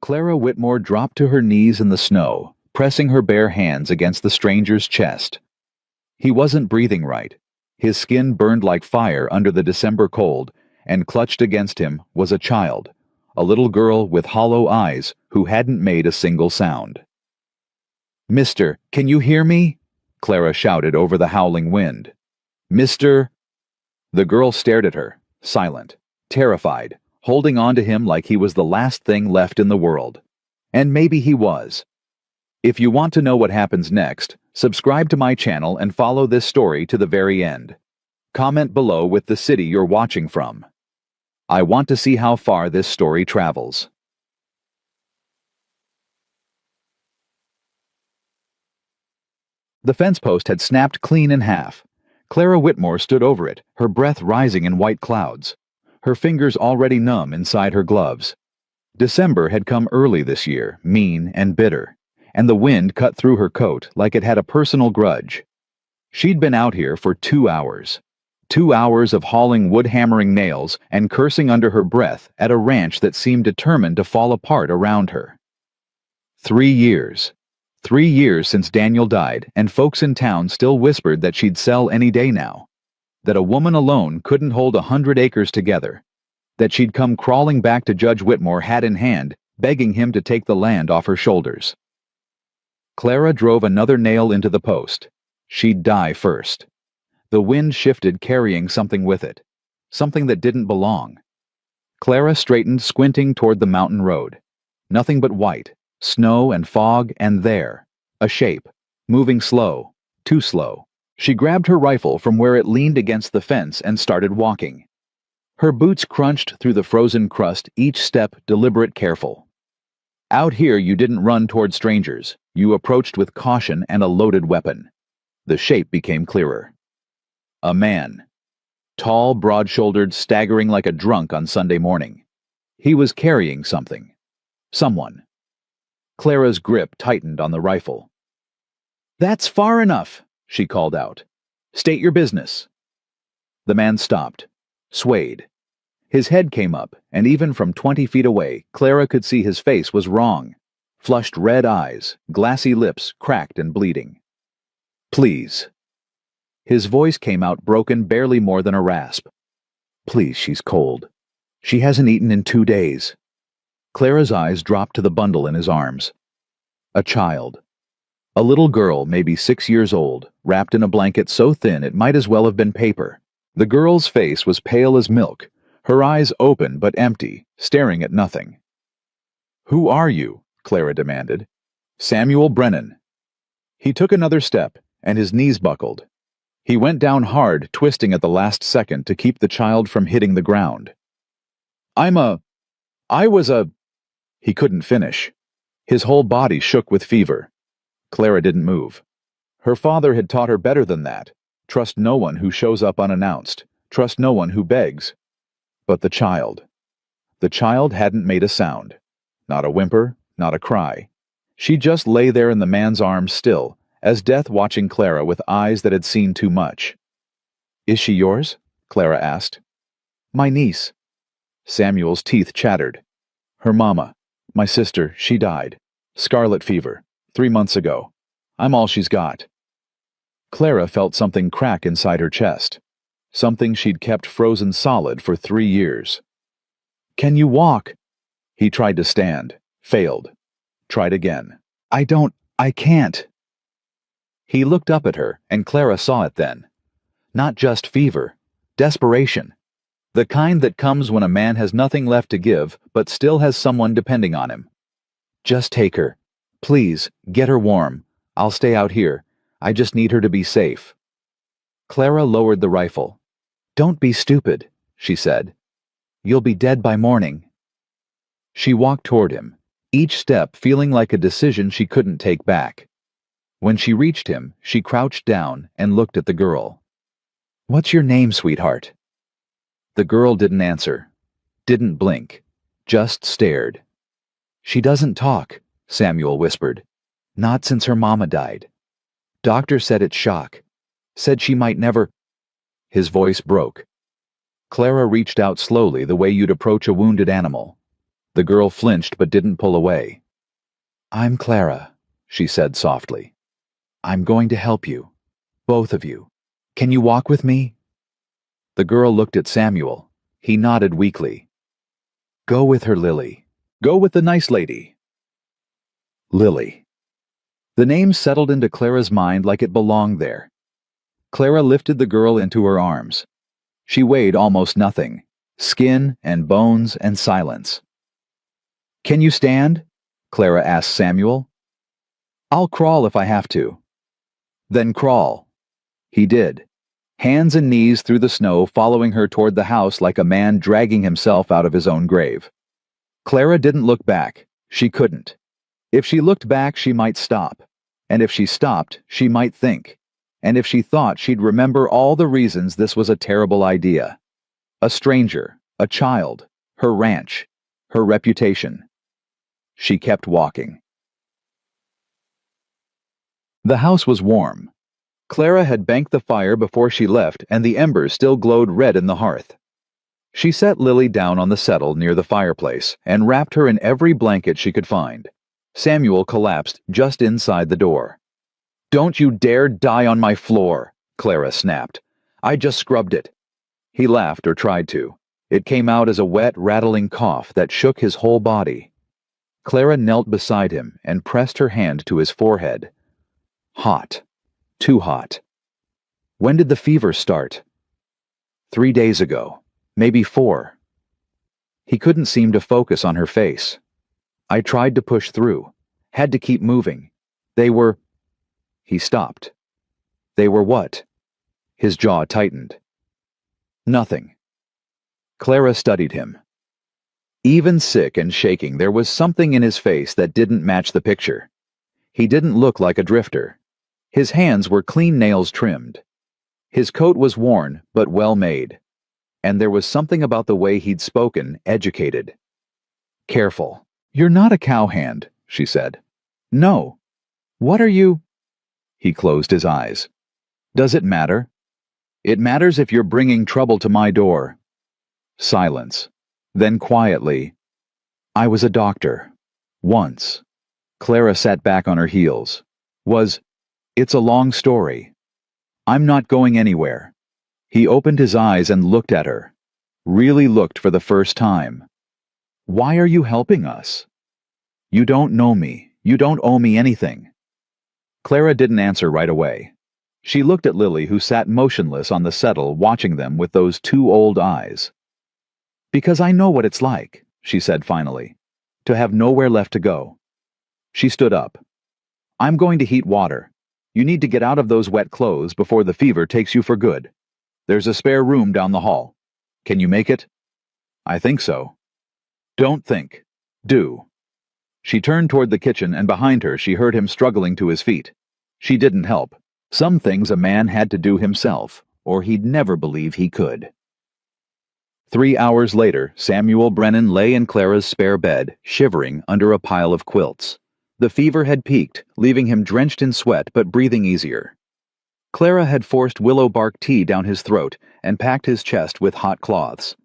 Clara Whitmore dropped to her knees in the snow, pressing her bare hands against the stranger's chest. He wasn't breathing right. His skin burned like fire under the December cold, and clutched against him was a child, a little girl with hollow eyes who hadn't made a single sound. "Mister, can you hear me?" Clara shouted over the howling wind. "Mister—" The girl stared at her, silent, terrified, holding on to him like he was the last thing left in the world. And maybe he was. If you want to know what happens next, subscribe to my channel and follow this story to the very end. Comment below with the city you're watching from. I want to see how far this story travels. The fence post had snapped clean in half. Clara Whitmore stood over it, her breath rising in white clouds, her fingers already numb inside her gloves. December had come early this year, mean and bitter, and the wind cut through her coat like it had a personal grudge. She'd been out here for 2 hours. 2 hours of hauling wood-hammering nails and cursing under her breath at a ranch that seemed determined to fall apart around her. 3 years. 3 years since Daniel died, and folks in town still whispered that she'd sell any day now. That a woman alone couldn't hold 100 acres together. That she'd come crawling back to Judge Whitmore hat in hand, begging him to take the land off her shoulders. Clara drove another nail into the post. She'd die first. The wind shifted, carrying something with it. Something that didn't belong. Clara straightened, squinting toward the mountain road. Nothing but white. Snow and fog, and there, a shape, moving slow, too slow. She grabbed her rifle from where it leaned against the fence and started walking. Her boots crunched through the frozen crust, each step deliberate, careful. Out here you didn't run toward strangers. You approached with caution and a loaded weapon. The shape became clearer. A man. Tall, broad-shouldered, staggering like a drunk on Sunday morning. He was carrying something. Someone. Clara's grip tightened on the rifle. "That's far enough," she called out. "State your business." The man stopped, swayed. His head came up, and even from 20 feet away, Clara could see his face was wrong. Flushed red eyes, glassy lips cracked and bleeding. "Please." His voice came out broken, barely more than a rasp. "Please, she's cold. She hasn't eaten in 2 days." Clara's eyes dropped to the bundle in his arms. A child. A little girl, maybe 6 years old, wrapped in a blanket so thin it might as well have been paper. The girl's face was pale as milk, her eyes open but empty, staring at nothing. "Who are you?" Clara demanded. "Samuel Brennan." He took another step, and his knees buckled. He went down hard, twisting at the last second to keep the child from hitting the ground. I was a... He couldn't finish. His whole body shook with fever. Clara didn't move. Her father had taught her better than that. Trust no one who shows up unannounced. Trust no one who begs. But the child. The child hadn't made a sound. Not a whimper, not a cry. She just lay there in the man's arms still, as death watching Clara with eyes that had seen too much. "Is she yours?" Clara asked. "My niece." Samuel's teeth chattered. "Her mama. My sister, she died. Scarlet fever. 3 months ago. I'm all she's got." Clara felt something crack inside her chest. Something she'd kept frozen solid for 3 years. "Can you walk?" He tried to stand. Failed. Tried again. I can't." He looked up at her, and Clara saw it then. Not just fever. Desperation. The kind that comes when a man has nothing left to give, but still has someone depending on him. "Just take her. Please, get her warm. I'll stay out here. I just need her to be safe." Clara lowered the rifle. "Don't be stupid," she said. "You'll be dead by morning." She walked toward him, each step feeling like a decision she couldn't take back. When she reached him, she crouched down and looked at the girl. "What's your name, sweetheart?" The girl didn't answer, didn't blink, just stared. "She doesn't talk," Samuel whispered. "Not since her mama died. Doctor said it's shock. Said she might never—" His voice broke. Clara reached out slowly, the way you'd approach a wounded animal. The girl flinched but didn't pull away. "I'm Clara," she said softly. "I'm going to help you. Both of you. Can you walk with me?" The girl looked at Samuel. He nodded weakly. "Go with her, Lily. Go with the nice lady." Lily. The name settled into Clara's mind like it belonged there. Clara lifted the girl into her arms. She weighed almost nothing. Skin and bones and silence. "Can you stand?" Clara asked Samuel. "I'll crawl if I have to." "Then crawl." He did, hands and knees through the snow, following her toward the house like a man dragging himself out of his own grave. Clara didn't look back. She couldn't. If she looked back, she might stop. And if she stopped, she might think. And if she thought, she'd remember all the reasons this was a terrible idea. A stranger, a child, her ranch, her reputation. She kept walking. The house was warm. Clara had banked the fire before she left, and the embers still glowed red in the hearth. She set Lily down on the settle near the fireplace and wrapped her in every blanket she could find. Samuel collapsed just inside the door. "Don't you dare die on my floor," Clara snapped. "I just scrubbed it." He laughed, or tried to. It came out as a wet, rattling cough that shook his whole body. Clara knelt beside him and pressed her hand to his forehead. Hot. Too hot. "When did the fever start?" 3 days ago. Maybe 4. He couldn't seem to focus on her face. "I tried to push through. Had to keep moving. They were..." He stopped. "They were what?" His jaw tightened. "Nothing." Clara studied him. Even sick and shaking, there was something in his face that didn't match the picture. He didn't look like a drifter. His hands were clean nails trimmed. His coat was worn, but well made. And there was something about the way he'd spoken, educated. "Careful. You're not a cowhand," she said. "No. What are you?" He closed his eyes. "Does it matter?" "It matters if you're bringing trouble to my door." Silence. Then quietly, "I was a doctor. Once." Clara sat back on her heels. It's a long story. "I'm not going anywhere." He opened his eyes and looked at her. Really looked for the first time. "Why are you helping us?" "You don't know me. You don't owe me anything." Clara didn't answer right away. She looked at Lily, who sat motionless on the settle, watching them with those 2 old eyes. "Because I know what it's like," she said finally, "to have nowhere left to go." She stood up. "I'm going to heat water. You need to get out of those wet clothes before the fever takes you for good. There's a spare room down the hall. Can you make it?" "I think so." "Don't think. Do." She turned toward the kitchen, and behind her she heard him struggling to his feet. She didn't help. Some things a man had to do himself, or he'd never believe he could. 3 hours later, Samuel Brennan lay in Clara's spare bed, shivering under a pile of quilts. The fever had peaked, leaving him drenched in sweat but breathing easier. Clara had forced willow bark tea down his throat and packed his chest with hot cloths.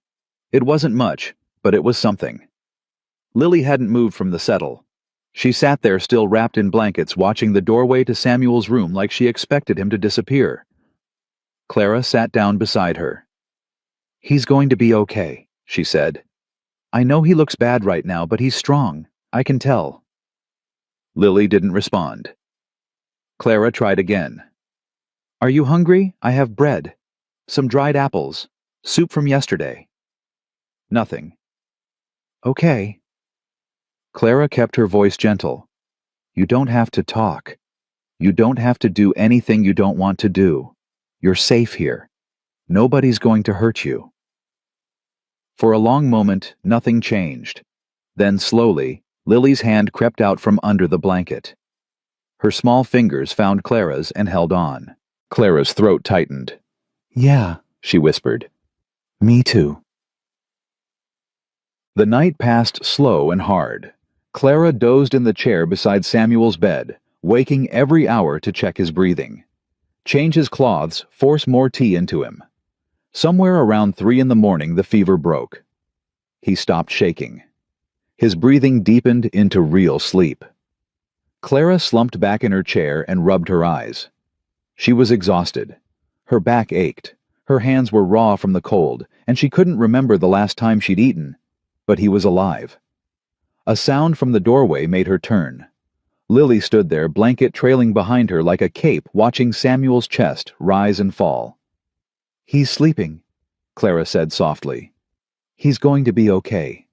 It wasn't much, but it was something. Lily hadn't moved from the settle. She sat there still wrapped in blankets, watching the doorway to Samuel's room like she expected him to disappear. Clara sat down beside her. "He's going to be okay," she said. "I know he looks bad right now, but he's strong. I can tell." Lily didn't respond. Clara tried again. "Are you hungry? I have bread. Some dried apples. Soup from yesterday." Nothing. "Okay." Clara kept her voice gentle. "You don't have to talk. You don't have to do anything you don't want to do. You're safe here. Nobody's going to hurt you." For a long moment, nothing changed. Then slowly, Lily's hand crept out from under the blanket. Her small fingers found Clara's and held on. Clara's throat tightened. "Yeah," she whispered. "Me too." The night passed slow and hard. Clara dozed in the chair beside Samuel's bed, waking every hour to check his breathing. Change his cloths, force more tea into him. Somewhere around 3 in the morning the fever broke. He stopped shaking. His breathing deepened into real sleep. Clara slumped back in her chair and rubbed her eyes. She was exhausted. Her back ached. Her hands were raw from the cold, and she couldn't remember the last time she'd eaten. But he was alive. A sound from the doorway made her turn. Lily stood there, blanket trailing behind her like a cape, watching Samuel's chest rise and fall. "He's sleeping," Clara said softly. "He's going to be okay."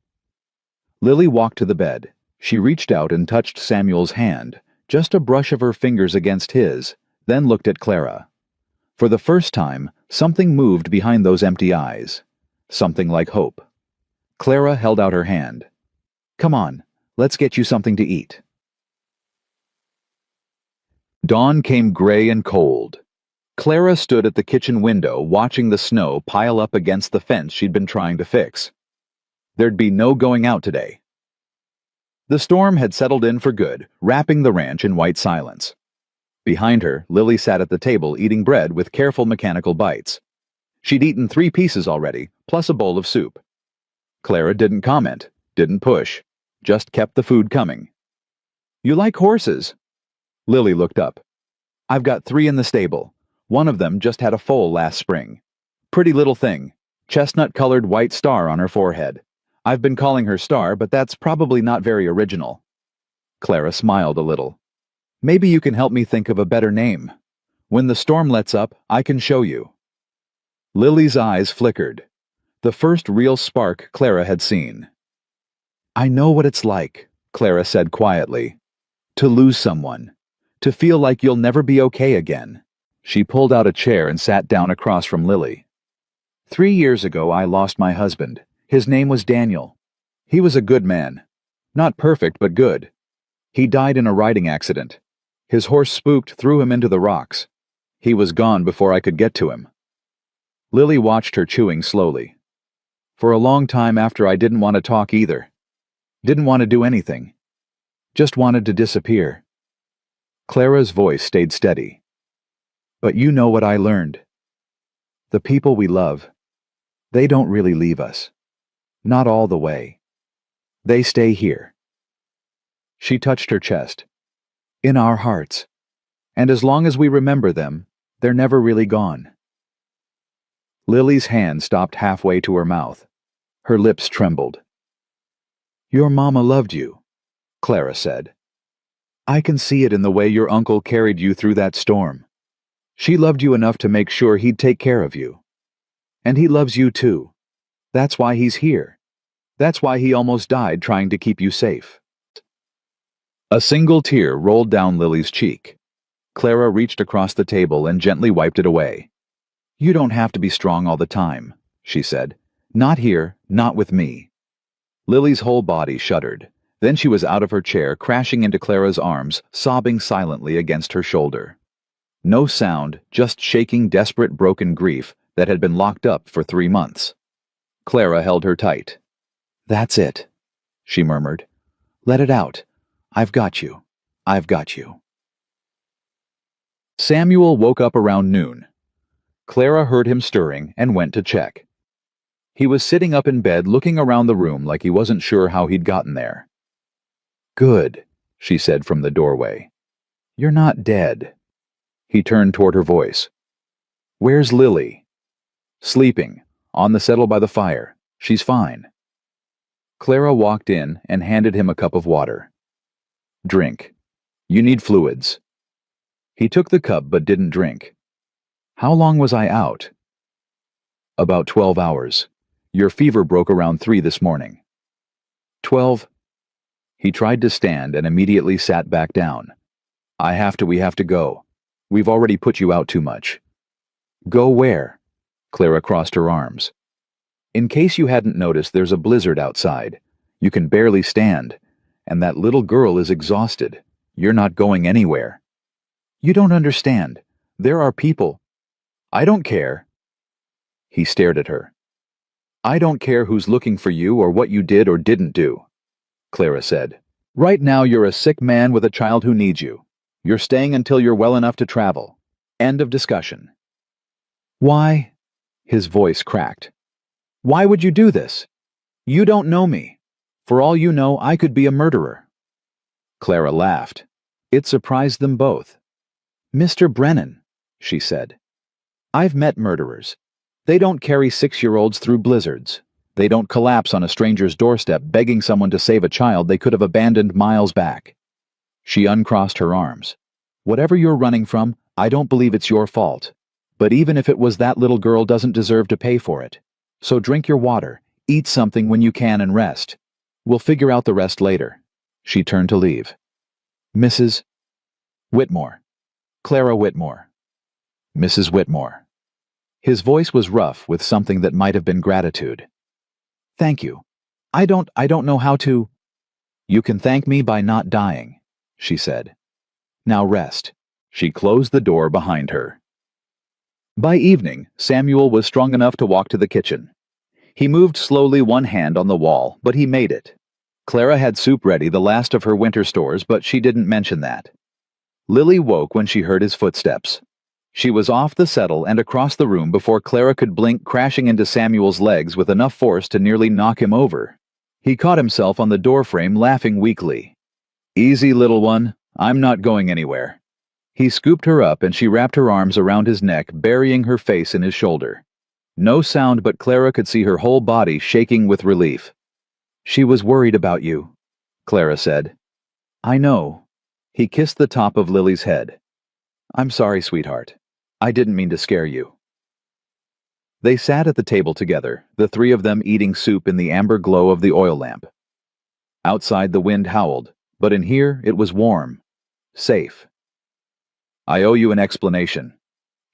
Lily walked to the bed. She reached out and touched Samuel's hand, just a brush of her fingers against his, then looked at Clara. For the first time, something moved behind those empty eyes. Something like hope. Clara held out her hand. "Come on, let's get you something to eat." Dawn came gray and cold. Clara stood at the kitchen window watching the snow pile up against the fence she'd been trying to fix. There'd be no going out today. The storm had settled in for good, wrapping the ranch in white silence. Behind her, Lily sat at the table eating bread with careful mechanical bites. She'd eaten 3 pieces already, plus a bowl of soup. Clara didn't comment, didn't push, just kept the food coming. "You like horses?" Lily looked up. "I've got 3 in the stable. One of them just had a foal last spring. Pretty little thing, chestnut-colored white star on her forehead. I've been calling her Star, but that's probably not very original." Clara smiled a little. "Maybe you can help me think of a better name. When the storm lets up, I can show you." Lily's eyes flickered. The first real spark Clara had seen. "I know what it's like," Clara said quietly. "To lose someone. To feel like you'll never be okay again." She pulled out a chair and sat down across from Lily. 3 years ago, I lost my husband. His name was Daniel. He was a good man. Not perfect, but good. He died in a riding accident. His horse spooked, threw him into the rocks. He was gone before I could get to him." Lily watched her chewing slowly. "For a long time after, I didn't want to talk either. Didn't want to do anything. Just wanted to disappear." Clara's voice stayed steady. "But you know what I learned. The people we love, they don't really leave us. Not all the way. They stay here." She touched her chest. "In our hearts. And as long as we remember them, they're never really gone." Lily's hand stopped halfway to her mouth. Her lips trembled. "Your mama loved you," Clara said. "I can see it in the way your uncle carried you through that storm. She loved you enough to make sure he'd take care of you. And he loves you too. That's why he's here. That's why he almost died trying to keep you safe." A single tear rolled down Lily's cheek. Clara reached across the table and gently wiped it away. "You don't have to be strong all the time," she said. "Not here, not with me." Lily's whole body shuddered. Then she was out of her chair, crashing into Clara's arms, sobbing silently against her shoulder. No sound, just shaking, desperate, broken grief that had been locked up for 3 months. Clara held her tight. "That's it," she murmured. "Let it out. I've got you. I've got you." Samuel woke up around noon. Clara heard him stirring and went to check. He was sitting up in bed looking around the room like he wasn't sure how he'd gotten there. "Good," she said from the doorway. "You're not dead." He turned toward her voice. "Where's Lily?" "Sleeping, on the settle by the fire. She's fine." Clara walked in and handed him a cup of water. "Drink. You need fluids." He took the cup but didn't drink. "How long was I out?" "About 12 hours. Your fever broke around 3 this morning." 12. He tried to stand and immediately sat back down. We have to go. We've already put you out too much." "Go where?" Clara crossed her arms. "In case you hadn't noticed, there's a blizzard outside. You can barely stand. And that little girl is exhausted. You're not going anywhere." "You don't understand. There are people." "I don't care." He stared at her. "I don't care who's looking for you or what you did or didn't do," Clara said. "Right now you're a sick man with a child who needs you. You're staying until you're well enough to travel. End of discussion." "Why?" His voice cracked. "Why would you do this? You don't know me. For all you know, I could be a murderer." Clara laughed. It surprised them both. "Mr. Brennan," she said, "I've met murderers. They don't carry 6-year-olds through blizzards. They don't collapse on a stranger's doorstep begging someone to save a child they could have abandoned miles back." She uncrossed her arms. "Whatever you're running from, I don't believe it's your fault. But even if it was, that little girl doesn't deserve to pay for it. So drink your water, eat something when you can, and rest. We'll figure out the rest later." She turned to leave. "Mrs. Whitmore. Clara Whitmore. Mrs. Whitmore." His voice was rough with something that might have been gratitude. "Thank you. I don't know how to—" "You can thank me by not dying," she said. "Now rest." She closed the door behind her. By evening, Samuel was strong enough to walk to the kitchen. He moved slowly, one hand on the wall, but he made it. Clara had soup ready, the last of her winter stores, but she didn't mention that. Lily woke when she heard his footsteps. She was off the settle and across the room before Clara could blink, crashing into Samuel's legs with enough force to nearly knock him over. He caught himself on the doorframe, laughing weakly. "Easy, little one. I'm not going anywhere." He scooped her up and she wrapped her arms around his neck, burying her face in his shoulder. No sound, but Clara could see her whole body shaking with relief. "She was worried about you," Clara said. "I know." He kissed the top of Lily's head. "I'm sorry, sweetheart. I didn't mean to scare you." They sat at the table together, the three of them eating soup in the amber glow of the oil lamp. Outside the wind howled, but in here it was warm, safe. "I owe you an explanation,"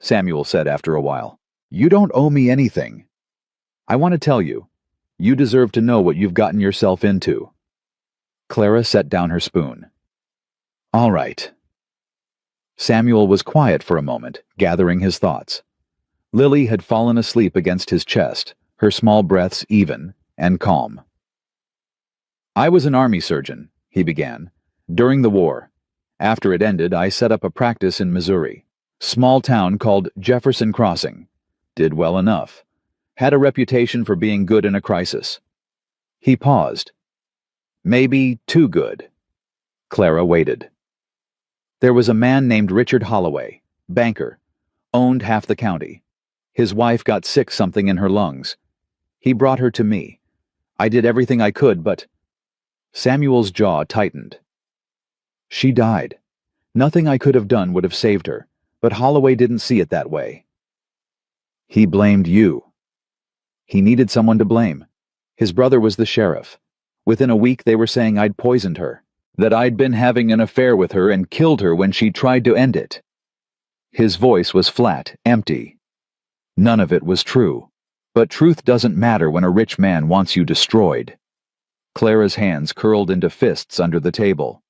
Samuel said after a while. "You don't owe me anything. I want to tell you, you deserve to know what you've gotten yourself into." Clara set down her spoon. "All right." Samuel was quiet for a moment, gathering his thoughts. Lily had fallen asleep against his chest, her small breaths even and calm. "I was an army surgeon," he began, "during the war. After it ended, I set up a practice in Missouri. Small town called Jefferson Crossing. Did well enough. Had a reputation for being good in a crisis." He paused. "Maybe too good." Clara waited. "There was a man named Richard Holloway, banker, owned half the county. His wife got sick, something in her lungs. He brought her to me. I did everything I could, but—" Samuel's jaw tightened. "She died. Nothing I could have done would have saved her, but Holloway didn't see it that way." "He blamed you." "He needed someone to blame. His brother was the sheriff. Within a week they were saying I'd poisoned her, that I'd been having an affair with her and killed her when she tried to end it." His voice was flat, empty. None of it was true, but truth doesn't matter when a rich man wants you destroyed. Clara's hands curled into fists under the table.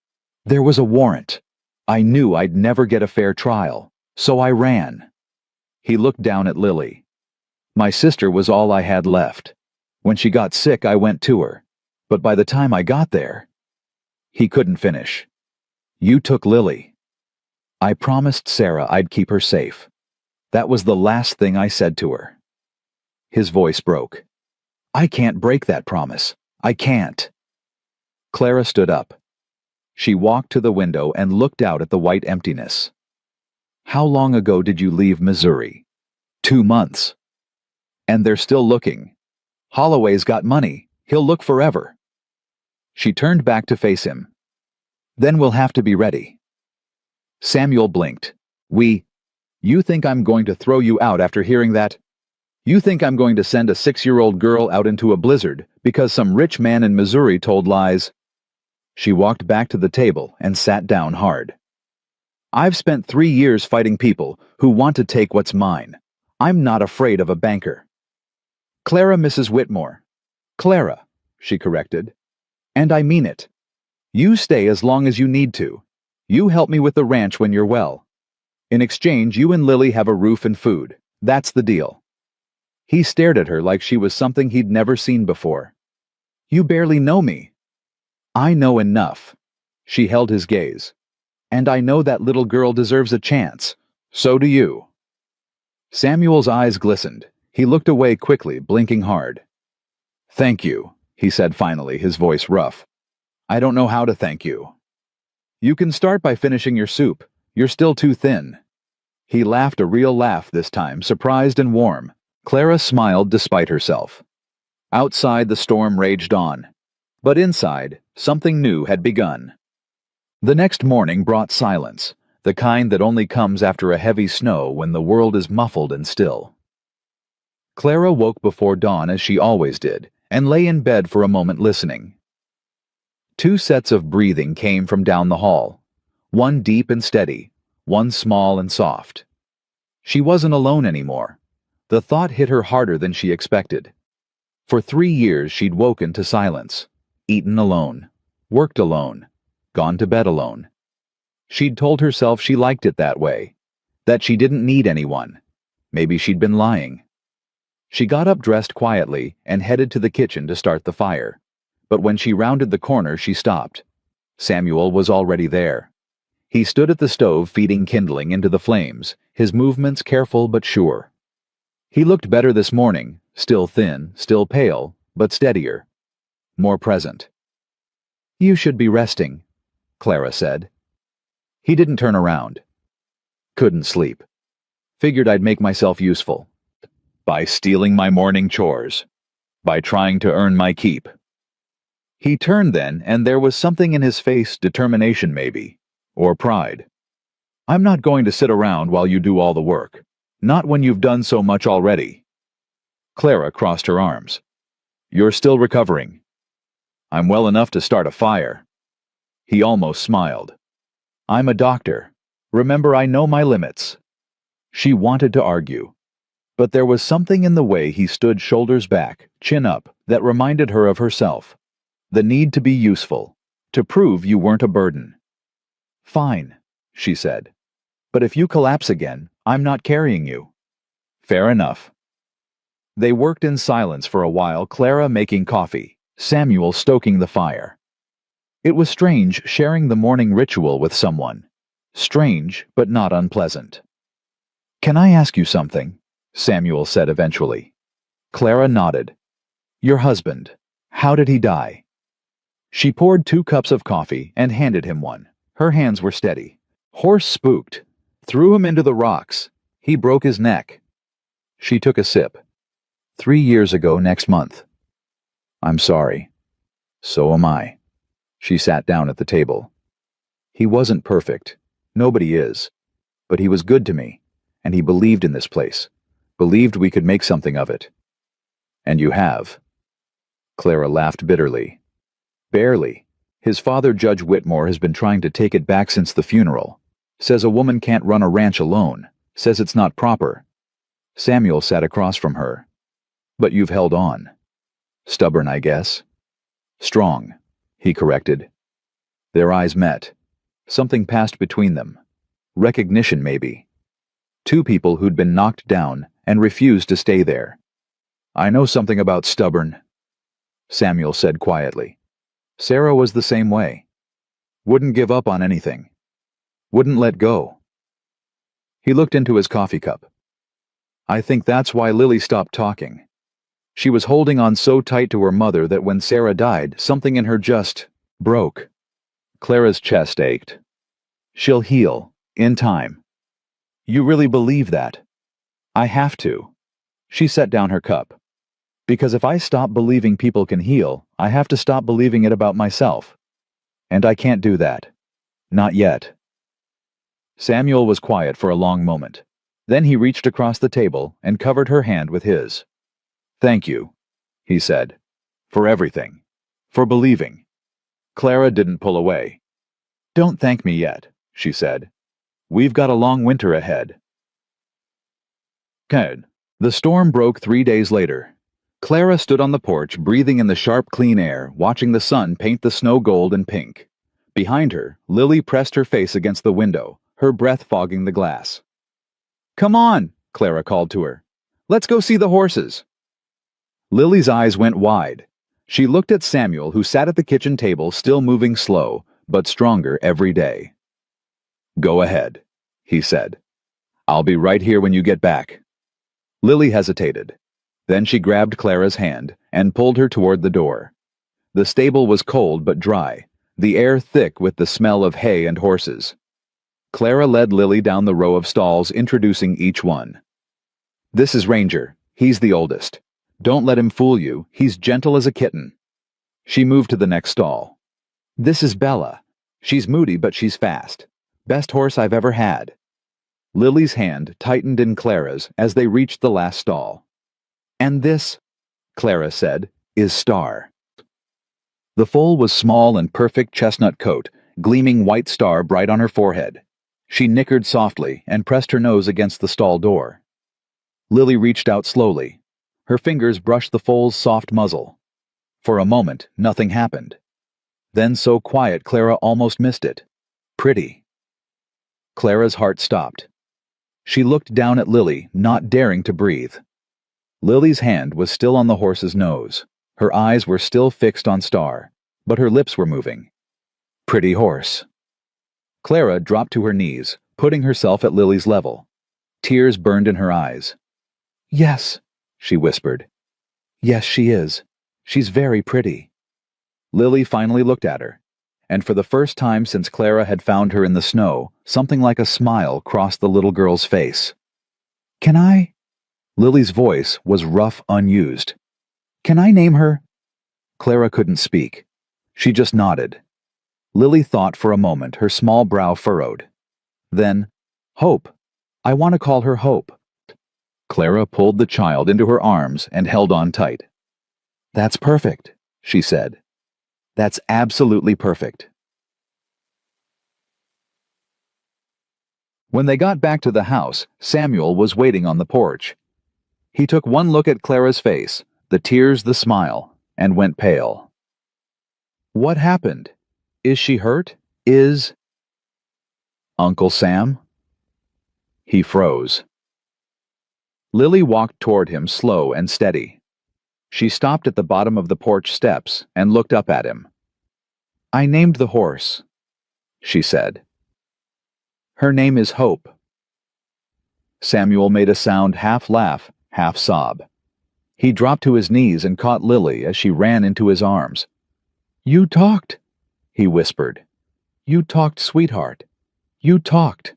"There was a warrant. I knew I'd never get a fair trial, so I ran." He looked down at Lily. "My sister was all I had left. When she got sick, I went to her. But by the time I got there—" He couldn't finish. "You took Lily. I promised Sarah I'd keep her safe. That was the last thing I said to her." His voice broke. "I can't break that promise. I can't." Clara stood up. She walked to the window and looked out at the white emptiness. "How long ago did you leave Missouri?" 2 months. "And they're still looking. Holloway's got money. He'll look forever." She turned back to face him. "Then we'll have to be ready." Samuel blinked. You think I'm going to throw you out after hearing that? You think I'm going to send a 6-year-old girl out into a blizzard because some rich man in Missouri told lies?" She walked back to the table and sat down hard. "I've spent 3 years fighting people who want to take what's mine. I'm not afraid of a banker." "Clara, Mrs. Whitmore. Clara," she corrected. "And I mean it. You stay as long as you need to. You help me with the ranch when you're well. In exchange, you and Lily have a roof and food. That's the deal." He stared at her like she was something he'd never seen before. "You barely know me." "I know enough." She held his gaze. "And I know that little girl deserves a chance. So do you." Samuel's eyes glistened. He looked away quickly, blinking hard. "Thank you," he said finally, his voice rough. "I don't know how to thank you." "You can start by finishing your soup. You're still too thin." He laughed, a real laugh this time, surprised and warm. Clara smiled despite herself. Outside, the storm raged on. But inside, something new had begun. The next morning brought silence, the kind that only comes after a heavy snow when the world is muffled and still. Clara woke before dawn as she always did, and lay in bed for a moment listening. Two sets of breathing came from down the hall, one deep and steady, one small and soft. She wasn't alone anymore. The thought hit her harder than she expected. For 3 years she'd woken to silence, eaten alone, worked alone, gone to bed alone. She'd told herself she liked it that way, that she didn't need anyone. Maybe she'd been lying. She got up dressed quietly and headed to the kitchen to start the fire. But when she rounded the corner, she stopped. Samuel was already there. He stood at the stove feeding kindling into the flames, his movements careful but sure. He looked better this morning, still thin, still pale, but steadier, more present. "You should be resting," Clara said. He didn't turn around. "Couldn't sleep. Figured I'd make myself useful. By stealing my morning chores. By trying to earn my keep." He turned then, and there was something in his face, determination maybe, or pride. "I'm not going to sit around while you do all the work. Not when you've done so much already." Clara crossed her arms. "You're still recovering." "I'm well enough to start a fire." He almost smiled. "I'm a doctor. Remember, I know my limits." She wanted to argue. But there was something in the way he stood shoulders back, chin up, that reminded her of herself. The need to be useful, to prove you weren't a burden. "Fine," she said. "But if you collapse again, I'm not carrying you." "Fair enough." They worked in silence for a while, Clara making coffee, Samuel stoking the fire. It was strange sharing the morning ritual with someone. Strange, but not unpleasant. "Can I ask you something?" Samuel said eventually. Clara nodded. "Your husband, how did he die?" She poured 2 cups of coffee and handed him one. Her hands were steady. "Horse spooked. Threw him into the rocks. He broke his neck." She took a sip. 3 years ago next month." "I'm sorry." "So am I." She sat down at the table. "He wasn't perfect. Nobody is. But he was good to me, and he believed in this place. Believed we could make something of it." "And you have." Clara laughed bitterly. "Barely. His father, Judge Whitmore, has been trying to take it back since the funeral. Says a woman can't run a ranch alone. Says it's not proper." Samuel sat across from her. "But you've held on." "Stubborn, I guess." "Strong," he corrected. Their eyes met. Something passed between them. Recognition, maybe. 2 people who'd been knocked down and refused to stay there. "I know something about stubborn," Samuel said quietly. "Sarah was the same way. Wouldn't give up on anything. Wouldn't let go." He looked into his coffee cup. "I think that's why Lily stopped talking. She was holding on so tight to her mother that when Sarah died, something in her just broke." Clara's chest ached. "She'll heal, in time." "You really believe that?" "I have to." She set down her cup. "Because if I stop believing people can heal, I have to stop believing it about myself. And I can't do that. Not yet." Samuel was quiet for a long moment. Then he reached across the table and covered her hand with his. "Thank you," he said. "For everything. For believing." Clara didn't pull away. "Don't thank me yet," she said. "We've got a long winter ahead." Good. The storm broke 3 days later. Clara stood on the porch, breathing in the sharp, clean air, watching the sun paint the snow gold and pink. Behind her, Lily pressed her face against the window, her breath fogging the glass. "Come on," Clara called to her. "Let's go see the horses." Lily's eyes went wide. She looked at Samuel, who sat at the kitchen table, still moving slow, but stronger every day. "Go ahead," he said. "I'll be right here when you get back." Lily hesitated. Then she grabbed Clara's hand and pulled her toward the door. The stable was cold but dry, the air thick with the smell of hay and horses. Clara led Lily down the row of stalls, introducing each one. "This is Ranger. He's the oldest. Don't let him fool you. He's gentle as a kitten." She moved to the next stall. "This is Bella. She's moody but she's fast. Best horse I've ever had." Lily's hand tightened in Clara's as they reached the last stall. "And this," Clara said, "is Star." The foal was small and perfect chestnut coat, gleaming white star bright on her forehead. She nickered softly and pressed her nose against the stall door. Lily reached out slowly. Her fingers brushed the foal's soft muzzle. For a moment, nothing happened. Then so quiet Clara almost missed it. Pretty. Clara's heart stopped. She looked down at Lily, not daring to breathe. Lily's hand was still on the horse's nose. Her eyes were still fixed on Star, but her lips were moving. Pretty horse. Clara dropped to her knees, putting herself at Lily's level. Tears burned in her eyes. "Yes," she whispered. "Yes, she is. She's very pretty." Lily finally looked at her, and for the first time since Clara had found her in the snow, something like a smile crossed the little girl's face. "Can I?" Lily's voice was rough, unused. "Can I name her?" Clara couldn't speak. She just nodded. Lily thought for a moment, her small brow furrowed. Then, "Hope. I want to call her Hope." Clara pulled the child into her arms and held on tight. "That's perfect," she said. "That's absolutely perfect." When they got back to the house, Samuel was waiting on the porch. He took one look at Clara's face, the tears, the smile, and went pale. "What happened? Is she hurt? Is Uncle Sam?" He froze. Lily walked toward him, slow and steady. She stopped at the bottom of the porch steps and looked up at him. "I named the horse," she said. "Her name is Hope." Samuel made a sound, half laugh, half sob. He dropped to his knees and caught Lily as she ran into his arms. "You talked," he whispered. "You talked, sweetheart. You talked."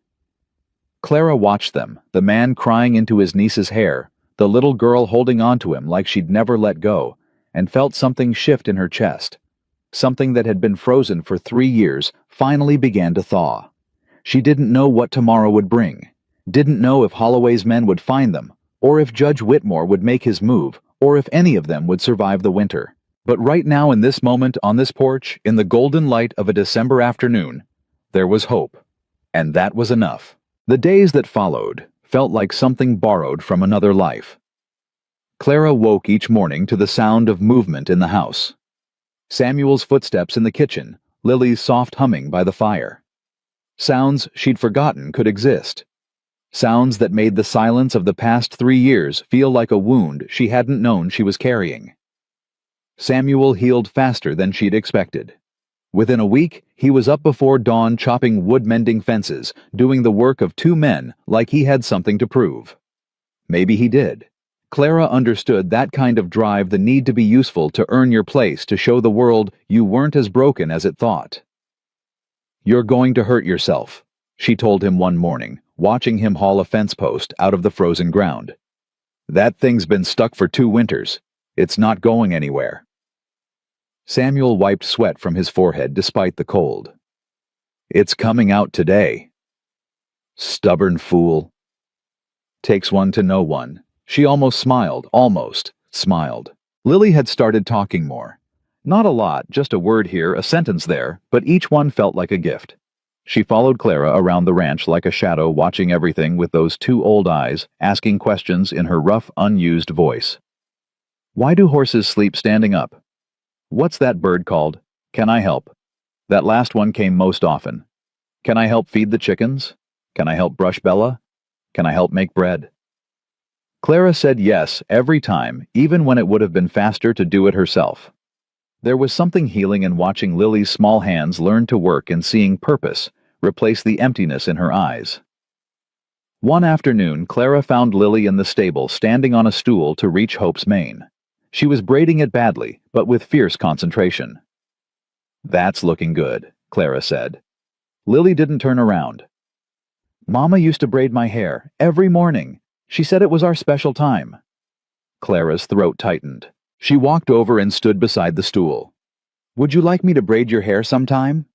Clara watched them, the man crying into his niece's hair, the little girl holding on to him like she'd never let go, and felt something shift in her chest. Something that had been frozen for 3 years finally began to thaw. She didn't know what tomorrow would bring, didn't know if Holloway's men would find them, or if Judge Whitmore would make his move, or if any of them would survive the winter. But right now, in this moment, on this porch, in the golden light of a December afternoon, there was hope. And that was enough. The days that followed felt like something borrowed from another life. Clara woke each morning to the sound of movement in the house. Samuel's footsteps in the kitchen, Lily's soft humming by the fire. Sounds she'd forgotten could exist. Sounds that made the silence of the past 3 years feel like a wound she hadn't known she was carrying. Samuel healed faster than she'd expected. Within a week, he was up before dawn chopping wood, mending fences, doing the work of 2 men like he had something to prove. Maybe he did. Clara understood that kind of drive, the need to be useful, to earn your place, to show the world you weren't as broken as it thought. "You're going to hurt yourself," she told him one morning, watching him haul a fence post out of the frozen ground. "That thing's been stuck for 2 winters. It's not going anywhere." Samuel wiped sweat from his forehead despite the cold. "It's coming out today." Stubborn fool. Takes one to know one. She almost smiled. Lily had started talking more. Not a lot, just a word here, a sentence there, but each one felt like a gift. She followed Clara around the ranch like a shadow, watching everything with those 2 old eyes, asking questions in her rough, unused voice. "Why do horses sleep standing up? What's that bird called? Can I help? That last one came most often. Can I help feed the chickens? Can I help brush Bella? Can I help make bread?" Clara said yes every time, even when it would have been faster to do it herself. There was something healing in watching Lily's small hands learn to work and seeing purpose replace the emptiness in her eyes. One afternoon, Clara found Lily in the stable, standing on a stool to reach Hope's mane. She was braiding it badly, but with fierce concentration. "That's looking good," Clara said. Lily didn't turn around. "Mama used to braid my hair every morning. She said it was our special time." Clara's throat tightened. She walked over and stood beside the stool. "Would you like me to braid your hair sometime?"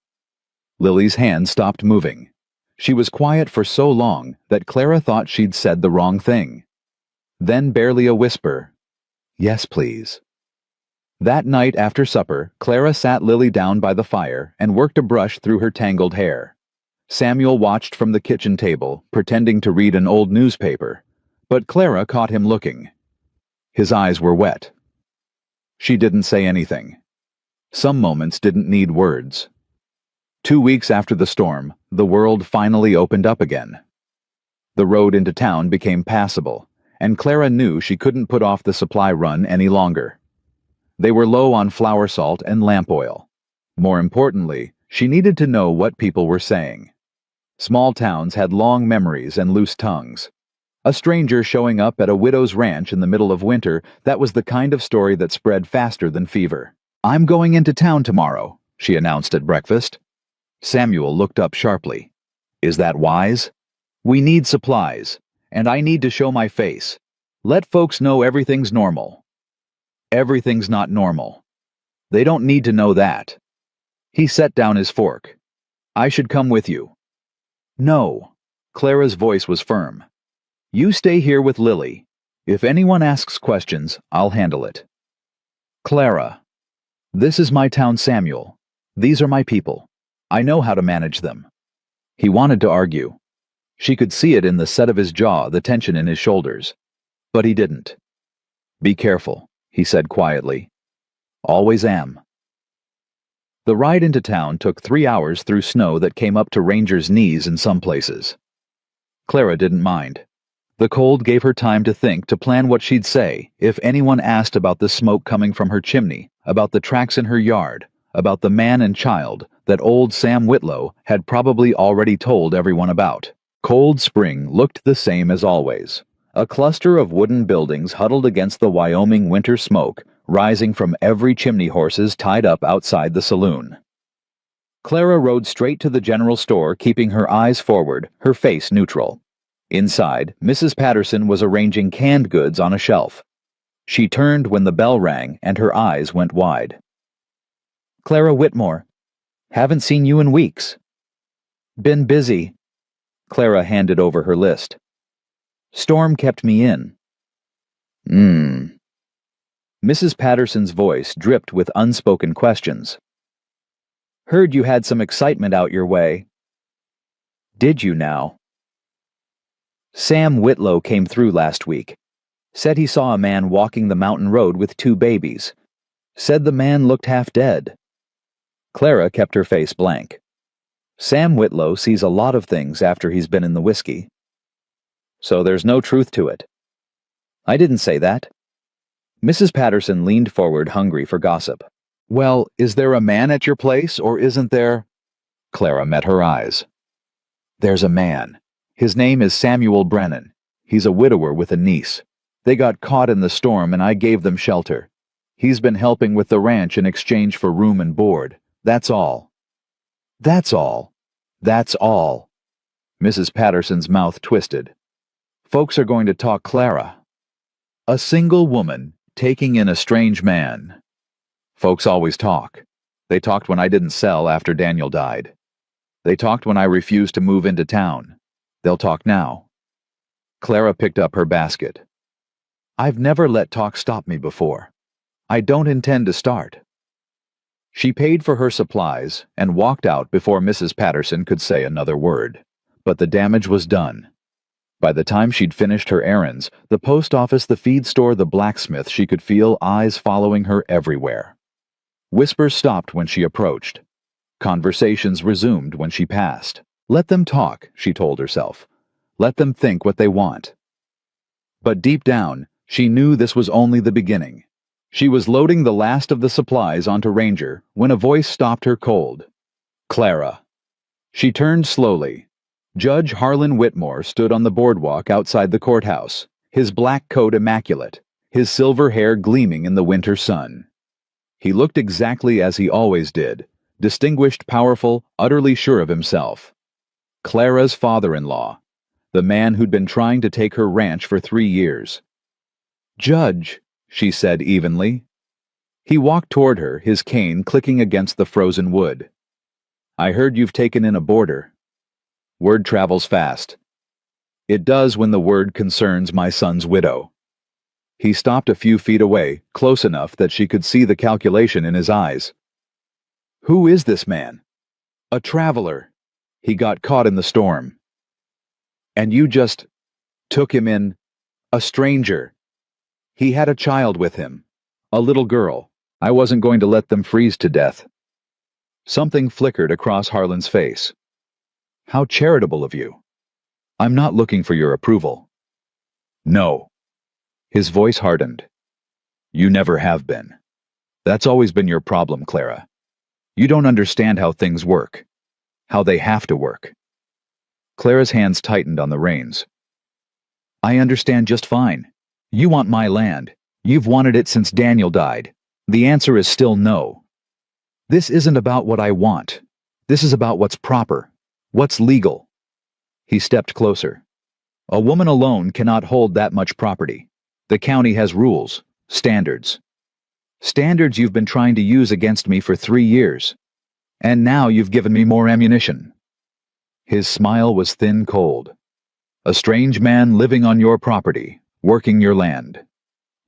Lily's hand stopped moving. She was quiet for so long that Clara thought she'd said the wrong thing. Then barely a whisper, "Yes, please." That night after supper, Clara sat Lily down by the fire and worked a brush through her tangled hair. Samuel watched from the kitchen table, pretending to read an old newspaper, but Clara caught him looking. His eyes were wet. She didn't say anything. Some moments didn't need words. 2 weeks after the storm, the world finally opened up again. The road into town became passable, and Clara knew she couldn't put off the supply run any longer. They were low on flour salt and lamp oil. More importantly, she needed to know what people were saying. Small towns had long memories and loose tongues. A stranger showing up at a widow's ranch in the middle of winter, that was the kind of story that spread faster than fever. "I'm going into town tomorrow," she announced at breakfast. Samuel looked up sharply. "Is that wise?" "We need supplies, and I need to show my face. Let folks know everything's normal." "Everything's not normal. They don't need to know that." He set down his fork. "I should come with you." "No." Clara's voice was firm. "You stay here with Lily. If anyone asks questions, I'll handle it." "Clara, this is my town, Samuel. These are my people. I know how to manage them." He wanted to argue. She could see it in the set of his jaw, the tension in his shoulders. But he didn't. "Be careful," he said quietly. "Always am." The ride into town took 3 hours through snow that came up to Ranger's knees in some places. Clara didn't mind. The cold gave her time to think, to plan what she'd say if anyone asked about the smoke coming from her chimney, about the tracks in her yard, about the man and child that old Sam Whitlow had probably already told everyone about. Cold Spring looked the same as always. A cluster of wooden buildings huddled against the Wyoming winter smoke, rising from every chimney horses tied up outside the saloon. Clara rode straight to the general store, keeping her eyes forward, her face neutral. Inside, Mrs. Patterson was arranging canned goods on a shelf. She turned when the bell rang, and her eyes went wide. "Clara Whitmore. Haven't seen you in weeks." "Been busy." Clara handed over her list. "Storm kept me in." Mrs. Patterson's voice dripped with unspoken questions. "Heard you had some excitement out your way." "Did you now?" "Sam Whitlow came through last week. Said he saw a man walking the mountain road with 2 babies. Said the man looked half dead." Clara kept her face blank. "Sam Whitlow sees a lot of things after he's been in the whiskey." "So there's no truth to it." "I didn't say that." Mrs. Patterson leaned forward, hungry for gossip. "Well, is there a man at your place, or isn't there?" Clara met her eyes. "There's a man. His name is Samuel Brennan. He's a widower with a niece. They got caught in the storm and I gave them shelter. He's been helping with the ranch in exchange for room and board. That's all." "That's all." "That's all." Mrs. Patterson's mouth twisted. "Folks are going to talk Clara. A single woman taking in a strange man. Folks always talk. They talked when I didn't sell after Daniel died. They talked when I refused to move into town. They'll talk now." Clara picked up her basket. "I've never let talk stop me before. I don't intend to start." She paid for her supplies and walked out before Mrs. Patterson could say another word. But the damage was done. By the time she'd finished her errands, the post office, the feed store, the blacksmith, she could feel eyes following her everywhere. Whispers stopped when she approached. Conversations resumed when she passed. Let them talk, she told herself. Let them think what they want. But deep down, she knew this was only the beginning. She was loading the last of the supplies onto Ranger when a voice stopped her cold. "Clara." She turned slowly. Judge Harlan Whitmore stood on the boardwalk outside the courthouse, his black coat immaculate, his silver hair gleaming in the winter sun. He looked exactly as he always did, distinguished, powerful, utterly sure of himself. Clara's father-in-law, the man who'd been trying to take her ranch for 3 years. "Judge," she said evenly. He walked toward her, his cane clicking against the frozen wood. "I heard you've taken in a boarder. Word travels fast. It does when the word concerns my son's widow." He stopped a few feet away, close enough that she could see the calculation in his eyes. "Who is this man?" "A traveler. He got caught in the storm." "And you just took him in?" "A stranger. He had a child with him. A little girl. I wasn't going to let them freeze to death." Something flickered across Harlan's face. "How charitable of you. I'm not looking for your approval." "No." His voice hardened. "You never have been. That's always been your problem, Clara. You don't understand how things work. How they have to work." Clara's hands tightened on the reins. "I understand just fine. You want my land. You've wanted it since Daniel died. The answer is still no. This isn't about what I want. This is about what's proper, what's legal." He stepped closer. "A woman alone cannot hold that much property. The county has rules, standards. Standards you've been trying to use against me for 3 years. And now you've given me more ammunition." His smile was thin cold. "A strange man living on your property, working your land.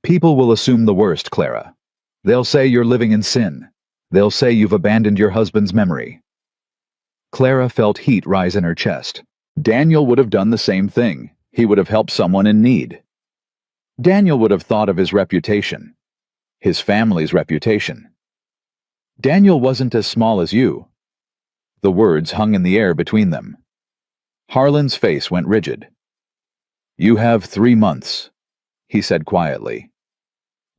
People will assume the worst, Clara. They'll say you're living in sin. They'll say you've abandoned your husband's memory." Clara felt heat rise in her chest. Daniel would have done the same thing. He would have helped someone in need. Daniel would have thought of his reputation. His family's reputation. Daniel wasn't as small as you. The words hung in the air between them. Harlan's face went rigid. "You have 3 months," he said quietly.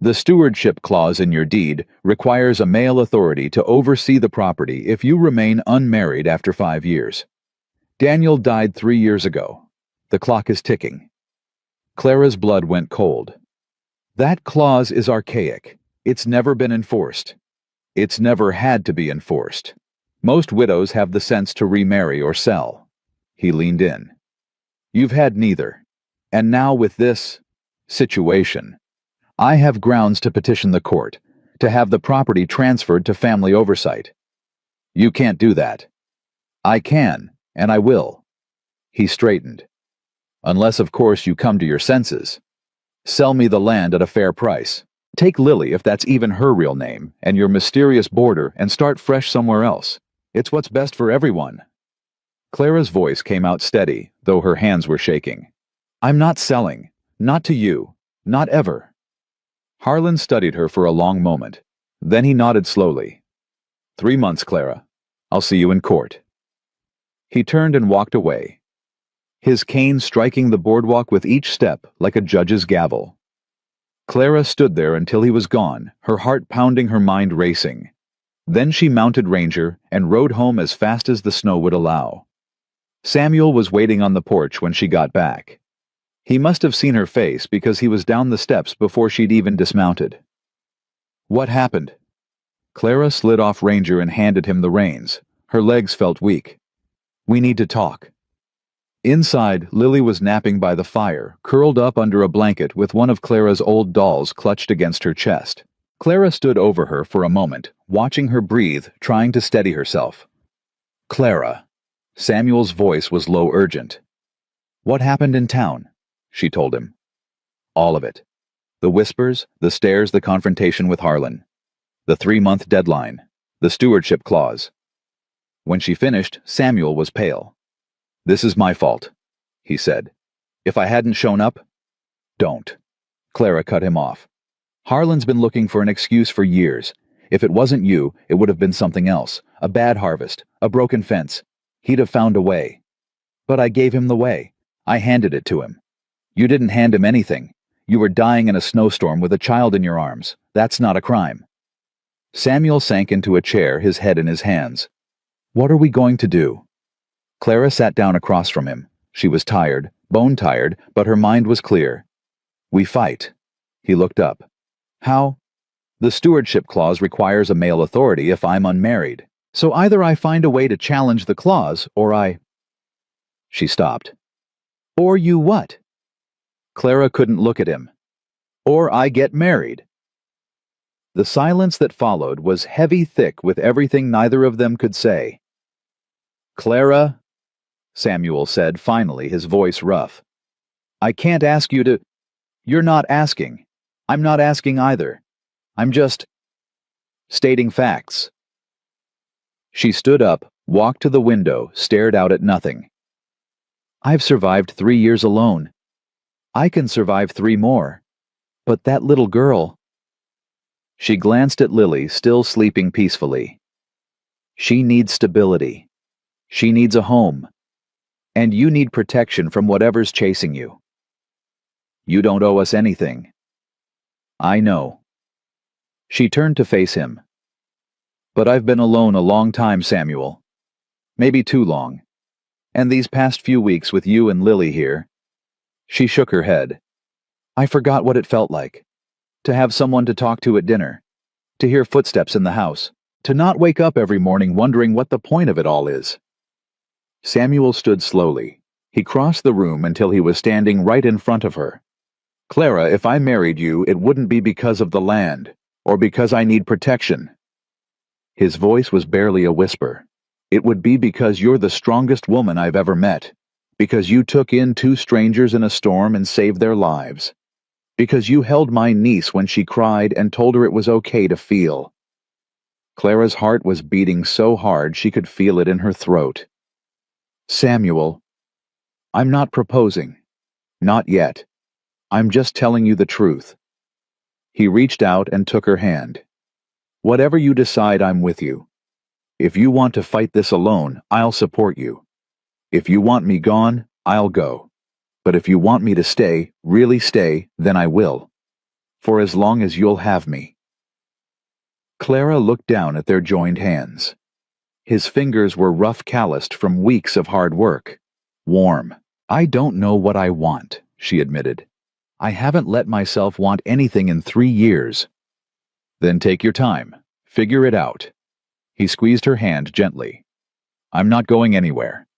"The stewardship clause in your deed requires a male authority to oversee the property if you remain unmarried after 5 years. Daniel died 3 years ago. The clock is ticking." Clara's blood went cold. "That clause is archaic. It's never been enforced. It's never had to be enforced. Most widows have the sense to remarry or sell." He leaned in. "You've had neither. And now with this situation, I have grounds to petition the court, to have the property transferred to family oversight. You can't do that. I can, and I will." He straightened. "Unless, of course, you come to your senses. Sell me the land at a fair price. Take Lily, if that's even her real name, and your mysterious boarder, and start fresh somewhere else. It's what's best for everyone." Clara's voice came out steady, though her hands were shaking. "I'm not selling. Not to you. Not ever." Harlan studied her for a long moment. Then he nodded slowly. 3 months, Clara. I'll see you in court." He turned and walked away, his cane striking the boardwalk with each step like a judge's gavel. Clara stood there until he was gone, her heart pounding, her mind racing. Then she mounted Ranger and rode home as fast as the snow would allow. Samuel was waiting on the porch when she got back. He must have seen her face because he was down the steps before she'd even dismounted. "What happened?" Clara slid off Ranger and handed him the reins. Her legs felt weak. "We need to talk." Inside, Lily was napping by the fire, curled up under a blanket with one of Clara's old dolls clutched against her chest. Clara stood over her for a moment, watching her breathe, trying to steady herself. "Clara." Samuel's voice was low, urgent. "What happened in town?" she told him. All of it. The whispers, the stares, the confrontation with Harlan. The 3-month deadline. The stewardship clause. When she finished, Samuel was pale. "This is my fault," he said. "If I hadn't shown up—" "Don't." Clara cut him off. "Harlan's been looking for an excuse for years. If it wasn't you, it would have been something else. A bad harvest, a broken fence. He'd have found a way. But I gave him the way. I handed it to him. You didn't hand him anything. You were dying in a snowstorm with a child in your arms. That's not a crime." Samuel sank into a chair, his head in his hands. "What are we going to do?" Clara sat down across from him. She was tired, bone-tired, but her mind was clear. "We fight. He looked up. How? The stewardship clause requires a male authority if I'm unmarried. So either I find a way to challenge the clause, or I... She stopped. Or you what? Clara couldn't look at him. Or I get married. The silence that followed was heavy thick with everything neither of them could say. Clara, Samuel said finally, his voice rough. I can't ask you to... You're not asking. I'm not asking either. I'm just... stating facts. She stood up, walked to the window, stared out at nothing. I've survived 3 years alone. I can survive 3 more. But that little girl... She glanced at Lily, still sleeping peacefully. She needs stability. She needs a home. And you need protection from whatever's chasing you. You don't owe us anything. I know. She turned to face him. But I've been alone a long time, Samuel. Maybe too long. And these past few weeks with you and Lily here... She shook her head. I forgot what it felt like. To have someone to talk to at dinner. To hear footsteps in the house. To not wake up every morning wondering what the point of it all is. Samuel stood slowly. He crossed the room until he was standing right in front of her. Clara, if I married you, it wouldn't be because of the land, or because I need protection. His voice was barely a whisper. It would be because you're the strongest woman I've ever met. Because you took in 2 strangers in a storm and saved their lives. Because you held my niece when she cried and told her it was okay to feel. Clara's heart was beating so hard she could feel it in her throat. Samuel, I'm not proposing. Not yet. I'm just telling you the truth. He reached out and took her hand. Whatever you decide, I'm with you. If you want to fight this alone, I'll support you. If you want me gone, I'll go. But if you want me to stay, really stay, then I will. For as long as you'll have me. Clara looked down at their joined hands. His fingers were rough calloused from weeks of hard work. Warm. I don't know what I want, she admitted. I haven't let myself want anything in 3 years. Then take your time. Figure it out. He squeezed her hand gently. I'm not going anywhere.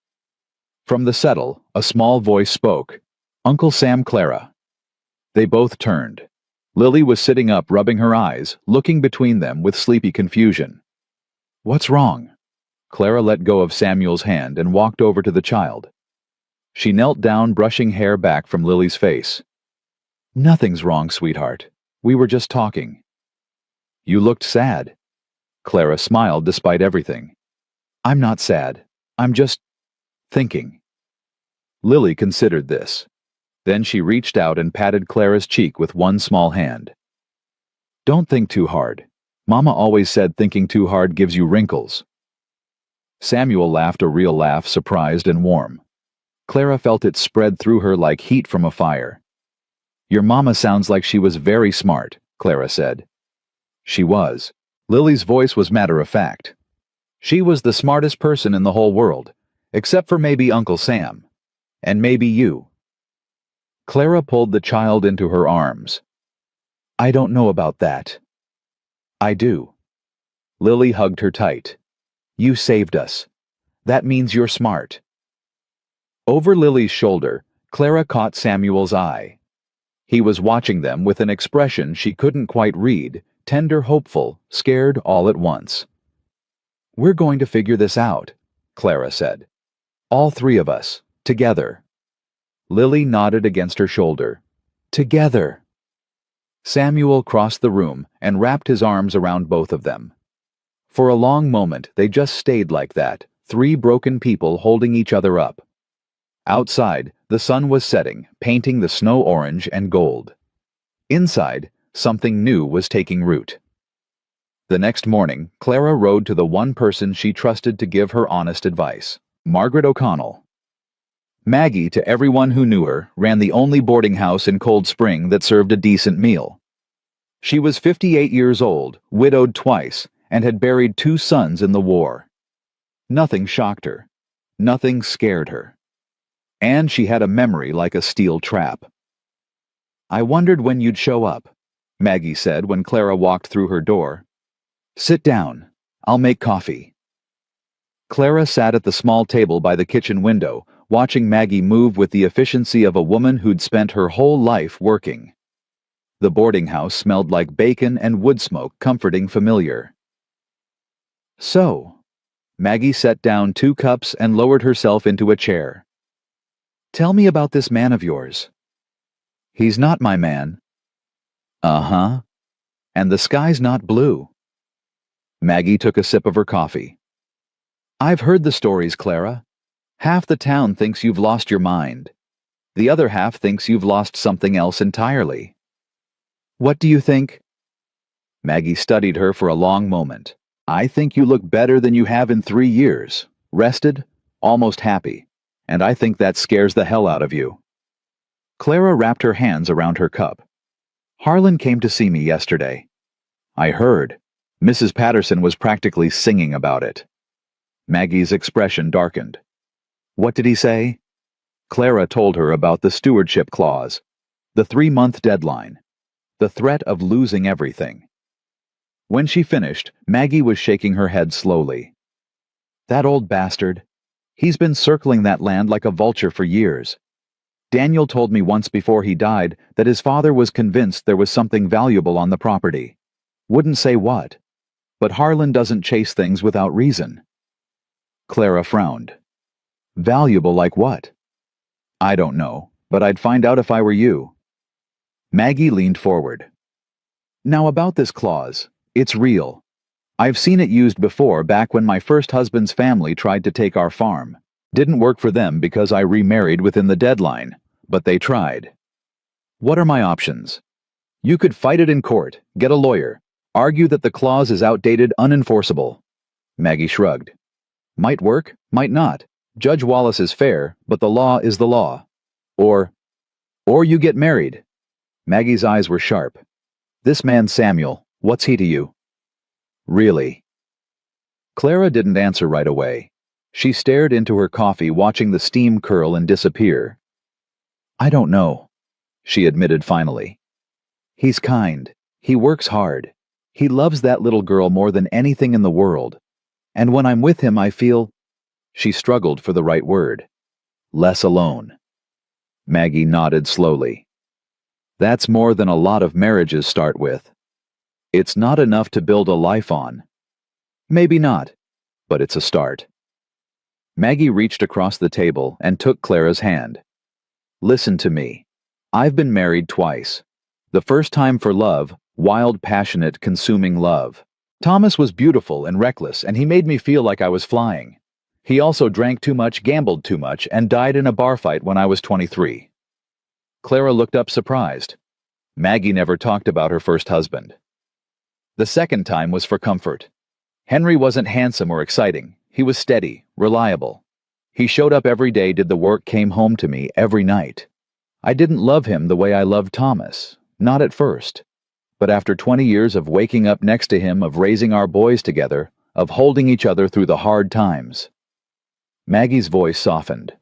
From the settle, a small voice spoke. Uncle Sam, Clara. They both turned. Lily was sitting up, rubbing her eyes, looking between them with sleepy confusion. What's wrong? Clara let go of Samuel's hand and walked over to the child. She knelt down, brushing hair back from Lily's face. Nothing's wrong, sweetheart. We were just talking. You looked sad. Clara smiled despite everything. I'm not sad. I'm just... thinking. Lily considered this. Then she reached out and patted Clara's cheek with one small hand. Don't think too hard. Mama always said thinking too hard gives you wrinkles. Samuel laughed a real laugh, surprised and warm. Clara felt it spread through her like heat from a fire. Your mama sounds like she was very smart, Clara said. She was. Lily's voice was matter of fact. She was the smartest person in the whole world, except for maybe Uncle Sam. And maybe you. Clara pulled the child into her arms. I don't know about that. I do. Lily hugged her tight. You saved us. That means you're smart. Over Lily's shoulder, Clara caught Samuel's eye. He was watching them with an expression she couldn't quite read, tender, hopeful, scared all at once. We're going to figure this out, Clara said. All 3 of us, together. Lily nodded against her shoulder. Together. Samuel crossed the room and wrapped his arms around both of them. For a long moment they just stayed like that, 3 broken people holding each other up. Outside, the sun was setting, painting the snow orange and gold. Inside, something new was taking root. The next morning, Clara rode to the one person she trusted to give her honest advice, Margaret O'Connell. Maggie, to everyone who knew her, ran the only boarding house in Cold Spring that served a decent meal. She was 58 years old, widowed twice, and had buried 2 sons in the war. Nothing shocked her. Nothing scared her. And she had a memory like a steel trap. I wondered when you'd show up, Maggie said when Clara walked through her door. Sit down. I'll make coffee. Clara sat at the small table by the kitchen window, watching Maggie move with the efficiency of a woman who'd spent her whole life working. The boarding house smelled like bacon and wood smoke, comforting familiar. So, Maggie set down 2 cups and lowered herself into a chair. Tell me about this man of yours. He's not my man. Uh-huh. And the sky's not blue. Maggie took a sip of her coffee. I've heard the stories, Clara. Half the town thinks you've lost your mind. The other half thinks you've lost something else entirely. What do you think? Maggie studied her for a long moment. I think you look better than you have in 3 years. Rested, almost happy. And I think that scares the hell out of you. Clara wrapped her hands around her cup. Harlan came to see me yesterday. I heard. Mrs. Patterson was practically singing about it. Maggie's expression darkened. What did he say? Clara told her about the stewardship clause, the 3-month deadline, the threat of losing everything. When she finished, Maggie was shaking her head slowly. That old bastard. He's been circling that land like a vulture for years. Daniel told me once before he died that his father was convinced there was something valuable on the property. Wouldn't say what. But Harlan doesn't chase things without reason. Clara frowned. Valuable like what? I don't know, but I'd find out if I were you. Maggie leaned forward. Now about this clause, it's real. I've seen it used before back when my first husband's family tried to take our farm. Didn't work for them because I remarried within the deadline, but they tried. What are my options? You could fight it in court, get a lawyer, argue that the clause is outdated, unenforceable. Maggie shrugged. Might work, might not. Judge Wallace is fair, but the law is the law. Or you get married. Maggie's eyes were sharp. This man Samuel, what's he to you? Really? Clara didn't answer right away. She stared into her coffee, watching the steam curl and disappear. I don't know, she admitted finally. He's kind. He works hard. He loves that little girl more than anything in the world. And when I'm with him, I feel... She struggled for the right word. Less alone. Maggie nodded slowly. That's more than a lot of marriages start with. It's not enough to build a life on. Maybe not, but it's a start. Maggie reached across the table and took Clara's hand. Listen to me. I've been married twice. The first time for love, wild, passionate, consuming love. Thomas was beautiful and reckless, and he made me feel like I was flying. He also drank too much, gambled too much, and died in a bar fight when I was 23. Clara looked up surprised. Maggie never talked about her first husband. The second time was for comfort. Henry wasn't handsome or exciting. He was steady, reliable. He showed up every day, did the work, came home to me every night. I didn't love him the way I loved Thomas, not at first. But after 20 years of waking up next to him, of raising our boys together, of holding each other through the hard times. Maggie's voice softened.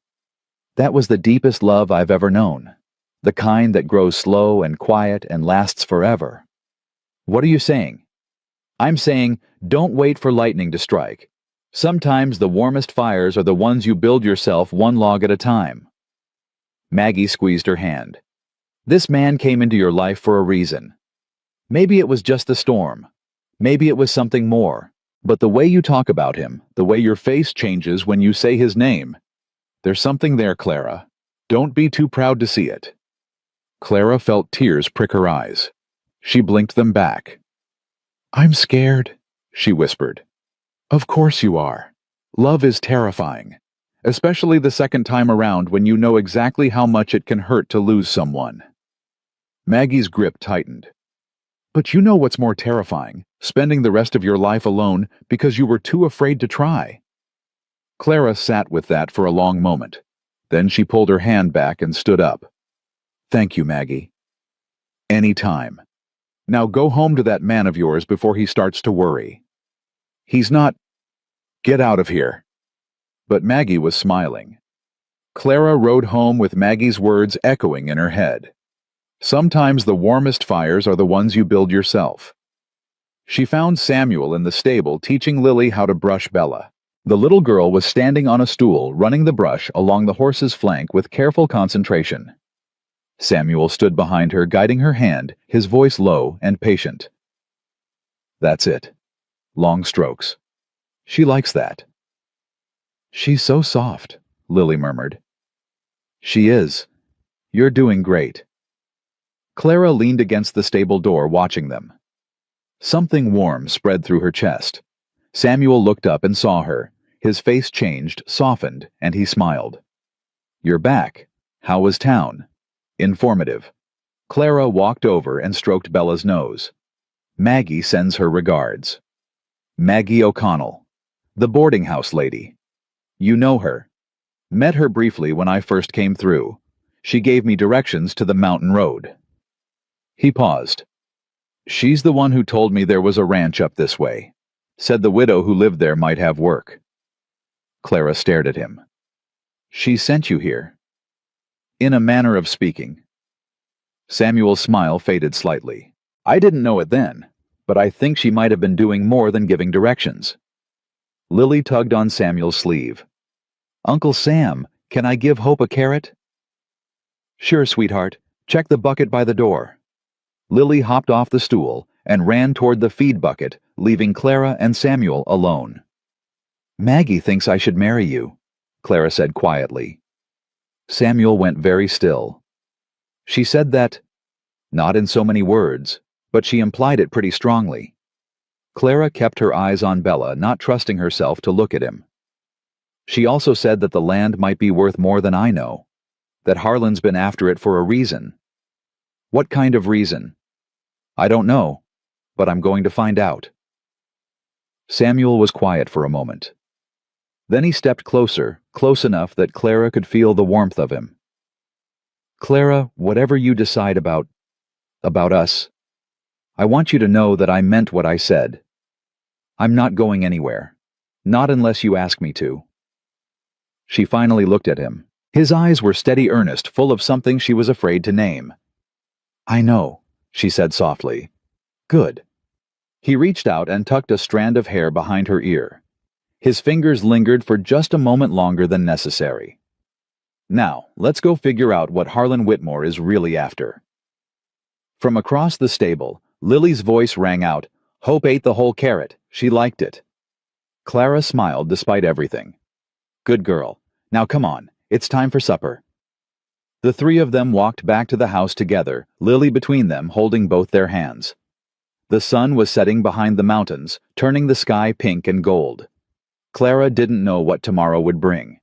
That was the deepest love I've ever known. The kind that grows slow and quiet and lasts forever. What are you saying? I'm saying, don't wait for lightning to strike. Sometimes the warmest fires are the ones you build yourself, one log at a time. Maggie squeezed her hand. This man came into your life for a reason. Maybe it was just the storm. Maybe it was something more. But the way you talk about him, the way your face changes when you say his name, there's something there, Clara. Don't be too proud to see it. Clara felt tears prick her eyes. She blinked them back. I'm scared, she whispered. Of course you are. Love is terrifying, especially the second time around when you know exactly how much it can hurt to lose someone. Maggie's grip tightened. But you know what's more terrifying, spending the rest of your life alone because you were too afraid to try. Clara sat with that for a long moment. Then she pulled her hand back and stood up. Thank you, Maggie. Any time. Now go home to that man of yours before he starts to worry. He's not... Get out of here. But Maggie was smiling. Clara rode home with Maggie's words echoing in her head. Sometimes the warmest fires are the ones you build yourself. She found Samuel in the stable teaching Lily how to brush Bella. The little girl was standing on a stool, running the brush along the horse's flank with careful concentration. Samuel stood behind her, guiding her hand, his voice low and patient. That's it. Long strokes. She likes that. She's so soft, Lily murmured. She is. You're doing great. Clara leaned against the stable door, watching them. Something warm spread through her chest. Samuel looked up and saw her. His face changed, softened, and he smiled. You're back. How was town? Informative. Clara walked over and stroked Bella's nose. Maggie sends her regards. Maggie O'Connell, the boarding house lady. You know her. Met her briefly when I first came through. She gave me directions to the mountain road. He paused. She's the one who told me there was a ranch up this way. Said the widow who lived there might have work. Clara stared at him. She sent you here. In a manner of speaking. Samuel's smile faded slightly. I didn't know it then, but I think she might have been doing more than giving directions. Lily tugged on Samuel's sleeve. Uncle Sam, can I give Hope a carrot? Sure, sweetheart. Check the bucket by the door. Lily hopped off the stool and ran toward the feed bucket, leaving Clara and Samuel alone. Maggie thinks I should marry you, Clara said quietly. Samuel went very still. She said that, not in so many words, but she implied it pretty strongly. Clara kept her eyes on Bella, not trusting herself to look at him. She also said that the land might be worth more than I know, that Harlan's been after it for a reason. What kind of reason? I don't know, but I'm going to find out. Samuel was quiet for a moment. Then he stepped closer, close enough that Clara could feel the warmth of him. Clara, whatever you decide about us, I want you to know that I meant what I said. I'm not going anywhere. Not unless you ask me to. She finally looked at him. His eyes were steady earnest, full of something she was afraid to name. I know, she said softly. Good. He reached out and tucked a strand of hair behind her ear. His fingers lingered for just a moment longer than necessary. Now, let's go figure out what Harlan Whitmore is really after. From across the stable, Lily's voice rang out. Hope ate the whole carrot. She liked it. Clara smiled despite everything. Good girl. Now come on. It's time for supper. The three of them walked back to the house together, Lily between them, holding both their hands. The sun was setting behind the mountains, turning the sky pink and gold. Clara didn't know what tomorrow would bring.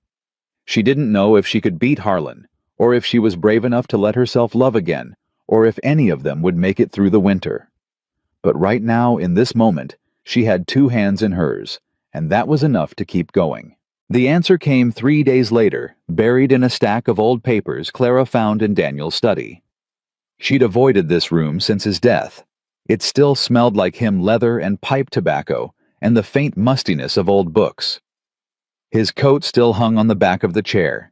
She didn't know if she could beat Harlan, or if she was brave enough to let herself love again, or if any of them would make it through the winter. But right now, in this moment, she had two hands in hers, and that was enough to keep going. The answer came 3 days later, buried in a stack of old papers Clara found in Daniel's study. She'd avoided this room since his death. It still smelled like him leather and pipe tobacco, and the faint mustiness of old books. His coat still hung on the back of the chair.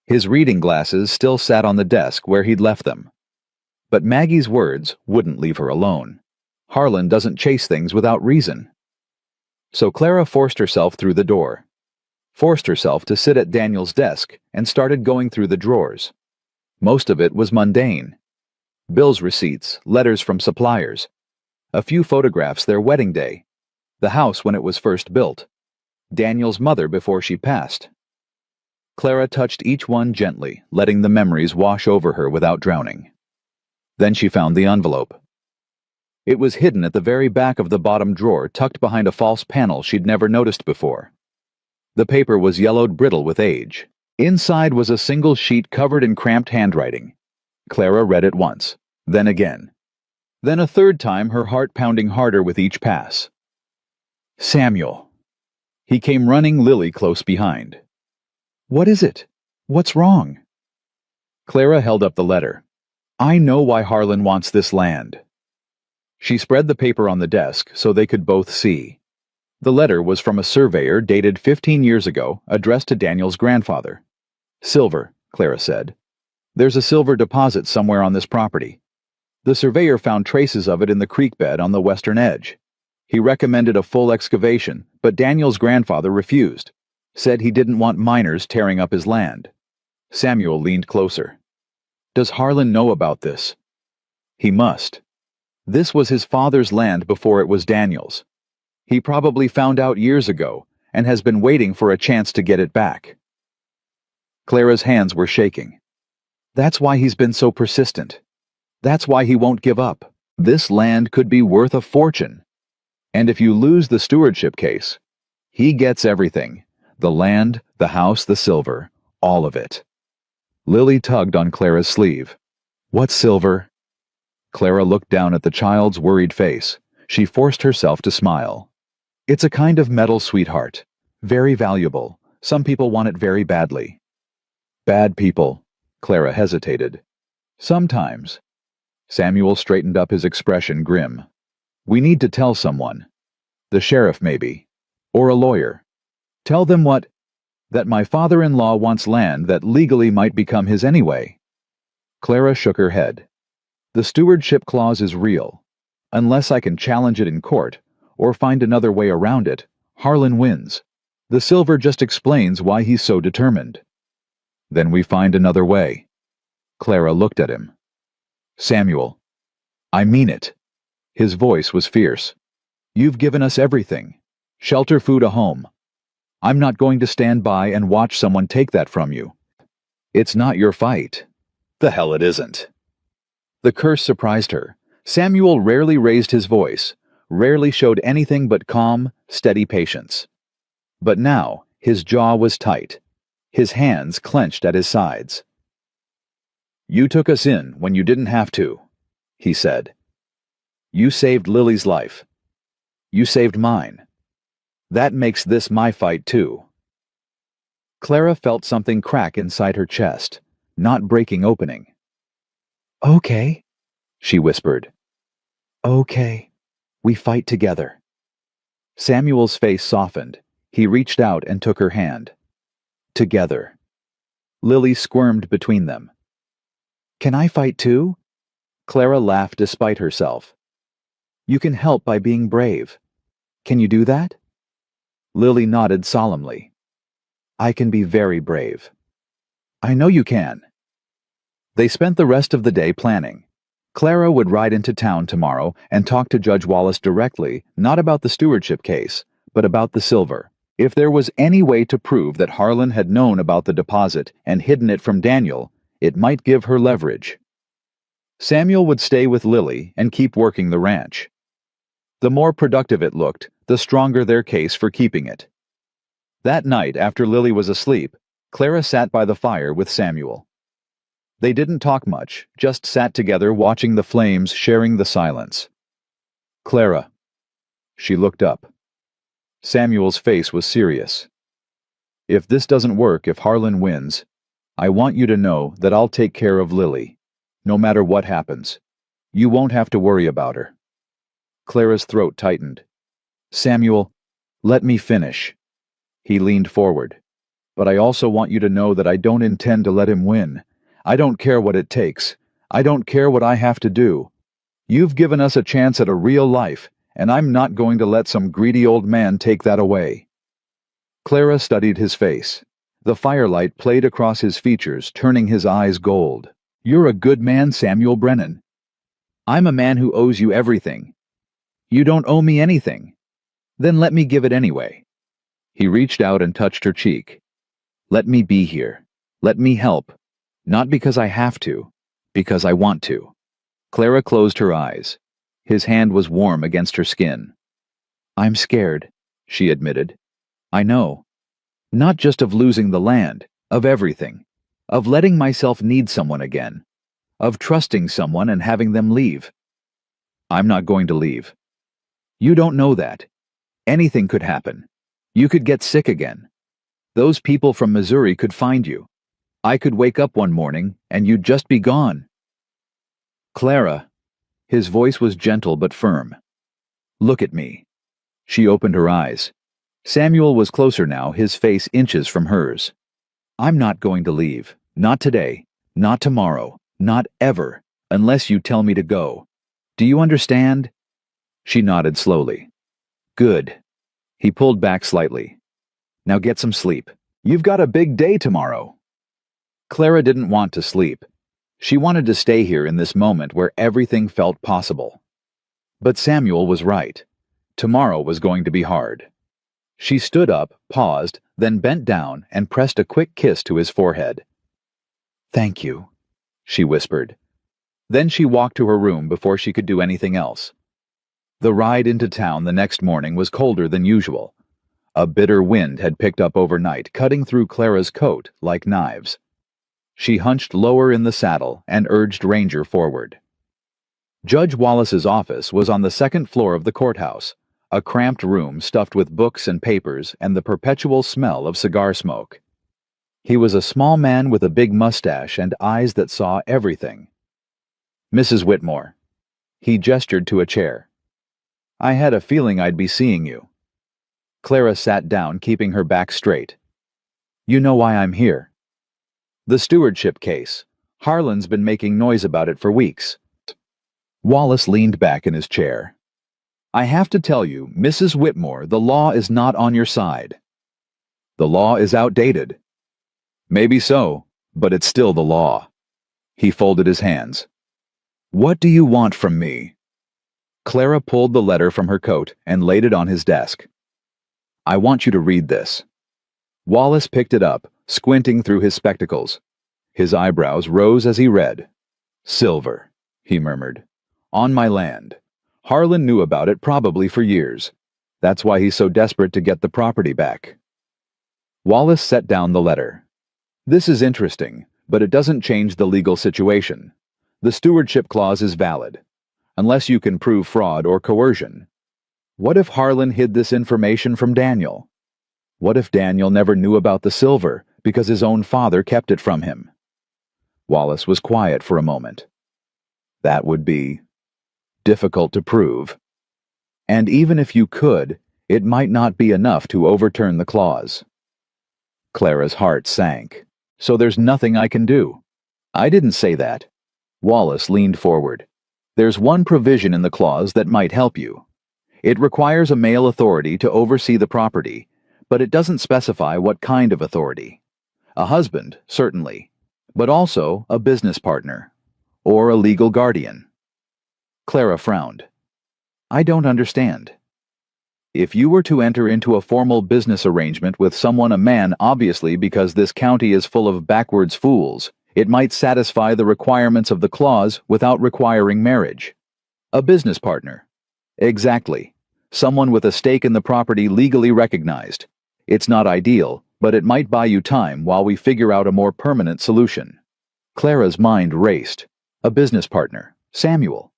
His reading glasses still sat on the desk where he'd left them. But Maggie's words wouldn't leave her alone. Harlan doesn't chase things without reason. So Clara forced herself through the door. Forced herself to sit at Daniel's desk and started going through the drawers. Most of it was mundane. Bills receipts, letters from suppliers. A few photographs their wedding day. The house when it was first built. Daniel's mother before she passed. Clara touched each one gently, letting the memories wash over her without drowning. Then she found the envelope. It was hidden at the very back of the bottom drawer, tucked behind a false panel she'd never noticed before. The paper was yellowed brittle with age. Inside was a single sheet covered in cramped handwriting. Clara read it once, then again. Then a third time, her heart pounding harder with each pass. Samuel. He came running, Lily close behind. What is it? What's wrong? Clara held up the letter. I know why Harlan wants this land. She spread the paper on the desk so they could both see. The letter was from a surveyor dated 15 years ago, addressed to Daniel's grandfather. Silver, Clara said. There's a silver deposit somewhere on this property. The surveyor found traces of it in the creek bed on the western edge. He recommended a full excavation, but Daniel's grandfather refused, said he didn't want miners tearing up his land. Samuel leaned closer. Does Harlan know about this? He must. This was his father's land before it was Daniel's. He probably found out years ago and has been waiting for a chance to get it back. Clara's hands were shaking. That's why he's been so persistent. That's why he won't give up. This land could be worth a fortune. And if you lose the stewardship case, he gets everything. The land, the house, the silver, all of it. Lily tugged on Clara's sleeve. What silver? Clara looked down at the child's worried face. She forced herself to smile. It's a kind of metal, sweetheart. Very valuable. Some people want it very badly. Bad people. Clara hesitated. Sometimes. Samuel straightened up, his expression grim. We need to tell someone. The sheriff, maybe. Or a lawyer. Tell them what? That my father-in-law wants land that legally might become his anyway. Clara shook her head. The stewardship clause is real. Unless I can challenge it in court, or find another way around it, Harlan wins. The silver just explains why he's so determined. Then we find another way. Clara looked at him. Samuel, I mean it. His voice was fierce. You've given us everything. Shelter, food, a home. I'm not going to stand by and watch someone take that from you. It's not your fight. The hell it isn't. The curse surprised her. Samuel rarely raised his voice, rarely showed anything but calm, steady patience. But now, his jaw was tight. His hands clenched at his sides. You took us in when you didn't have to, he said. You saved Lily's life. You saved mine. That makes this my fight too. Clara felt something crack inside her chest, not breaking opening. Okay, she whispered. Okay, we fight together. Samuel's face softened. He reached out and took her hand. Together. Lily squirmed between them. Can I fight too? Clara laughed despite herself. You can help by being brave. Can you do that? Lily nodded solemnly. I can be very brave. I know you can. They spent the rest of the day planning. Clara would ride into town tomorrow and talk to Judge Wallace directly, not about the stewardship case, but about the silver. If there was any way to prove that Harlan had known about the deposit and hidden it from Daniel, it might give her leverage. Samuel would stay with Lily and keep working the ranch. The more productive it looked, the stronger their case for keeping it. That night, after Lily was asleep, Clara sat by the fire with Samuel. They didn't talk much, just sat together watching the flames, sharing the silence. Clara. She looked up. Samuel's face was serious. If this doesn't work, if Harlan wins, I want you to know that I'll take care of Lily, no matter what happens. You won't have to worry about her. Clara's throat tightened. Samuel, let me finish. He leaned forward. But I also want you to know that I don't intend to let him win. I don't care what it takes. I don't care what I have to do. You've given us a chance at a real life, and I'm not going to let some greedy old man take that away. Clara studied his face. The firelight played across his features, turning his eyes gold. You're a good man, Samuel Brennan. I'm a man who owes you everything. You don't owe me anything. Then let me give it anyway. He reached out and touched her cheek. Let me be here. Let me help. Not because I have to, because I want to. Clara closed her eyes. His hand was warm against her skin. I'm scared, she admitted. I know. Not just of losing the land, of everything. Of letting myself need someone again. Of trusting someone and having them leave. I'm not going to leave. You don't know that. Anything could happen. You could get sick again. Those people from Missouri could find you. I could wake up one morning and you'd just be gone. Clara. His voice was gentle but firm. Look at me. She opened her eyes. Samuel was closer now, his face inches from hers. I'm not going to leave. Not today. Not tomorrow. Not ever. Unless you tell me to go. Do you understand? She nodded slowly. Good. He pulled back slightly. Now get some sleep. You've got a big day tomorrow. Clara didn't want to sleep. She wanted to stay here in this moment where everything felt possible. But Samuel was right. Tomorrow was going to be hard. She stood up, paused, then bent down and pressed a quick kiss to his forehead. "Thank you," she whispered. Then she walked to her room before she could do anything else. The ride into town the next morning was colder than usual. A bitter wind had picked up overnight, cutting through Clara's coat like knives. She hunched lower in the saddle and urged Ranger forward. Judge Wallace's office was on the second floor of the courthouse, a cramped room stuffed with books and papers and the perpetual smell of cigar smoke. He was a small man with a big mustache and eyes that saw everything. "Mrs. Whitmore." He gestured to a chair. "I had a feeling I'd be seeing you." Clara sat down, keeping her back straight. "You know why I'm here." "The stewardship case. Harlan's been making noise about it for weeks." Wallace leaned back in his chair. "I have to tell you, Mrs. Whitmore, the law is not on your side. The law is outdated." "Maybe so, but it's still the law." He folded his hands. "What do you want from me?" Clara pulled the letter from her coat and laid it on his desk. "I want you to read this." Wallace picked it up, squinting through his spectacles. His eyebrows rose as he read. "Silver," he murmured. "On my land. Harlan knew about it probably for years. That's why he's so desperate to get the property back." Wallace set down the letter. "This is interesting, but it doesn't change the legal situation. The stewardship clause is valid, unless you can prove fraud or coercion. What if Harlan hid this information from Daniel? What if Daniel never knew about the silver because his own father kept it from him?" Wallace was quiet for a moment. "That would be difficult to prove. And even if you could, it might not be enough to overturn the clause." Clara's heart sank. "So there's nothing I can do?" "I didn't say that." Wallace leaned forward. "There's one provision in the clause that might help you. It requires a male authority to oversee the property, but it doesn't specify what kind of authority. A husband, certainly, but also a business partner, or a legal guardian." Clara frowned. "I don't understand." "If you were to enter into a formal business arrangement with someone, a man, obviously because this county is full of backwards fools, it might satisfy the requirements of the clause without requiring marriage. A business partner. Exactly. Someone with a stake in the property legally recognized. It's not ideal, but it might buy you time while we figure out a more permanent solution." Clara's mind raced. A business partner. Samuel.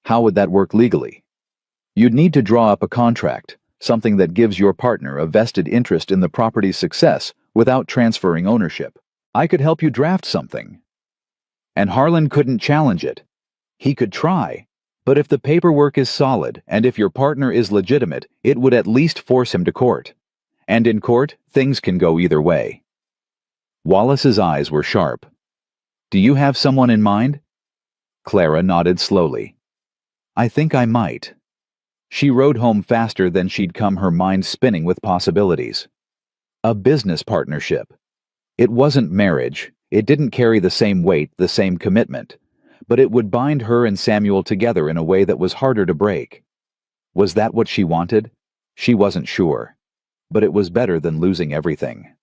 How would that work legally? "You'd need to draw up a contract, something that gives your partner a vested interest in the property's success without transferring ownership. I could help you draft something." "And Harlan couldn't challenge it." "He could try. But if the paperwork is solid, and if your partner is legitimate, it would at least force him to court. And in court, things can go either way." Wallace's eyes were sharp. "Do you have someone in mind?" Clara nodded slowly. "I think I might." She rode home faster than she'd come, her mind spinning with possibilities. A business partnership. It wasn't marriage. It didn't carry the same weight, the same commitment. But it would bind her and Samuel together in a way that was harder to break. Was that what she wanted? She wasn't sure. But it was better than losing everything.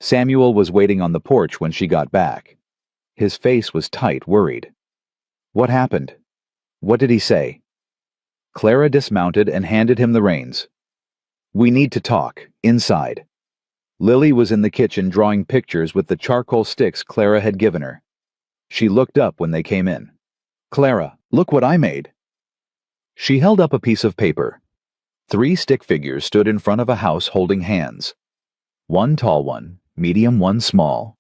Samuel was waiting on the porch when she got back. His face was tight, worried. "What happened? What did he say?" Clara dismounted and handed him the reins. "We need to talk, inside." Lily was in the kitchen drawing pictures with the charcoal sticks Clara had given her. She looked up when they came in. "Clara, look what I made." She held up a piece of paper. 3 stick figures stood in front of a house holding hands. One tall one, medium, one small.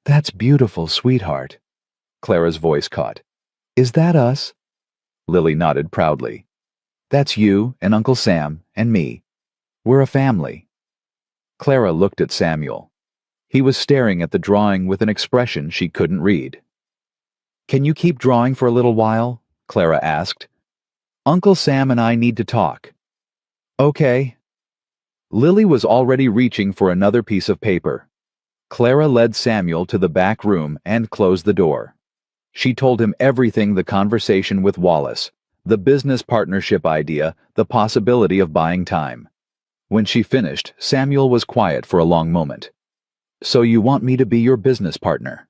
"That's beautiful, sweetheart." Clara's voice caught. "Is that us?" Lily nodded proudly. "That's you and Uncle Sam and me. We're a family." Clara looked at Samuel. He was staring at the drawing with an expression she couldn't read. Can you keep drawing for a little while? Clara asked. Uncle Sam and I need to talk. Okay. Lily was already reaching for another piece of paper. Clara led Samuel to the back room and closed the door. She told him everything: the conversation with Wallace, the business partnership idea, the possibility of buying time. When she finished, Samuel was quiet for a long moment. So you want me to be your business partner?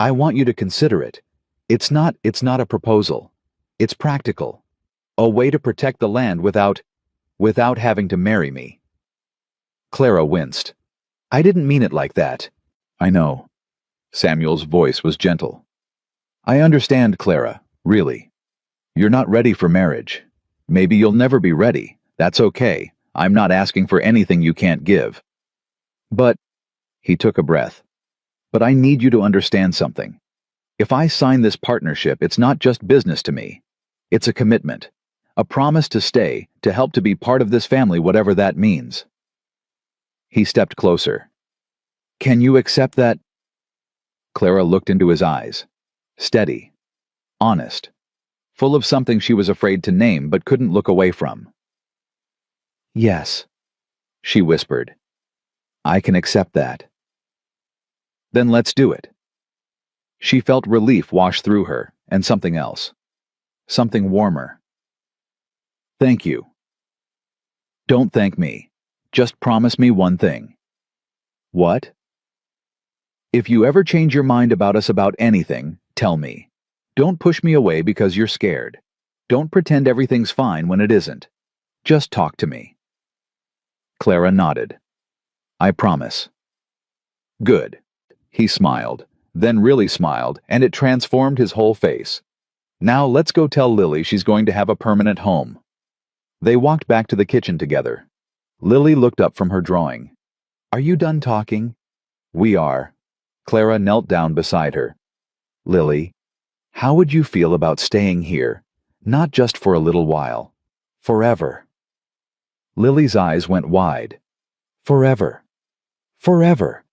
I want you to consider it. It's not a proposal. It's practical. A way to protect the land without having to marry me. Clara winced. I didn't mean it like that. I know. Samuel's voice was gentle. I understand, Clara, really. You're not ready for marriage. Maybe you'll never be ready. That's okay. I'm not asking for anything you can't give. But, he took a breath. But I need you to understand something. If I sign this partnership, it's not just business to me. It's a commitment. A promise to stay, to help, to be part of this family, whatever that means. He stepped closer. Can you accept that? Clara looked into his eyes. Steady. Honest. Full of something she was afraid to name but couldn't look away from. Yes, she whispered. I can accept that. Then let's do it. She felt relief wash through her, and something else. Something warmer. Thank you. Don't thank me. Just promise me one thing. What? If you ever change your mind about us, about anything, tell me. Don't push me away because you're scared. Don't pretend everything's fine when it isn't. Just talk to me. Clara nodded. I promise. Good. He smiled, then really smiled, and it transformed his whole face. Now let's go tell Lily she's going to have a permanent home. They walked back to the kitchen together. Lily looked up from her drawing. Are you done talking? We are. Clara knelt down beside her. Lily, how would you feel about staying here? Not just for a little while. Forever. Lily's eyes went wide. Forever. Forever.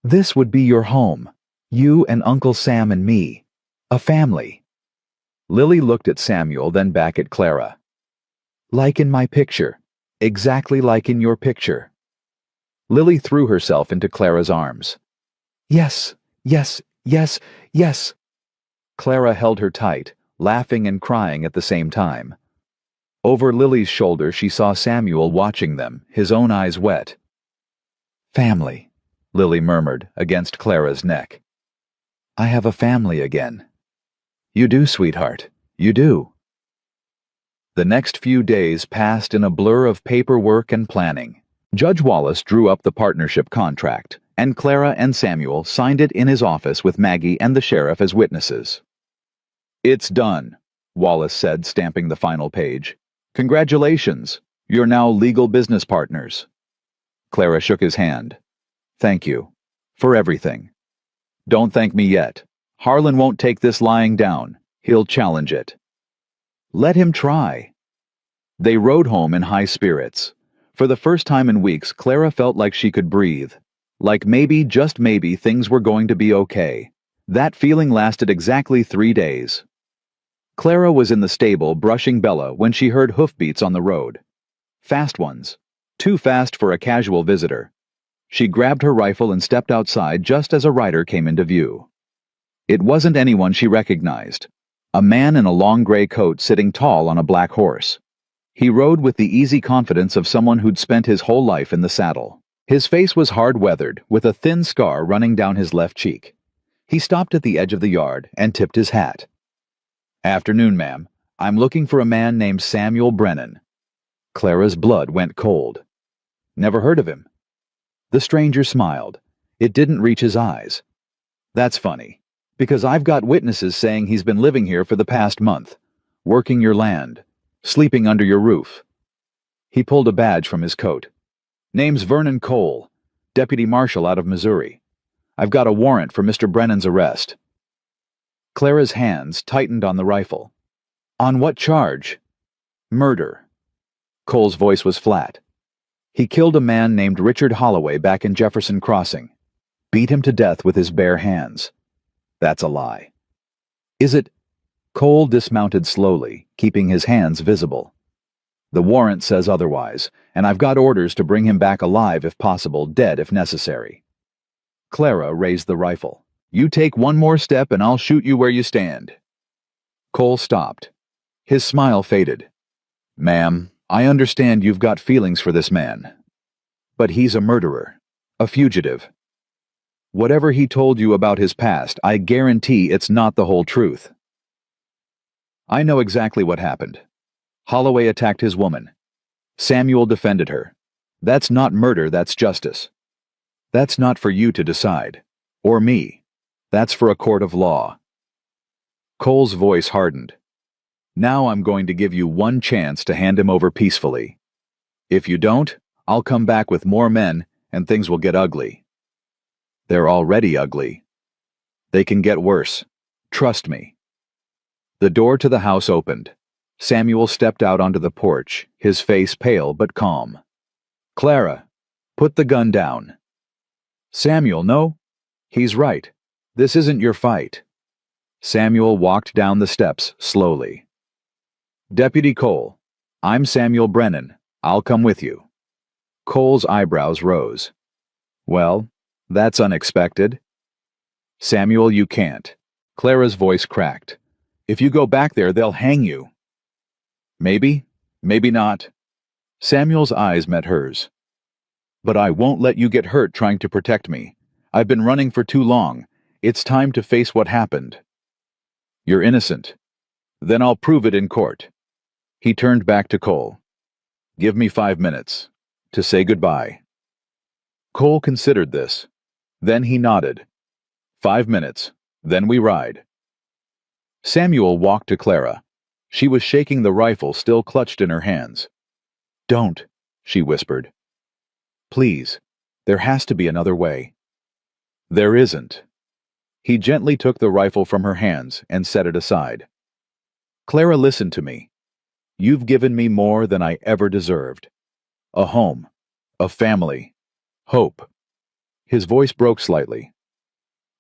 This would be your home. You and Uncle Sam and me. A family. Lily looked at Samuel, then back at Clara. Like in my picture. Exactly like in your picture. Lily threw herself into Clara's arms. Yes, yes, yes, yes. Clara held her tight, laughing and crying at the same time. Over Lily's shoulder she saw Samuel watching them, his own eyes wet. Family, Lily murmured against Clara's neck. I have a family again. You do, sweetheart, you do. The next few days passed in a blur of paperwork and planning. Judge Wallace drew up the partnership contract, and Clara and Samuel signed it in his office with Maggie and the sheriff as witnesses. It's done, Wallace said, stamping the final page. Congratulations, you're now legal business partners. Clara shook his hand. Thank you. For everything. Don't thank me yet. Harlan won't take this lying down. He'll challenge it. Let him try. They rode home in high spirits. For the first time in weeks, Clara felt like she could breathe. Like maybe, just maybe, things were going to be okay. That feeling lasted exactly 3 days. Clara was in the stable brushing Bella when she heard hoofbeats on the road. Fast ones. Too fast for a casual visitor. She grabbed her rifle and stepped outside just as a rider came into view. It wasn't anyone she recognized. A man in a long gray coat sitting tall on a black horse. He rode with the easy confidence of someone who'd spent his whole life in the saddle. His face was hard-weathered, with a thin scar running down his left cheek. He stopped at the edge of the yard and tipped his hat. Afternoon, ma'am. I'm looking for a man named Samuel Brennan. Clara's blood went cold. Never heard of him. The stranger smiled. It didn't reach his eyes. That's funny, because I've got witnesses saying he's been living here for the past month, working your land, sleeping under your roof. He pulled a badge from his coat. Name's Vernon Cole, deputy marshal out of Missouri. I've got a warrant for Mr. Brennan's arrest. Clara's hands tightened on the rifle. On what charge? Murder. Cole's voice was flat. He killed a man named Richard Holloway back in Jefferson Crossing. Beat him to death with his bare hands. That's a lie. Is it? Cole dismounted slowly, keeping his hands visible. The warrant says otherwise, and I've got orders to bring him back alive if possible, dead if necessary. Clara raised the rifle. You take one more step and I'll shoot you where you stand. Cole stopped. His smile faded. Ma'am, I understand you've got feelings for this man. But he's a murderer. A fugitive. Whatever he told you about his past, I guarantee it's not the whole truth. I know exactly what happened. Holloway attacked his woman. Samuel defended her. That's not murder, that's justice. That's not for you to decide. Or me. That's for a court of law. Cole's voice hardened. Now I'm going to give you one chance to hand him over peacefully. If you don't, I'll come back with more men and things will get ugly. They're already ugly. They can get worse. Trust me. The door to the house opened. Samuel stepped out onto the porch, his face pale but calm. Clara, put the gun down. Samuel, no. He's right. This isn't your fight. Samuel walked down the steps slowly. Deputy Cole, I'm Samuel Brennan. I'll come with you. Cole's eyebrows rose. Well, that's unexpected. Samuel, you can't. Clara's voice cracked. If you go back there, they'll hang you. Maybe, maybe not. Samuel's eyes met hers. But I won't let you get hurt trying to protect me. I've been running for too long. It's time to face what happened. You're innocent. Then I'll prove it in court. He turned back to Cole. Give me 5 minutes to say goodbye. Cole considered this. Then he nodded. 5 minutes. Then we ride. Samuel walked to Clara. She was shaking the rifle still clutched in her hands. Don't, she whispered. Please, there has to be another way. There isn't. He gently took the rifle from her hands and set it aside. Clara, listen to me. You've given me more than I ever deserved. A home, a family, hope. His voice broke slightly.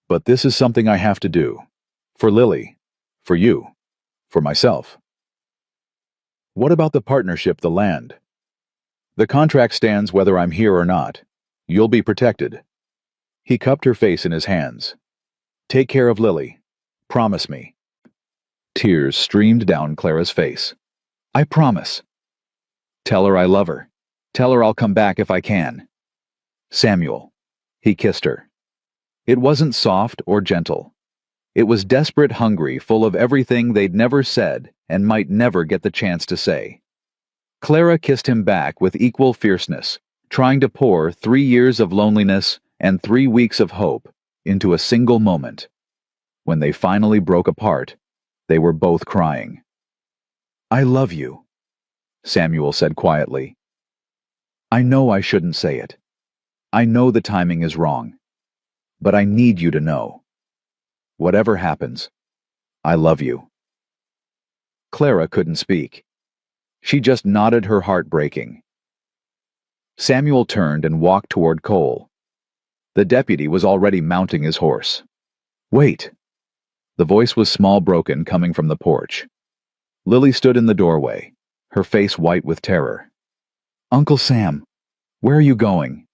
But this is something I have to do. For Lily. For you. For myself. What about the partnership, the land? The contract stands whether I'm here or not. You'll be protected. He cupped her face in his hands. Take care of Lily. Promise me. Tears streamed down Clara's face. I promise. Tell her I love her. Tell her I'll come back if I can. Samuel. He kissed her. It wasn't soft or gentle. It was desperate, hungry, full of everything they'd never said and might never get the chance to say. Clara kissed him back with equal fierceness, trying to pour 3 years of loneliness and 3 weeks of hope into a single moment. When they finally broke apart, they were both crying. I love you, Samuel said quietly. I know I shouldn't say it. I know the timing is wrong. But I need you to know. Whatever happens, I love you. Clara couldn't speak. She just nodded, her heart breaking. Samuel turned and walked toward Cole. The deputy was already mounting his horse. Wait! The voice was small, broken, coming from the porch. Lily stood in the doorway, her face white with terror. Uncle Sam, where are you going?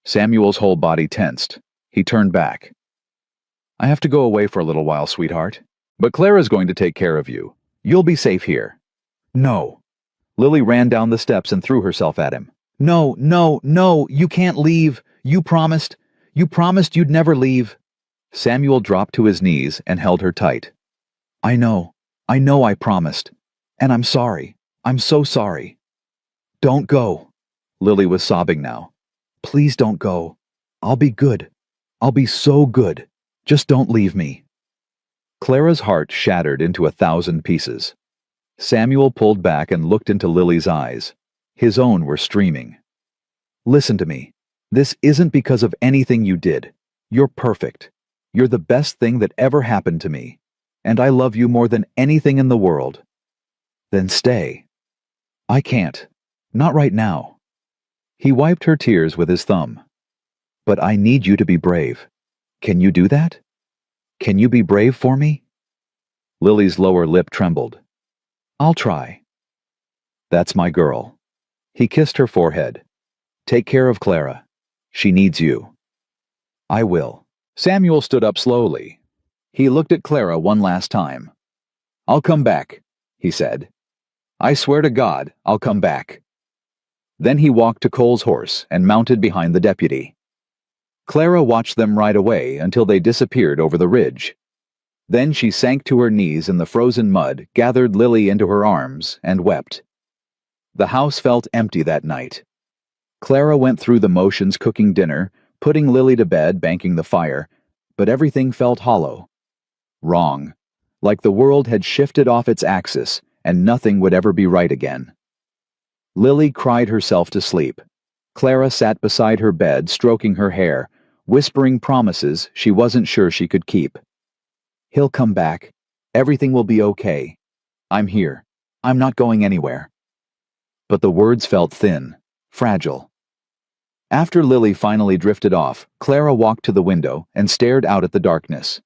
Samuel's whole body tensed. He turned back. I have to go away for a little while, sweetheart. But Clara's going to take care of you. You'll be safe here. No. Lily ran down the steps and threw herself at him. No, no, no, you can't leave. You promised you'd never leave. Samuel dropped to his knees and held her tight. I know I promised. And I'm sorry. I'm so sorry. Don't go. Lily was sobbing now. Please don't go. I'll be good. I'll be so good. Just don't leave me. Clara's heart shattered into 1,000 pieces. Samuel pulled back and looked into Lily's eyes. His own were streaming. Listen to me. This isn't because of anything you did. You're perfect. You're the best thing that ever happened to me. And I love you more than anything in the world. Then stay. I can't. Not right now. He wiped her tears with his thumb. But I need you to be brave. Can you do that? Can you be brave for me? Lily's lower lip trembled. I'll try. That's my girl. He kissed her forehead. Take care of Clara. She needs you. I will. Samuel stood up slowly. He looked at Clara one last time. I'll come back, he said. I swear to God, I'll come back. Then he walked to Cole's horse and mounted behind the deputy. Clara watched them ride away until they disappeared over the ridge. Then she sank to her knees in the frozen mud, gathered Lily into her arms, and wept. The house felt empty that night. Clara went through the motions cooking dinner, putting Lily to bed, banking the fire, but everything felt hollow. Wrong. Like the world had shifted off its axis, and nothing would ever be right again. Lily cried herself to sleep. Clara sat beside her bed, stroking her hair, whispering promises she wasn't sure she could keep. He'll come back. Everything will be okay. I'm here. I'm not going anywhere. But the words felt thin, fragile. After Lily finally drifted off, Clara walked to the window and stared out at the darkness.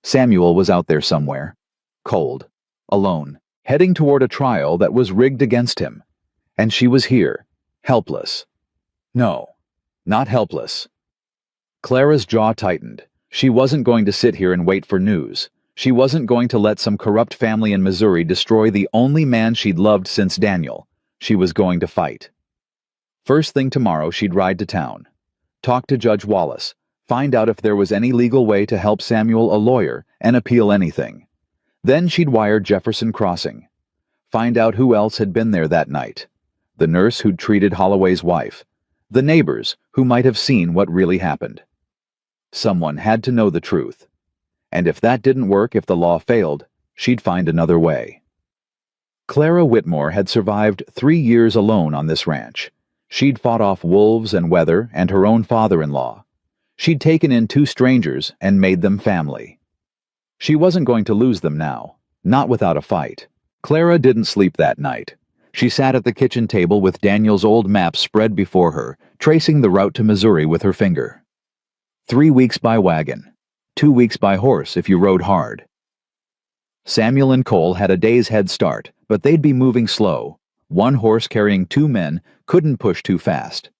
Samuel was out there somewhere, cold, alone, heading toward a trial that was rigged against him. And she was here, helpless. No, not helpless. Clara's jaw tightened. She wasn't going to sit here and wait for news. She wasn't going to let some corrupt family in Missouri destroy the only man she'd loved since Daniel. She was going to fight. First thing tomorrow, she'd ride to town, talk to Judge Wallace, find out if there was any legal way to help Samuel, a lawyer, and appeal anything. Then she'd wire Jefferson Crossing, find out who else had been there that night. The nurse who'd treated Holloway's wife, the neighbors who might have seen what really happened. Someone had to know the truth. And if that didn't work, if the law failed, she'd find another way. Clara Whitmore had survived 3 years alone on this ranch. She'd fought off wolves and weather and her own father-in-law. She'd taken in 2 strangers and made them family. She wasn't going to lose them now, not without a fight. Clara didn't sleep that night. She sat at the kitchen table with Daniel's old map spread before her, tracing the route to Missouri with her finger. 3 weeks by wagon, 2 weeks by horse if you rode hard. Samuel and Cole had a day's head start, but they'd be moving slow. 1 horse carrying 2 men couldn't push too fast.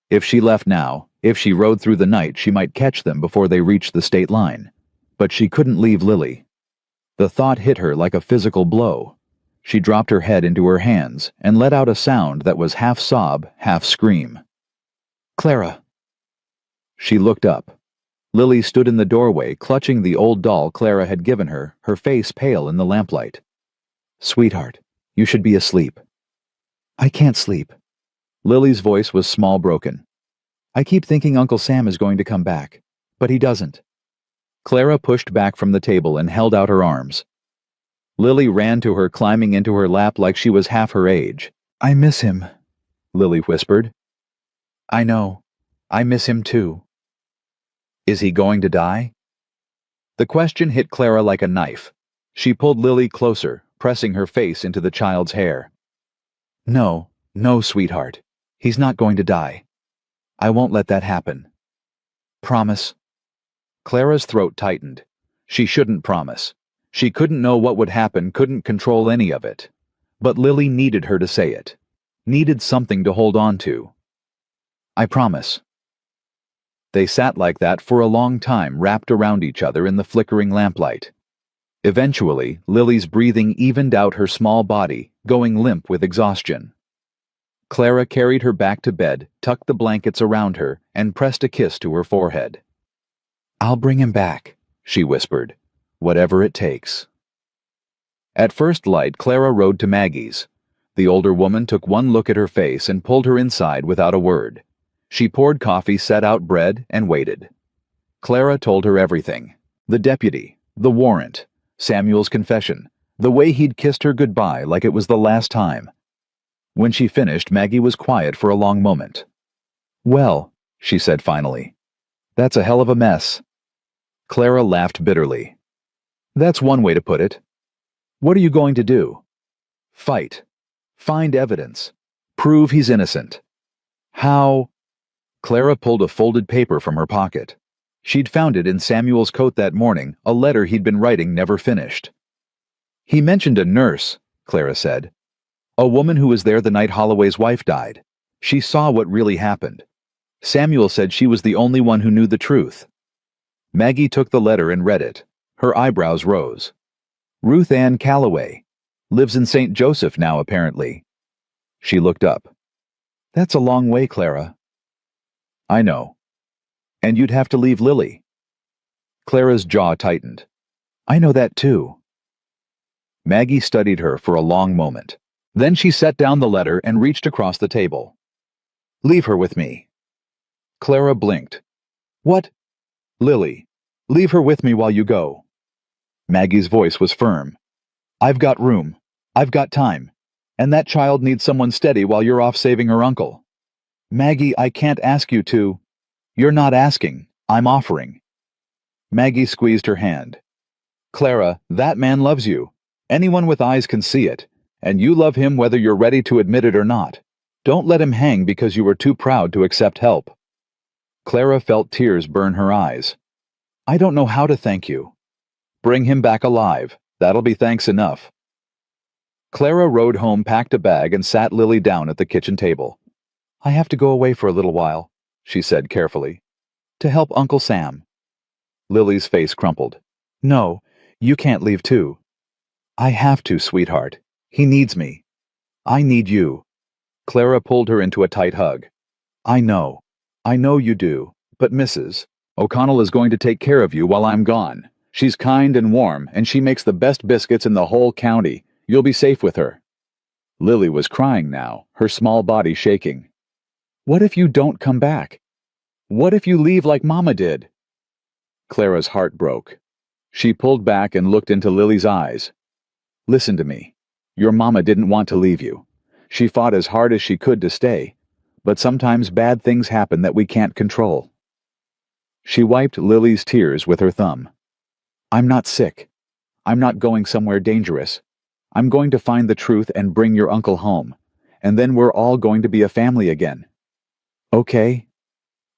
If she left now, if she rode through the night, she might catch them before they reached the state line. But she couldn't leave Lily. The thought hit her like a physical blow. She dropped her head into her hands and let out a sound that was half sob, half scream. Clara. She looked up. Lily stood in the doorway, clutching the old doll Clara had given her, her face pale in the lamplight. Sweetheart, you should be asleep. I can't sleep. Lily's voice was small, broken. I keep thinking Uncle Sam is going to come back, but he doesn't. Clara pushed back from the table and held out her arms. Lily ran to her, climbing into her lap like she was half her age. I miss him, Lily whispered. I know. I miss him too. Is he going to die? The question hit Clara like a knife. She pulled Lily closer, pressing her face into the child's hair. No, no, sweetheart. He's not going to die. I won't let that happen. Promise. Clara's throat tightened. She shouldn't promise. She couldn't know what would happen, couldn't control any of it. But Lily needed her to say it. Needed something to hold on to. I promise. They sat like that for a long time, wrapped around each other in the flickering lamplight. Eventually, Lily's breathing evened out her small body, going limp with exhaustion. Clara carried her back to bed, tucked the blankets around her, and pressed a kiss to her forehead. I'll bring him back, she whispered, whatever it takes. At first light, Clara rode to Maggie's. The older woman took one look at her face and pulled her inside without a word. She poured coffee, set out bread, and waited. Clara told her everything. The deputy, the warrant, Samuel's confession, the way he'd kissed her goodbye like it was the last time. When she finished, Maggie was quiet for a long moment. Well, she said finally, that's a hell of a mess. Clara laughed bitterly. That's one way to put it. What are you going to do? Fight. Find evidence. Prove he's innocent. How? Clara pulled a folded paper from her pocket. She'd found it in Samuel's coat that morning, a letter he'd been writing never finished. He mentioned a nurse, Clara said. A woman who was there the night Holloway's wife died. She saw what really happened. Samuel said she was the only one who knew the truth. Maggie took the letter and read it. Her eyebrows rose. Ruth Ann Calloway. Lives in St. Joseph now, apparently. She looked up. That's a long way, Clara. I know. And you'd have to leave Lily. Clara's jaw tightened. I know that too. Maggie studied her for a long moment. Then she set down the letter and reached across the table. Leave her with me. Clara blinked. What? Lily, leave her with me while you go. Maggie's voice was firm. I've got room. I've got time. And that child needs someone steady while you're off saving her uncle. Maggie, I can't ask you to. You're not asking. I'm offering. Maggie squeezed her hand. Clara, that man loves you. Anyone with eyes can see it. And you love him whether you're ready to admit it or not. Don't let him hang because you were too proud to accept help. Clara felt tears burn her eyes. I don't know how to thank you. Bring him back alive. That'll be thanks enough. Clara rode home, packed a bag, and sat Lily down at the kitchen table. I have to go away for a little while, she said carefully. To help Uncle Sam. Lily's face crumpled. No, you can't leave too. I have to, sweetheart. He needs me. I need you. Clara pulled her into a tight hug. I know you do, but Mrs. O'Connell is going to take care of you while I'm gone. She's kind and warm, and she makes the best biscuits in the whole county. You'll be safe with her. Lily was crying now, her small body shaking. What if you don't come back? What if you leave like Mama did? Clara's heart broke. She pulled back and looked into Lily's eyes. Listen to me. Your Mama didn't want to leave you. She fought as hard as she could to stay. But sometimes bad things happen that we can't control. She wiped Lily's tears with her thumb. I'm not sick. I'm not going somewhere dangerous. I'm going to find the truth and bring your uncle home. And then we're all going to be a family again. Okay?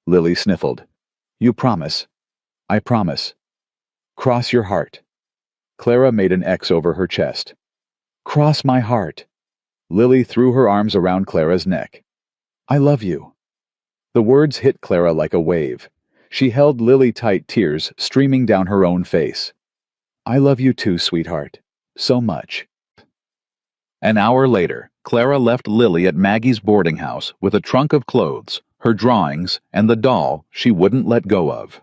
Lily sniffled. You promise? I promise. Cross your heart. Clara made an X over her chest. Cross my heart. Lily threw her arms around Clara's neck. I love you. The words hit Clara like a wave. She held Lily tight, tears streaming down her own face. I love you too, sweetheart. So much. An hour later, Clara left Lily at Maggie's boarding house with a trunk of clothes, her drawings, and the doll she wouldn't let go of.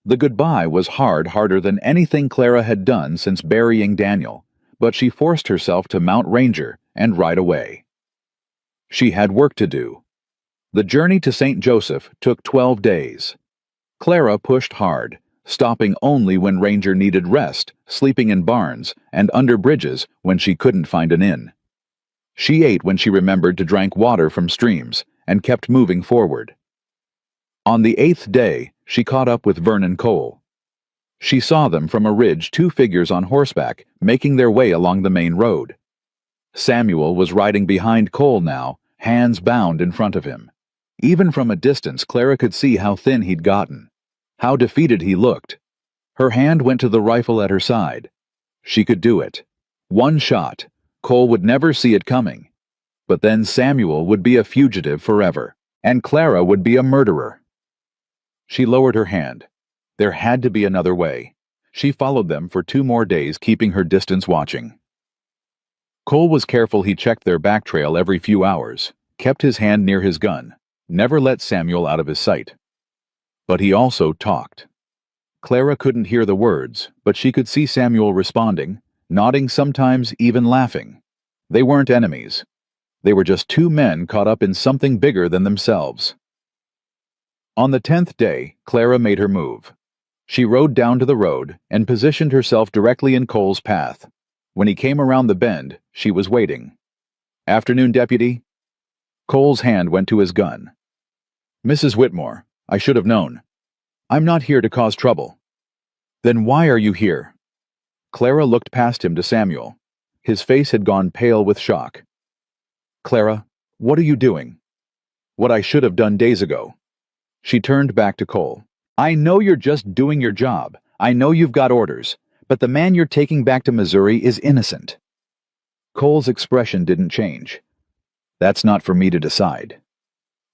The goodbye was harder than anything Clara had done since burying Daniel, but she forced herself to mount Ranger and ride away. She had work to do. The journey to St. Joseph took 12 days. Clara pushed hard, stopping only when Ranger needed rest, sleeping in barns and under bridges when she couldn't find an inn. She ate when she remembered to drink water from streams and kept moving forward. On the 8th day, she caught up with Vern and Cole. She saw them from a ridge, 2 figures on horseback, making their way along the main road. Samuel was riding behind Cole now, hands bound in front of him. Even from a distance, Clara could see how thin he'd gotten, how defeated he looked. Her hand went to the rifle at her side. She could do it. One shot. Cole would never see it coming. But then Samuel would be a fugitive forever, and Clara would be a murderer. She lowered her hand. There had to be another way. She followed them for 2 more days, keeping her distance watching. Cole was careful. He checked their back trail every few hours, kept his hand near his gun, never let Samuel out of his sight. But he also talked. Clara couldn't hear the words, but she could see Samuel responding, nodding, sometimes even laughing. They weren't enemies. They were just 2 men caught up in something bigger than themselves. On the 10th day, Clara made her move. She rode down to the road and positioned herself directly in Cole's path. When he came around the bend, she was waiting. Afternoon, Deputy? Cole's hand went to his gun. Mrs. Whitmore, I should have known. I'm not here to cause trouble. Then why are you here? Clara looked past him to Samuel. His face had gone pale with shock. Clara, what are you doing? What I should have done days ago. She turned back to Cole. I know you're just doing your job. I know you've got orders. But the man you're taking back to Missouri is innocent. Cole's expression didn't change. That's not for me to decide.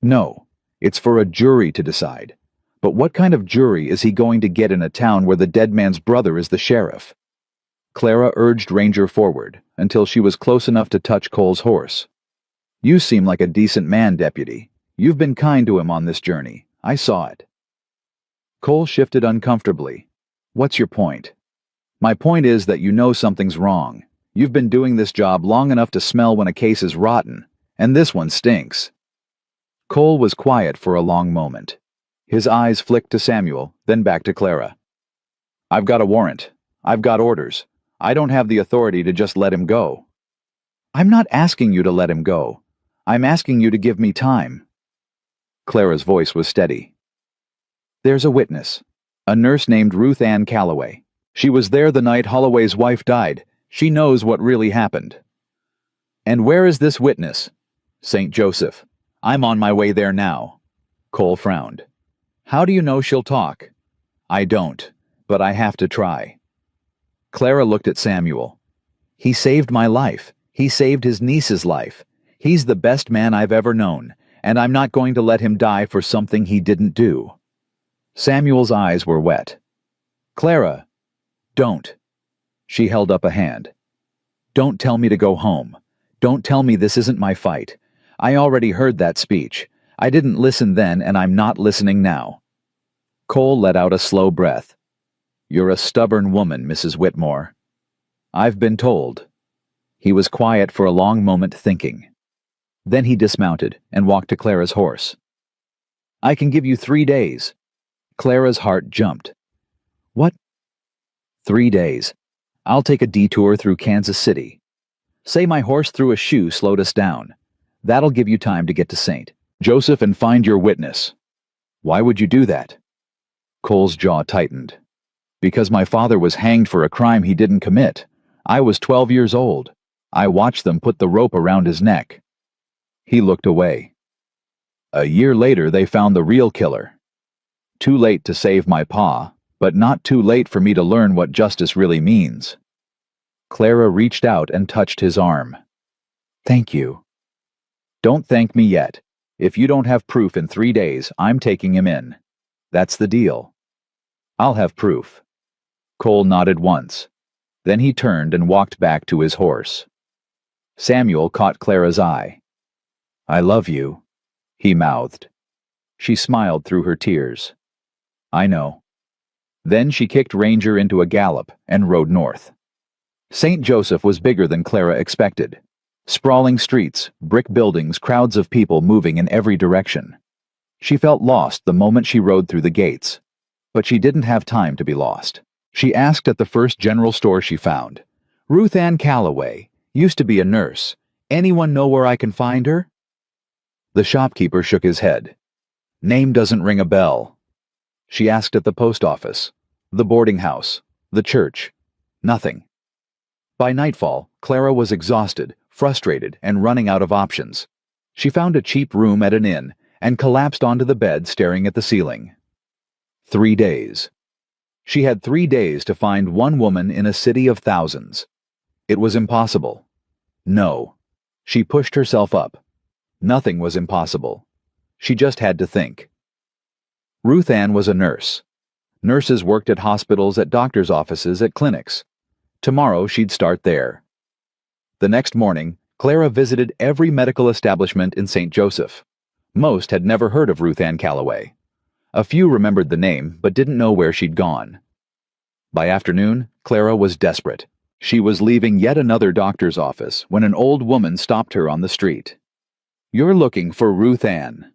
No, it's for a jury to decide. But what kind of jury is he going to get in a town where the dead man's brother is the sheriff? Clara urged Ranger forward until she was close enough to touch Cole's horse. You seem like a decent man, Deputy. You've been kind to him on this journey. I saw it. Cole shifted uncomfortably. What's your point? My point is that you know something's wrong. You've been doing this job long enough to smell when a case is rotten, and this one stinks. Cole was quiet for a long moment. His eyes flicked to Samuel, then back to Clara. I've got a warrant. I've got orders. I don't have the authority to just let him go. I'm not asking you to let him go. I'm asking you to give me time. Clara's voice was steady. There's a witness, a nurse named Ruth Ann Calloway. She was there the night Holloway's wife died. She knows what really happened. And where is this witness? St. Joseph. I'm on my way there now. Cole frowned. How do you know she'll talk? I don't, but I have to try. Clara looked at Samuel. He saved my life. He saved his niece's life. He's the best man I've ever known, and I'm not going to let him die for something he didn't do. Samuel's eyes were wet. Clara, don't. She held up a hand. Don't tell me to go home. Don't tell me this isn't my fight. I already heard that speech. I didn't listen then, and I'm not listening now. Cole let out a slow breath. You're a stubborn woman, Mrs. Whitmore. I've been told. He was quiet for a long moment, thinking. Then he dismounted and walked to Clara's horse. I can give you 3 days. Clara's heart jumped. What? 3 days. I'll take a detour through Kansas City. Say my horse threw a shoe slowed us down. That'll give you time to get to St. Joseph and find your witness. Why would you do that? Cole's jaw tightened. Because my father was hanged for a crime he didn't commit. I was 12 years old. I watched them put the rope around his neck. He looked away. A year later they found the real killer. Too late to save my pa, but not too late for me to learn what justice really means. Clara reached out and touched his arm. Thank you. Don't thank me yet. If you don't have proof in 3 days, I'm taking him in. That's the deal. I'll have proof. Cole nodded once. Then he turned and walked back to his horse. Samuel caught Clara's eye. I love you, he mouthed. She smiled through her tears. I know. Then she kicked Ranger into a gallop and rode north. St. Joseph was bigger than Clara expected. Sprawling streets, brick buildings, crowds of people moving in every direction. She felt lost the moment she rode through the gates. But she didn't have time to be lost. She asked at the first general store she found. Ruth Ann Calloway, used to be a nurse. Anyone know where I can find her? The shopkeeper shook his head. Name doesn't ring a bell. She asked at the post office, the boarding house, the church. Nothing. By nightfall, Clara was exhausted, frustrated, and running out of options. She found a cheap room at an inn and collapsed onto the bed, staring at the ceiling. 3 days. She had 3 days to find one woman in a city of thousands. It was impossible. No. She pushed herself up. Nothing was impossible. She just had to think. Ruth Ann was a nurse. Nurses worked at hospitals, at doctors' offices, at clinics. Tomorrow she'd start there. The next morning, Clara visited every medical establishment in St. Joseph. Most had never heard of Ruth Ann Calloway. A few remembered the name, but didn't know where she'd gone. By afternoon, Clara was desperate. She was leaving yet another doctor's office when an old woman stopped her on the street. You're looking for Ruth Ann.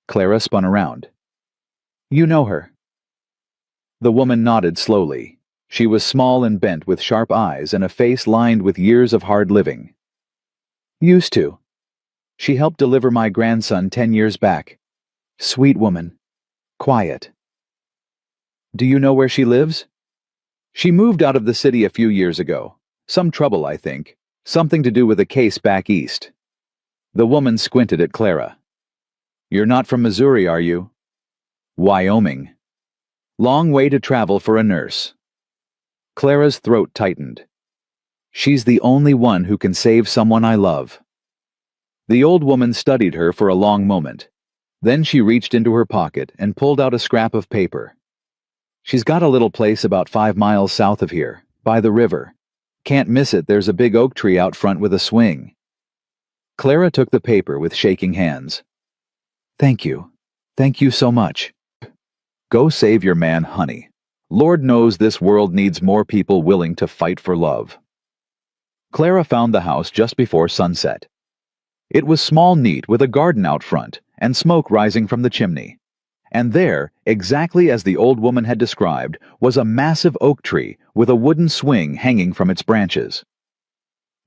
Clara spun around. You know her. The woman nodded slowly. She was small and bent with sharp eyes and a face lined with years of hard living. Used to. She helped deliver my grandson 10 years back. Sweet woman. Quiet. Do you know where she lives? She moved out of the city a few years ago. Some trouble, I think. Something to do with a case back east. The woman squinted at Clara. You're not from Missouri, are you? Wyoming. Long way to travel for a nurse. Clara's throat tightened. She's the only one who can save someone I love. The old woman studied her for a long moment. Then she reached into her pocket and pulled out a scrap of paper. She's got a little place about 5 miles south of here, by the river. Can't miss it, there's a big oak tree out front with a swing. Clara took the paper with shaking hands. Thank you. Thank you so much. Go save your man, honey. Lord knows this world needs more people willing to fight for love. Clara found the house just before sunset. It was small, neat, with a garden out front and smoke rising from the chimney. And there, exactly as the old woman had described, was a massive oak tree with a wooden swing hanging from its branches.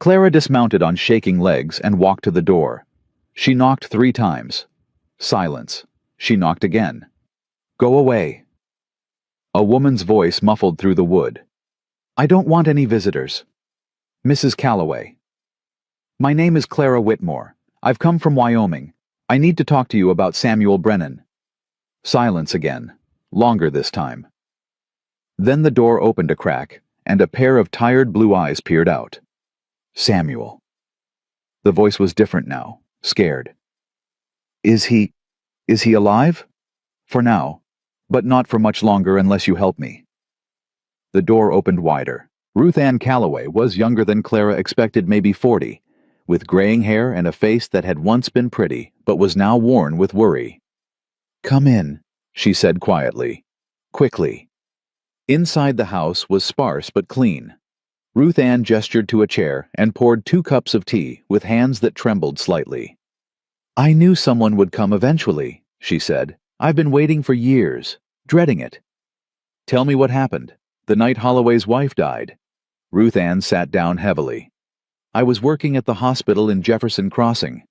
Clara dismounted on shaking legs and walked to the door. She knocked 3 times. Silence. She knocked again. Go away. A woman's voice muffled through the wood. I don't want any visitors. Mrs. Calloway. My name is Clara Whitmore. I've come from Wyoming. I need to talk to you about Samuel Brennan. Silence again, longer this time. Then the door opened a crack, and a pair of tired blue eyes peered out. Samuel. The voice was different now, scared. Is he alive? For now, but not for much longer unless you help me. The door opened wider. Ruth Ann Calloway was younger than Clara expected, maybe 40, with graying hair and a face that had once been pretty, but was now worn with worry. Come in, she said quietly. Quickly. Inside the house was sparse but clean. Ruth Ann gestured to a chair and poured 2 cups of tea with hands that trembled slightly. I knew someone would come eventually, she said. I've been waiting for years, dreading it. Tell me what happened, the night Holloway's wife died. Ruth Ann sat down heavily. I was working at the hospital in Jefferson Crossing.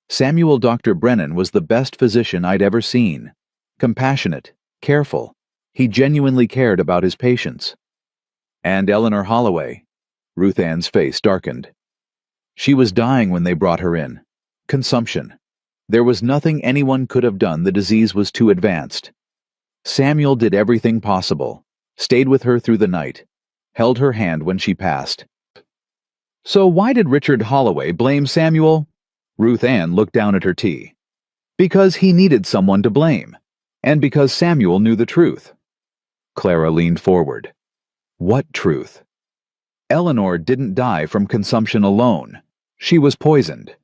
Samuel Dr. Brennan was the best physician I'd ever seen. Compassionate, careful. He genuinely cared about his patients. And Eleanor Holloway. Ruth Ann's face darkened. She was dying when they brought her in. Consumption. There was nothing anyone could have done, the disease was too advanced. Samuel did everything possible, stayed with her through the night, held her hand when she passed. So why did Richard Holloway blame Samuel? Ruth Ann looked down at her tea. Because he needed someone to blame, and because Samuel knew the truth. Clara leaned forward. What truth? Eleanor didn't die from consumption alone. She was poisoned.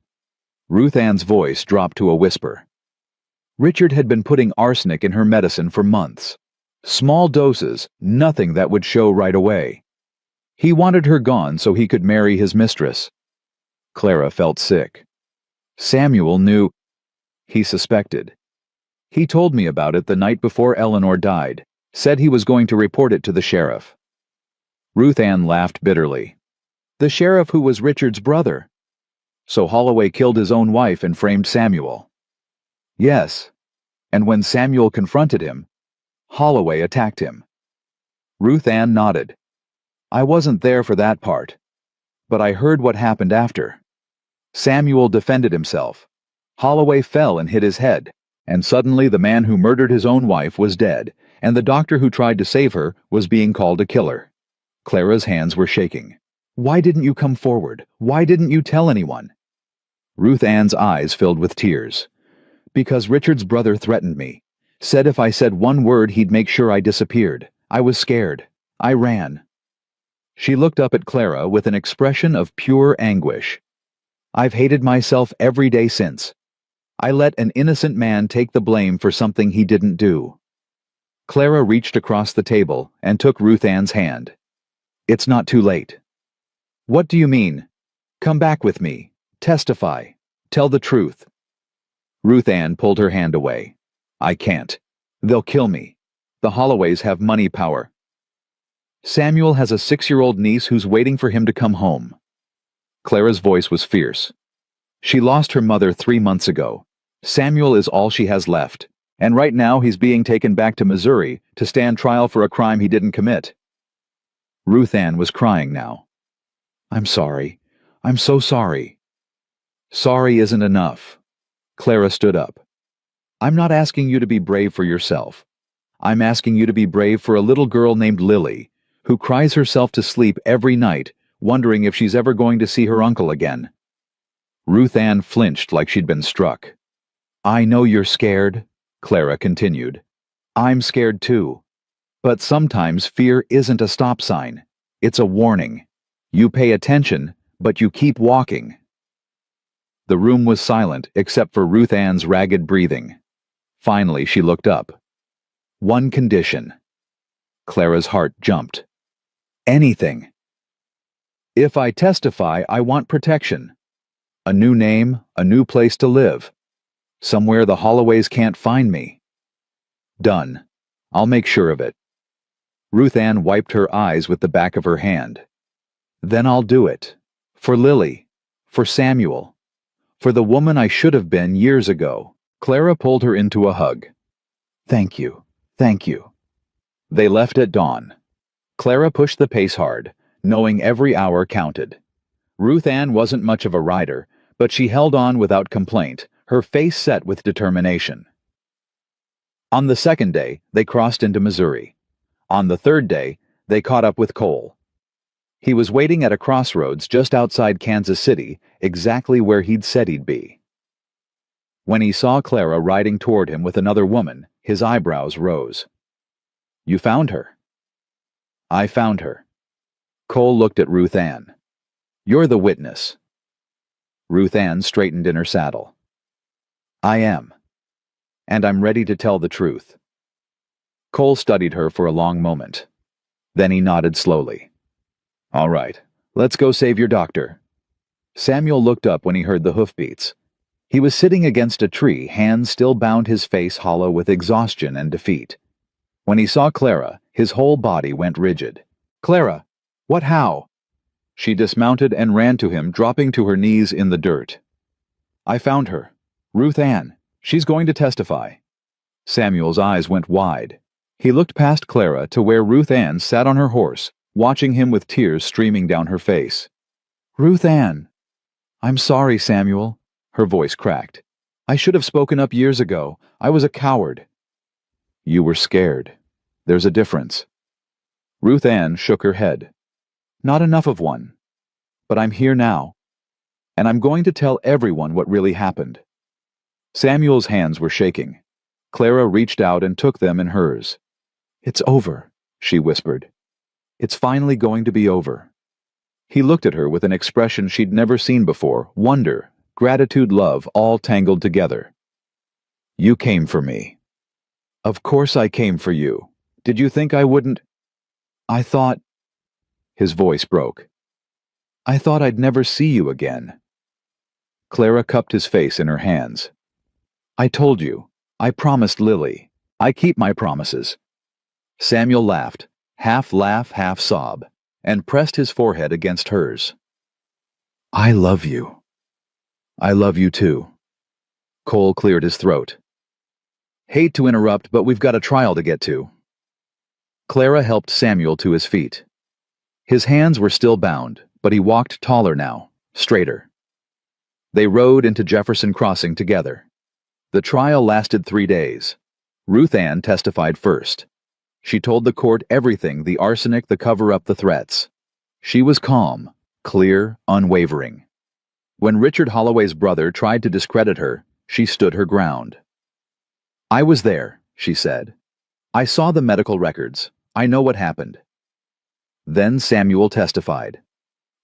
Ruth Ann's voice dropped to a whisper. Richard had been putting arsenic in her medicine for months. Small doses, nothing that would show right away. He wanted her gone so he could marry his mistress. Clara felt sick. Samuel knew. He suspected. He told me about it the night before Eleanor died, said he was going to report it to the sheriff. Ruth Ann laughed bitterly. The sheriff who was Richard's brother. So Holloway killed his own wife and framed Samuel. Yes, and when Samuel confronted him, Holloway attacked him. Ruth Ann nodded. I wasn't there for that part, but I heard what happened after. Samuel defended himself. Holloway fell and hit his head, and suddenly the man who murdered his own wife was dead, and the doctor who tried to save her was being called a killer. Clara's hands were shaking. Why didn't you come forward? Why didn't you tell anyone? Ruth Ann's eyes filled with tears. Because Richard's brother threatened me. Said if I said one word he'd make sure I disappeared. I was scared. I ran. She looked up at Clara with an expression of pure anguish. I've hated myself every day since. I let an innocent man take the blame for something he didn't do. Clara reached across the table and took Ruth Ann's hand. It's not too late. What do you mean? Come back with me. Testify. Tell the truth. Ruth Ann pulled her hand away. I can't. They'll kill me. The Holloways have money power. Samuel has a 6-year-old niece who's waiting for him to come home. Clara's voice was fierce. She lost her mother 3 months ago. Samuel is all she has left, and right now he's being taken back to Missouri to stand trial for a crime he didn't commit. Ruth Ann was crying now. I'm sorry. I'm so sorry. Sorry isn't enough. Clara stood up. I'm not asking you to be brave for yourself. I'm asking you to be brave for a little girl named Lily, who cries herself to sleep every night, wondering if she's ever going to see her uncle again. Ruth Ann flinched like she'd been struck. "I know you're scared," Clara continued. "I'm scared too. But sometimes fear isn't a stop sign. It's a warning. You pay attention, but you keep walking." The room was silent except for Ruth Ann's ragged breathing. Finally, she looked up. "One condition." Clara's heart jumped. "Anything." "If I testify, I want protection. A new name, a new place to live. Somewhere the Holloways can't find me." "Done. I'll make sure of it." Ruth Ann wiped her eyes with the back of her hand. "Then I'll do it. For Lily. For Samuel. For the woman I should have been years ago." Clara pulled her into a hug. "Thank you. Thank you." They left at dawn. Clara pushed the pace hard, knowing every hour counted. Ruth Ann wasn't much of a rider, but she held on without complaint, her face set with determination. On the second day, they crossed into Missouri. On the third day, they caught up with Cole. He was waiting at a crossroads just outside Kansas City, exactly where he'd said he'd be. When he saw Clara riding toward him with another woman, his eyebrows rose. "You found her?" "I found her." Cole looked at Ruth Ann. "You're the witness." Ruth Ann straightened in her saddle. "I am. And I'm ready to tell the truth." Cole studied her for a long moment. Then he nodded slowly. "All right, let's go save your doctor." Samuel looked up when he heard the hoofbeats. He was sitting against a tree, hands still bound, his face hollow with exhaustion and defeat. When he saw Clara, his whole body went rigid. "Clara! What how?" She dismounted and ran to him, dropping to her knees in the dirt. "I found her. Ruth Ann. She's going to testify." Samuel's eyes went wide. He looked past Clara to where Ruth Ann sat on her horse, watching him with tears streaming down her face. "Ruth Ann!" "I'm sorry, Samuel." Her voice cracked. "I should have spoken up years ago. I was a coward." "You were scared. There's a difference." Ruth Ann shook her head. "Not enough of one. But I'm here now. And I'm going to tell everyone what really happened." Samuel's hands were shaking. Clara reached out and took them in hers. "It's over," she whispered. "It's finally going to be over." He looked at her with an expression she'd never seen before, wonder, gratitude, love, all tangled together. "You came for me." "Of course I came for you. Did you think I wouldn't?" "I thought—" His voice broke. "I thought I'd never see you again." Clara cupped his face in her hands. "I told you. I promised Lily. I keep my promises." Samuel laughed, half laugh, half sob, and pressed his forehead against hers. "I love you." "I love you too." Cole cleared his throat. "Hate to interrupt, but we've got a trial to get to." Clara helped Samuel to his feet. His hands were still bound, but he walked taller now, straighter. They rode into Jefferson Crossing together. The trial lasted 3 days. Ruth Ann testified first. She told the court everything: the arsenic, the cover-up, the threats. She was calm, clear, unwavering. When Richard Holloway's brother tried to discredit her, she stood her ground. "I was there," she said. "I saw the medical records. I know what happened." Then Samuel testified.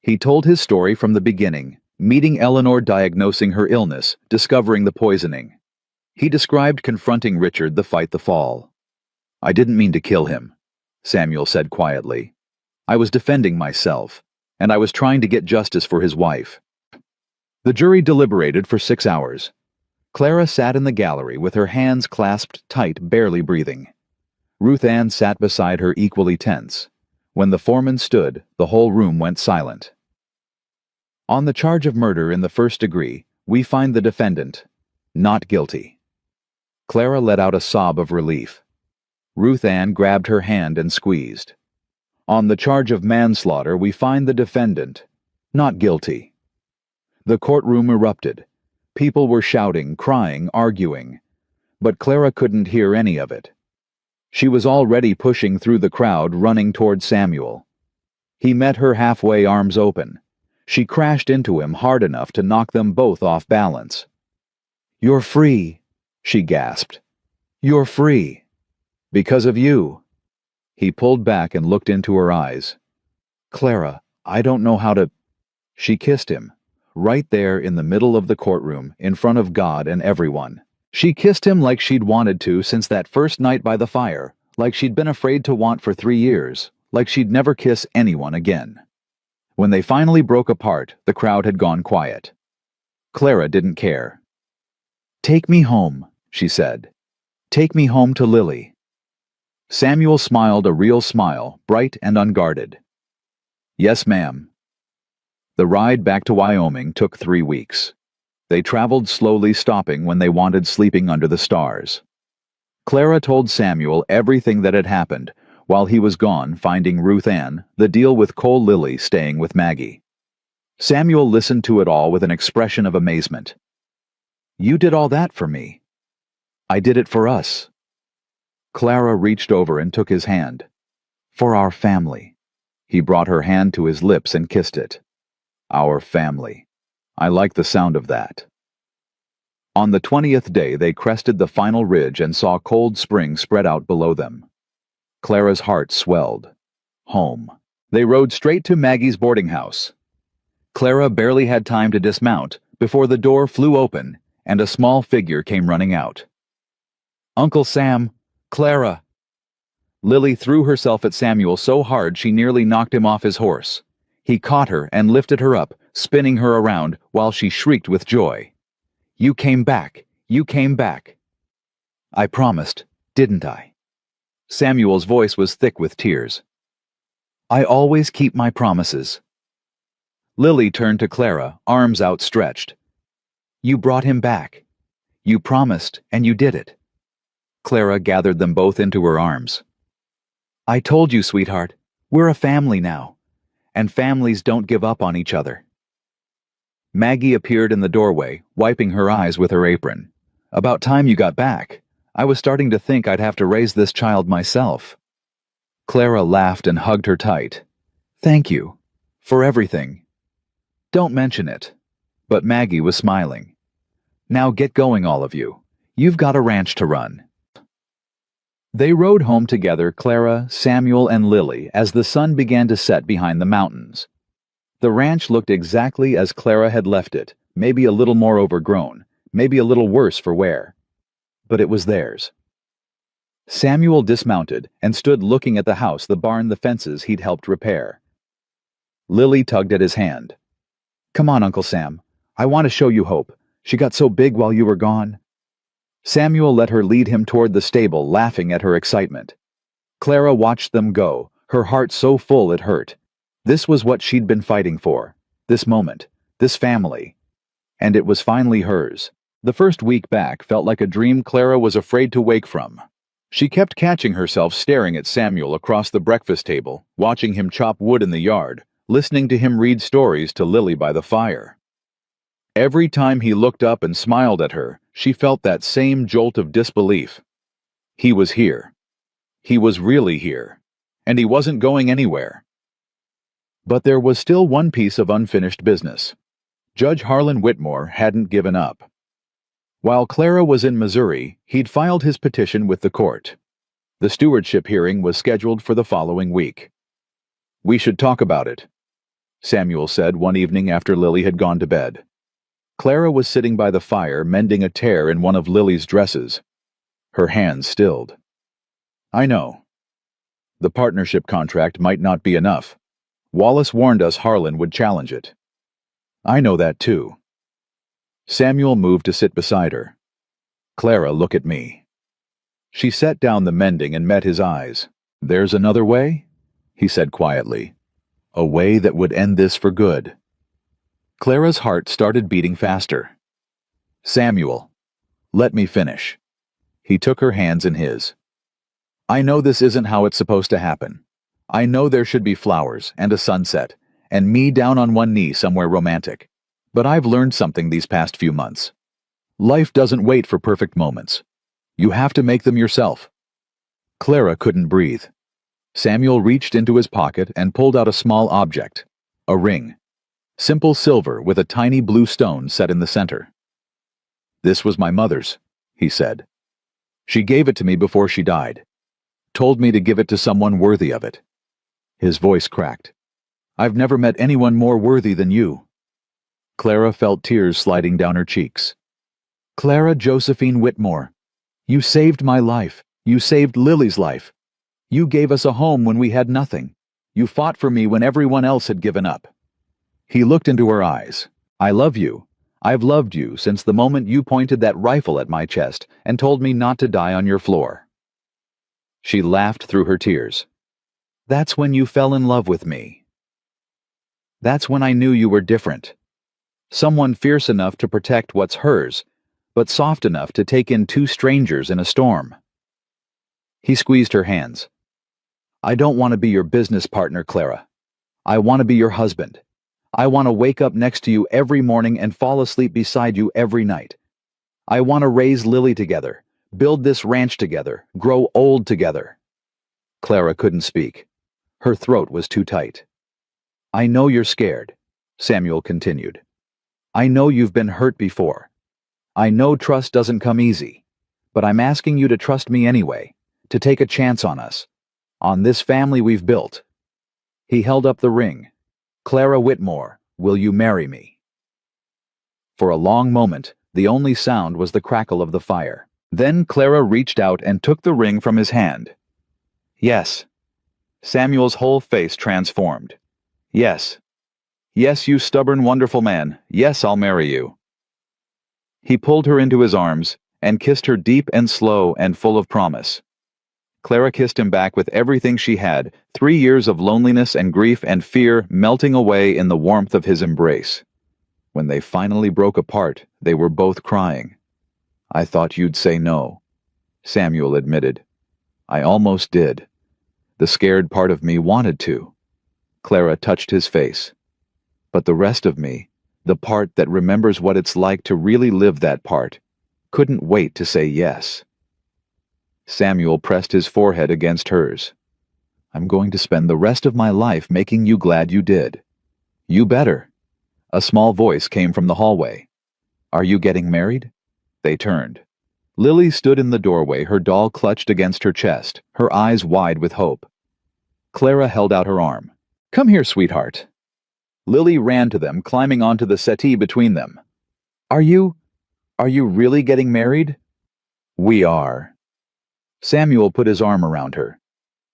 He told his story from the beginning, meeting Eleanor, diagnosing her illness, discovering the poisoning. He described confronting Richard, the fight, the fall. "I didn't mean to kill him," Samuel said quietly. "I was defending myself, and I was trying to get justice for his wife." The jury deliberated for 6 hours. Clara sat in the gallery with her hands clasped tight, barely breathing. Ruth Ann sat beside her, equally tense. When the foreman stood, the whole room went silent. "On the charge of murder in the first degree, we find the defendant not guilty." Clara let out a sob of relief. Ruth Ann grabbed her hand and squeezed. "On the charge of manslaughter, we find the defendant not guilty." The courtroom erupted. People were shouting, crying, arguing. But Clara couldn't hear any of it. She was already pushing through the crowd, running toward Samuel. He met her halfway, arms open. She crashed into him hard enough to knock them both off balance. "You're free," she gasped. "You're free. Because of you." He pulled back and looked into her eyes. "Clara, I don't know how to—" She kissed him, right there in the middle of the courtroom, in front of God and everyone. She kissed him like she'd wanted to since that first night by the fire, like she'd been afraid to want for 3 years, like she'd never kiss anyone again. When they finally broke apart, the crowd had gone quiet. Clara didn't care. "Take me home," she said. "Take me home to Lily." Samuel smiled a real smile, bright and unguarded. "Yes, ma'am." The ride back to Wyoming took 3 weeks. They traveled slowly, stopping when they wanted, sleeping under the stars. Clara told Samuel everything that had happened while he was gone finding Ruth Ann, the deal with Cole Lily staying with Maggie. Samuel listened to it all with an expression of amazement. "You did all that for me." "I did it for us." Clara reached over and took his hand. "For our family." He brought her hand to his lips and kissed it. "Our family. I like the sound of that." On the 20th day they crested the final ridge and saw Cold Spring spread out below them. Clara's heart swelled. Home. They rode straight to Maggie's boarding house. Clara barely had time to dismount before the door flew open and a small figure came running out. "Uncle Sam! Clara!" Lily threw herself at Samuel so hard she nearly knocked him off his horse. He caught her and lifted her up, spinning her around while she shrieked with joy. "You came back! You came back!" "I promised, didn't I?" Samuel's voice was thick with tears. "I always keep my promises." Lily turned to Clara, arms outstretched. "You brought him back. You promised, and you did it." Clara gathered them both into her arms. "I told you, sweetheart, we're a family now, and families don't give up on each other." Maggie appeared in the doorway, wiping her eyes with her apron. "About time you got back. I was starting to think I'd have to raise this child myself." Clara laughed and hugged her tight. "Thank you. For everything." "Don't mention it." But Maggie was smiling. "Now get going, all of you. You've got a ranch to run." They rode home together, Clara, Samuel, and Lily, as the sun began to set behind the mountains. The ranch looked exactly as Clara had left it, maybe a little more overgrown, maybe a little worse for wear. But it was theirs. Samuel dismounted and stood looking at the house, the barn, the fences he'd helped repair. Lily tugged at his hand. "Come on, Uncle Sam. I want to show you Hope. She got so big while you were gone." Samuel let her lead him toward the stable, laughing at her excitement. Clara watched them go, her heart so full it hurt. This was what she'd been fighting for. This moment. This family. And it was finally hers. The first week back felt like a dream Clara was afraid to wake from. She kept catching herself staring at Samuel across the breakfast table, watching him chop wood in the yard, listening to him read stories to Lily by the fire. Every time he looked up and smiled at her, she felt that same jolt of disbelief. He was here. He was really here. And he wasn't going anywhere. But there was still one piece of unfinished business. Judge Harlan Whitmore hadn't given up. While Clara was in Missouri, he'd filed his petition with the court. The stewardship hearing was scheduled for the following week. "We should talk about it," Samuel said one evening after Lily had gone to bed. Clara was sitting by the fire, mending a tear in one of Lily's dresses. Her hands stilled. "I know. The partnership contract might not be enough. Wallace warned us Harlan would challenge it." "I know that too." Samuel moved to sit beside her. "Clara, look at me." She set down the mending and met his eyes. "There's another way?" he said quietly. "A way that would end this for good." Clara's heart started beating faster. "Samuel, let me finish." He took her hands in his. "I know this isn't how it's supposed to happen. I know there should be flowers and a sunset, and me down on one knee somewhere romantic. But I've learned something these past few months. Life doesn't wait for perfect moments. You have to make them yourself." Clara couldn't breathe. Samuel reached into his pocket and pulled out a small object, a ring. Simple silver with a tiny blue stone set in the center. "This was my mother's," he said. "She gave it to me before she died. Told me to give it to someone worthy of it." His voice cracked. "I've never met anyone more worthy than you." Clara felt tears sliding down her cheeks. "Clara Josephine Whitmore, you saved my life. You saved Lily's life. You gave us a home when we had nothing. You fought for me when everyone else had given up." He looked into her eyes. "I love you. I've loved you since the moment you pointed that rifle at my chest and told me not to die on your floor." She laughed through her tears. "That's when you fell in love with me. That's when I knew you were different. Someone fierce enough to protect what's hers, but soft enough to take in two strangers in a storm." He squeezed her hands. "I don't want to be your business partner, Clara. I want to be your husband. I want to wake up next to you every morning and fall asleep beside you every night. I want to raise Lily together, build this ranch together, grow old together." Clara couldn't speak. Her throat was too tight. "I know you're scared," Samuel continued. "I know you've been hurt before. I know trust doesn't come easy, but I'm asking you to trust me anyway, to take a chance on us, on this family we've built." He held up the ring. "Clara Whitmore, will you marry me?" For a long moment, the only sound was the crackle of the fire. Then Clara reached out and took the ring from his hand. "Yes." Samuel's whole face transformed. "Yes. Yes, you stubborn, wonderful man. Yes, I'll marry you." He pulled her into his arms and kissed her deep and slow and full of promise. Clara kissed him back with everything she had, 3 years of loneliness and grief and fear melting away in the warmth of his embrace. When they finally broke apart, they were both crying. "I thought you'd say no," Samuel admitted. "I almost did. The scared part of me wanted to." Clara touched his face. "But the rest of me, the part that remembers what it's like to really live that part, couldn't wait to say yes." Samuel pressed his forehead against hers. "I'm going to spend the rest of my life making you glad you did." "You better." A small voice came from the hallway. "Are you getting married?" They turned. Lily stood in the doorway, her doll clutched against her chest, her eyes wide with hope. Clara held out her arm. "Come here, sweetheart." Lily ran to them, climbing onto the settee between them. Are you really getting married?" "We are." Samuel put his arm around her.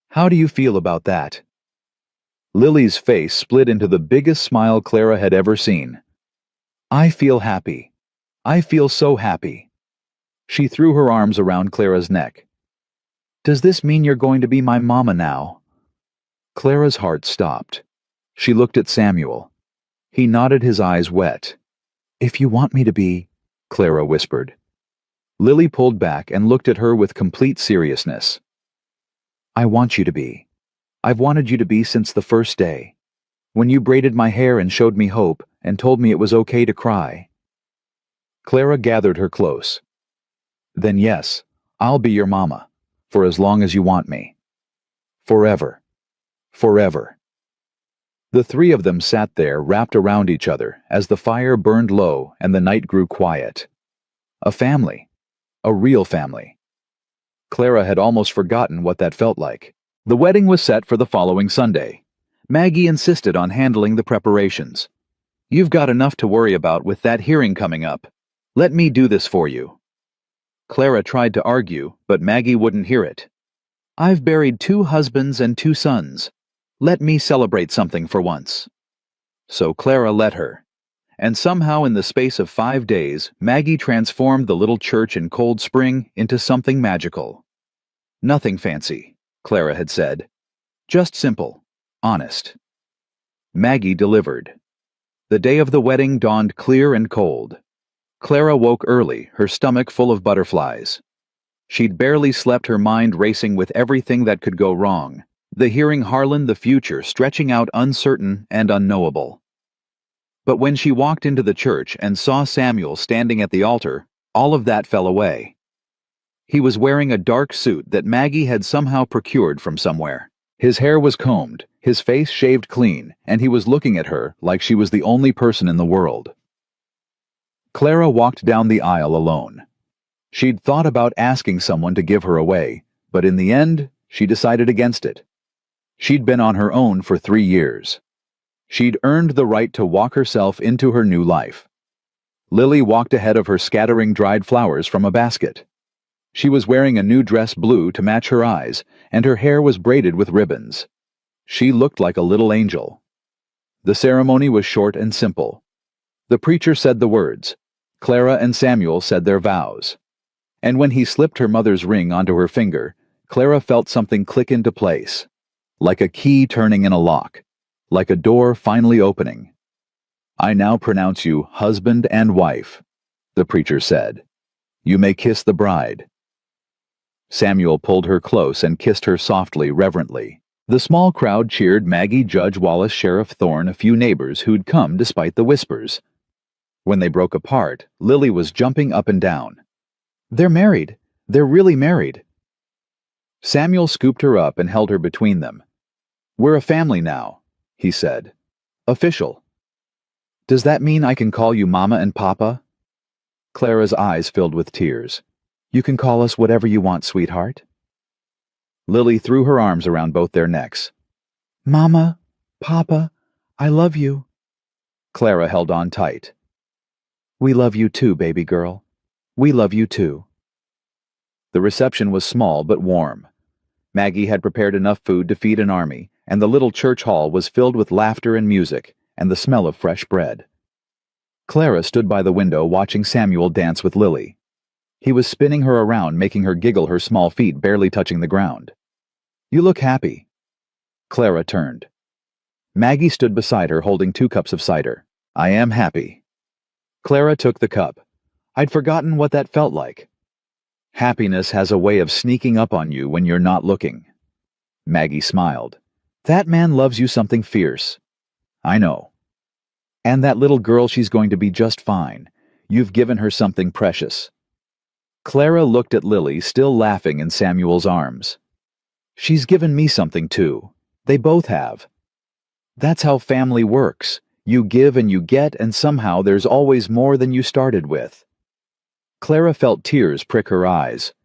"How do you feel about that?" Lily's face split into the biggest smile Clara had ever seen. "I feel happy. I feel so happy." She threw her arms around Clara's neck. "Does this mean you're going to be my mama now?" Clara's heart stopped. She looked at Samuel. He nodded, his eyes wet. "If you want me to be," Clara whispered. Lily pulled back and looked at her with complete seriousness. "I want you to be. I've wanted you to be since the first day, when you braided my hair and showed me hope and told me it was okay to cry." Clara gathered her close. "Then yes, I'll be your mama, for as long as you want me. Forever. Forever." The three of them sat there, wrapped around each other, as the fire burned low and the night grew quiet. A family. A real family. Clara had almost forgotten what that felt like. The wedding was set for the following Sunday. Maggie insisted on handling the preparations. "You've got enough to worry about with that hearing coming up. Let me do this for you." Clara tried to argue, but Maggie wouldn't hear it. "I've buried 2 husbands and 2 sons. Let me celebrate something for once." So Clara let her. And somehow in the space of 5 days, Maggie transformed the little church in Cold Spring into something magical. "Nothing fancy," Clara had said. "Just simple, honest." Maggie delivered. The day of the wedding dawned clear and cold. Clara woke early, her stomach full of butterflies. She'd barely slept, her mind racing with everything that could go wrong. The hearing Harlan, the future stretching out uncertain and unknowable. But when she walked into the church and saw Samuel standing at the altar, all of that fell away. He was wearing a dark suit that Maggie had somehow procured from somewhere. His hair was combed, his face shaved clean, and he was looking at her like she was the only person in the world. Clara walked down the aisle alone. She'd thought about asking someone to give her away, but in the end, she decided against it. She'd been on her own for 3 years. She'd earned the right to walk herself into her new life. Lily walked ahead of her scattering dried flowers from a basket. She was wearing a new dress blue to match her eyes, and her hair was braided with ribbons. She looked like a little angel. The ceremony was short and simple. The preacher said the words. Clara and Samuel said their vows. And when he slipped her mother's ring onto her finger, Clara felt something click into place. Like a key turning in a lock. Like a door finally opening. "I now pronounce you husband and wife," the preacher said. "You may kiss the bride." Samuel pulled her close and kissed her softly, reverently. The small crowd cheered Maggie, Judge Wallace, Sheriff Thorne, a few neighbors who'd come despite the whispers. When they broke apart, Lily was jumping up and down. "They're married. They're really married." Samuel scooped her up and held her between them. "We're a family now," he said. "Official." "Does that mean I can call you Mama and Papa?" Clara's eyes filled with tears. "You can call us whatever you want, sweetheart." Lily threw her arms around both their necks. "Mama, Papa, I love you." Clara held on tight. "We love you too, baby girl. We love you too." The reception was small but warm. Maggie had prepared enough food to feed an army, and the little church hall was filled with laughter and music, and the smell of fresh bread. Clara stood by the window watching Samuel dance with Lily. He was spinning her around, making her giggle, her small feet barely touching the ground. "You look happy." Clara turned. Maggie stood beside her holding 2 cups of cider. "I am happy." Clara took the cup. "I'd forgotten what that felt like." "Happiness has a way of sneaking up on you when you're not looking." Maggie smiled. "That man loves you something fierce." "I know." "And that little girl, she's going to be just fine. You've given her something precious." Clara looked at Lily, still laughing in Samuel's arms. "She's given me something too. They both have. That's how family works. You give and you get, and somehow there's always more than you started with." Clara felt tears prick her eyes.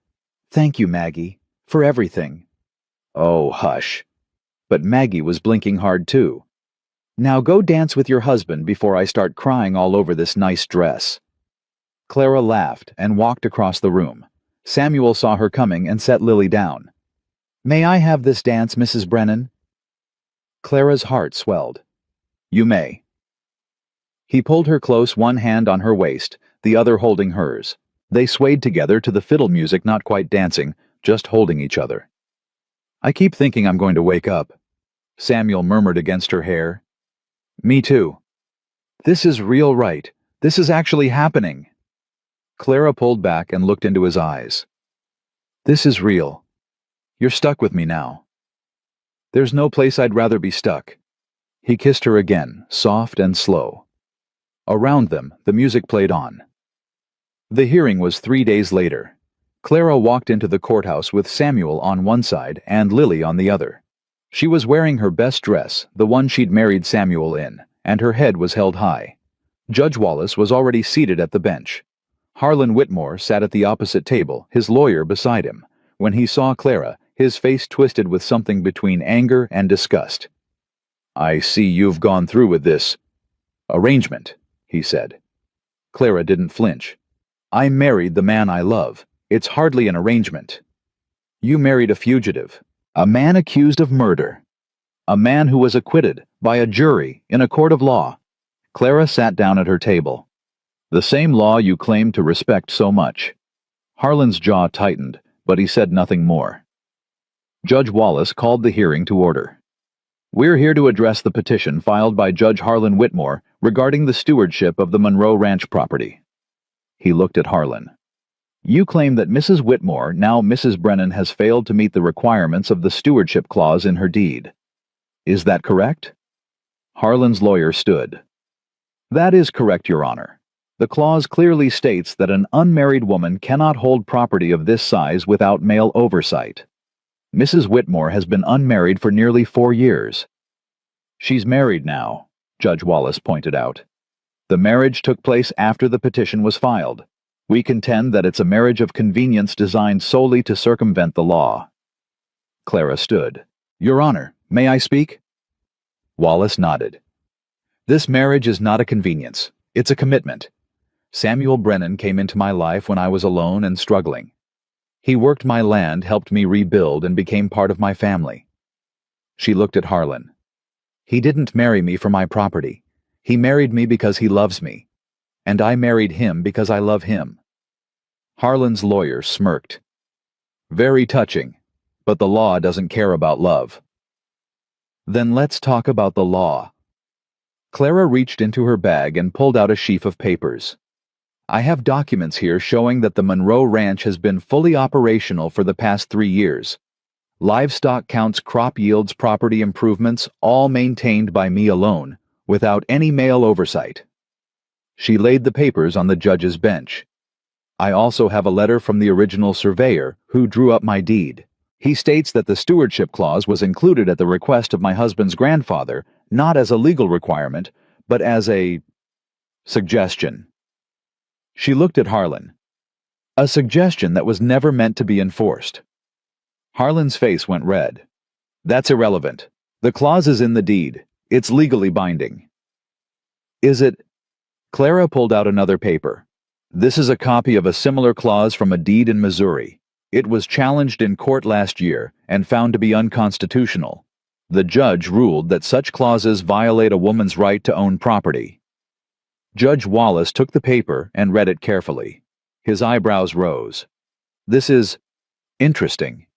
"Thank you, Maggie, for everything." "Oh, hush." But Maggie was blinking hard too. "Now go dance with your husband before I start crying all over this nice dress." Clara laughed and walked across the room. Samuel saw her coming and set Lily down. "May I have this dance, Mrs. Brennan?" Clara's heart swelled. "You may." He pulled her close, one hand on her waist, the other holding hers. They swayed together to the fiddle music, not quite dancing, just holding each other. "I keep thinking I'm going to wake up," Samuel murmured against her hair. "Me too." "This is real, right? This is actually happening." Clara pulled back and looked into his eyes. "This is real. You're stuck with me now." "There's no place I'd rather be stuck." He kissed her again, soft and slow. Around them, the music played on. The hearing was 3 days later. Clara walked into the courthouse with Samuel on one side and Lily on the other. She was wearing her best dress, the one she'd married Samuel in, and her head was held high. Judge Wallace was already seated at the bench. Harlan Whitmore sat at the opposite table, his lawyer beside him. When he saw Clara, his face twisted with something between anger and disgust. "I see you've gone through with this arrangement," he said. Clara didn't flinch. "I married the man I love. It's hardly an arrangement." "You married a fugitive, a man accused of murder, a man who was acquitted by a jury in a court of law." Clara sat down at her table. "The same law you claim to respect so much." Harlan's jaw tightened, but he said nothing more. Judge Wallace called the hearing to order. "We're here to address the petition filed by Judge Harlan Whitmore regarding the stewardship of the Monroe Ranch property." He looked at Harlan. "You claim that Mrs. Whitmore, now Mrs. Brennan, has failed to meet the requirements of the stewardship clause in her deed. Is that correct?" Harlan's lawyer stood. "That is correct, Your Honor. The clause clearly states that an unmarried woman cannot hold property of this size without male oversight. Mrs. Whitmore has been unmarried for nearly 4 years. She's married now, Judge Wallace pointed out. The marriage took place after the petition was filed. We contend that it's a marriage of convenience designed solely to circumvent the law. Clara stood. Your Honor, may I speak? Wallace nodded. This marriage is not a convenience. It's a commitment. Samuel Brennan came into my life when I was alone and struggling. He worked my land, helped me rebuild, and became part of my family. She looked at Harlan. He didn't marry me for my property. He married me because he loves me. And I married him because I love him. Harlan's lawyer smirked. Very touching, but the law doesn't care about love. Then let's talk about the law. Clara reached into her bag and pulled out a sheaf of papers. I have documents here showing that the Monroe Ranch has been fully operational for the past 3 years. Livestock counts, crop yields, property improvements, all maintained by me alone, without any male oversight. She laid the papers on the judge's bench. I also have a letter from the original surveyor who drew up my deed. He states that the stewardship clause was included at the request of my husband's grandfather, not as a legal requirement, but as a suggestion. She looked at Harlan. A suggestion that was never meant to be enforced. Harlan's face went red. That's irrelevant. The clause is in the deed. It's legally binding. Is it? Clara pulled out another paper. This is a copy of a similar clause from a deed in Missouri. It was challenged in court last year and found to be unconstitutional. The judge ruled that such clauses violate a woman's right to own property. Judge Wallace took the paper and read it carefully. His eyebrows rose. This is interesting.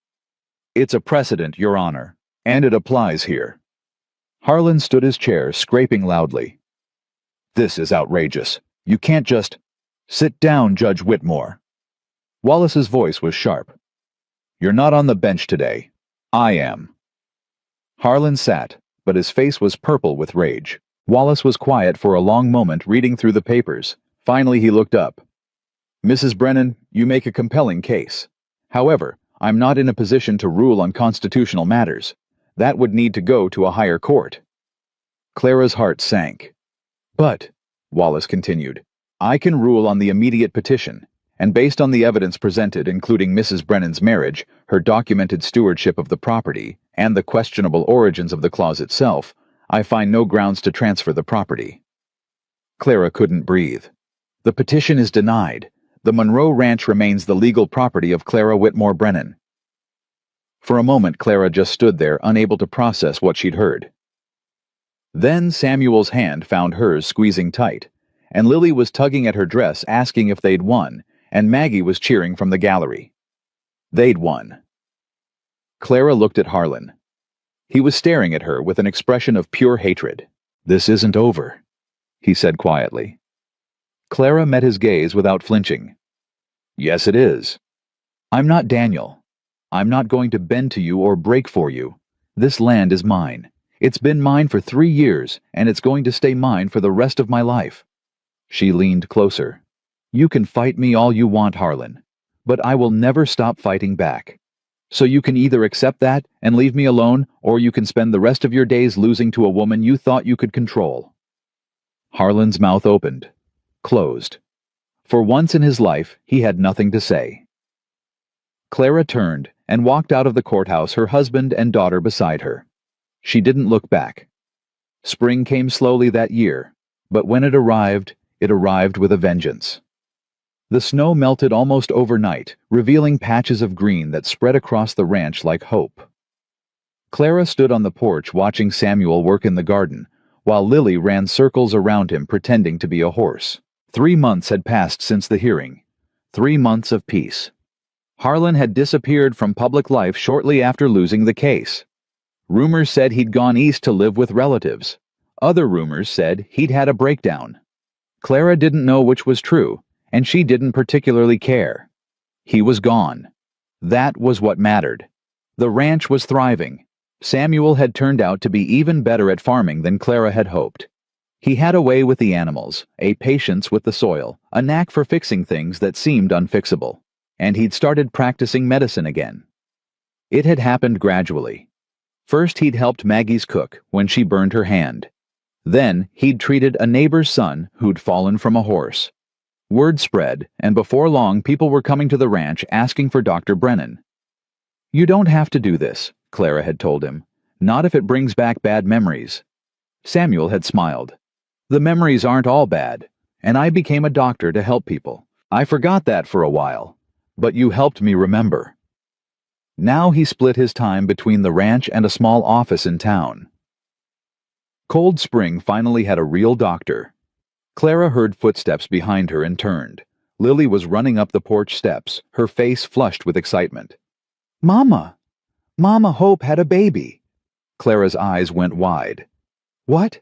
It's a precedent, Your Honor, and it applies here. Harlan stood his chair, scraping loudly. This is outrageous. You can't just... Sit down, Judge Whitmore. Wallace's voice was sharp. You're not on the bench today. I am. Harlan sat, but his face was purple with rage. Wallace was quiet for a long moment, reading through the papers. Finally, he looked up. Mrs. Brennan, you make a compelling case. However, I'm not in a position to rule on constitutional matters. That would need to go to a higher court. Clara's heart sank. But, Wallace continued, I can rule on the immediate petition, and based on the evidence presented, including Mrs. Brennan's marriage, her documented stewardship of the property, and the questionable origins of the clause itself, I find no grounds to transfer the property. Clara couldn't breathe. The petition is denied. The Monroe Ranch remains the legal property of Clara Whitmore Brennan. For a moment, Clara just stood there, unable to process what she'd heard. Then Samuel's hand found hers squeezing tight, and Lily was tugging at her dress, asking if they'd won, and Maggie was cheering from the gallery. They'd won. Clara looked at Harlan. He was staring at her with an expression of pure hatred. This isn't over, he said quietly. Clara met his gaze without flinching. Yes, it is. I'm not Daniel. I'm not going to bend to you or break for you. This land is mine. It's been mine for 3 years, and it's going to stay mine for the rest of my life. She leaned closer. You can fight me all you want, Harlan, but I will never stop fighting back. So you can either accept that and leave me alone, or you can spend the rest of your days losing to a woman you thought you could control. Harlan's mouth opened, closed. For once in his life, he had nothing to say. Clara turned and walked out of the courthouse, her husband and daughter beside her. She didn't look back. Spring came slowly that year, but when it arrived with a vengeance. The snow melted almost overnight, revealing patches of green that spread across the ranch like hope. Clara stood on the porch watching Samuel work in the garden, while Lily ran circles around him pretending to be a horse. 3 months had passed since the hearing. 3 months of peace. Harlan had disappeared from public life shortly after losing the case. Rumors said he'd gone east to live with relatives. Other rumors said he'd had a breakdown. Clara didn't know which was true, and she didn't particularly care. He was gone. That was what mattered. The ranch was thriving. Samuel had turned out to be even better at farming than Clara had hoped. He had a way with the animals, a patience with the soil, a knack for fixing things that seemed unfixable. And he'd started practicing medicine again. It had happened gradually. First he'd helped Maggie's cook when she burned her hand. Then he'd treated a neighbor's son who'd fallen from a horse. Word spread, and before long people were coming to the ranch asking for Dr. Brennan. "You don't have to do this," Clara had told him. "Not if it brings back bad memories." Samuel had smiled. "The memories aren't all bad, and I became a doctor to help people. I forgot that for a while, but you helped me remember." Now he split his time between the ranch and a small office in town. Cold Spring finally had a real doctor. Clara heard footsteps behind her and turned. Lily was running up the porch steps, her face flushed with excitement. "Mama! Mama Hope had a baby!" Clara's eyes went wide. "What?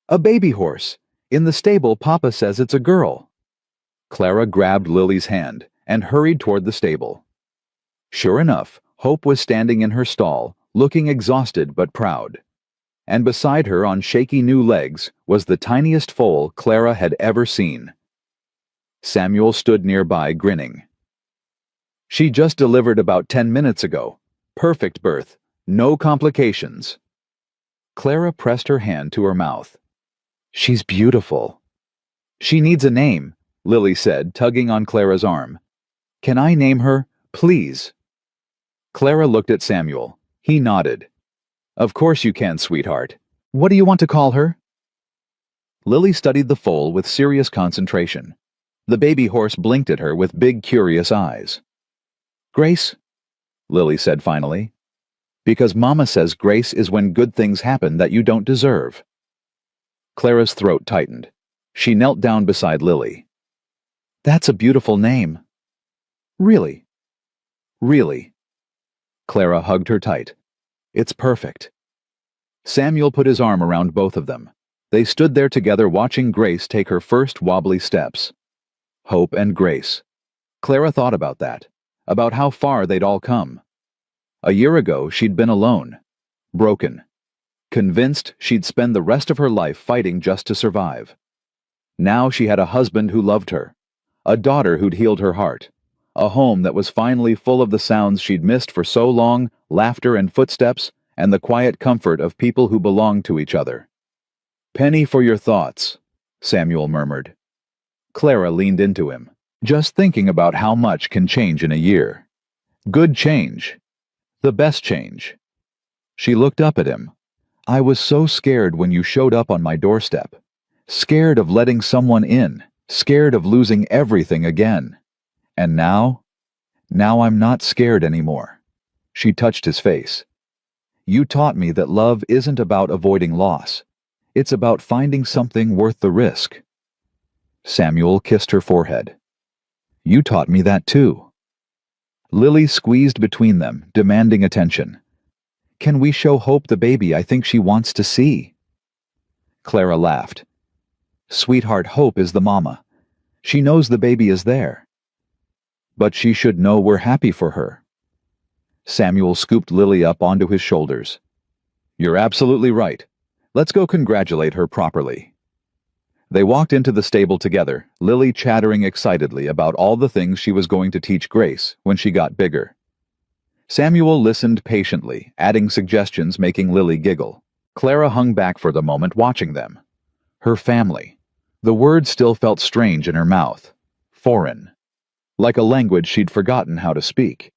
A baby horse. In the stable, Papa says it's a girl." Clara grabbed Lily's hand and hurried toward the stable. Sure enough, Hope was standing in her stall, looking exhausted but proud. And beside her on shaky new legs was the tiniest foal Clara had ever seen. Samuel stood nearby, grinning. "She just delivered about 10 minutes ago. Perfect birth. No complications." Clara pressed her hand to her mouth. "She's beautiful." "She needs a name," Lily said, tugging on Clara's arm. "Can I name her, please?" Clara looked at Samuel. He nodded. "Of course you can, sweetheart. What do you want to call her?" Lily studied the foal with serious concentration. The baby horse blinked at her with big, curious eyes. "Grace," Lily said finally. "Because Mama says grace is when good things happen that you don't deserve." Clara's throat tightened. She knelt down beside Lily. "That's a beautiful name." "Really?" "Really." Clara hugged her tight. "It's perfect." Samuel put his arm around both of them. They stood there together watching Grace take her first wobbly steps. Hope and Grace. Clara thought about that, about how far they'd all come. A year ago she'd been alone, broken, convinced she'd spend the rest of her life fighting just to survive. Now she had a husband who loved her, a daughter who'd healed her heart, a home that was finally full of the sounds she'd missed for so long, laughter and footsteps, and the quiet comfort of people who belonged to each other. "Penny for your thoughts," Samuel murmured. Clara leaned into him, just thinking about how much can change in a year. Good change. The best change. She looked up at him. "I was so scared when you showed up on my doorstep. Scared of letting someone in. Scared of losing everything again. And now I'm not scared anymore." She touched his face. "You taught me that love isn't about avoiding loss. It's about finding something worth the risk." Samuel kissed her forehead. "You taught me that too." Lily squeezed between them, demanding attention. "Can we show Hope the baby I think she wants to see?" Clara laughed. "Sweetheart, Hope is the mama. She knows the baby is there." "But she should know we're happy for her." Samuel scooped Lily up onto his shoulders. "You're absolutely right. Let's go congratulate her properly." They walked into the stable together, Lily chattering excitedly about all the things she was going to teach Grace when she got bigger. Samuel listened patiently, adding suggestions making Lily giggle. Clara hung back for the moment watching them. Her family. The word still felt strange in her mouth. Foreign. Like a language she'd forgotten how to speak.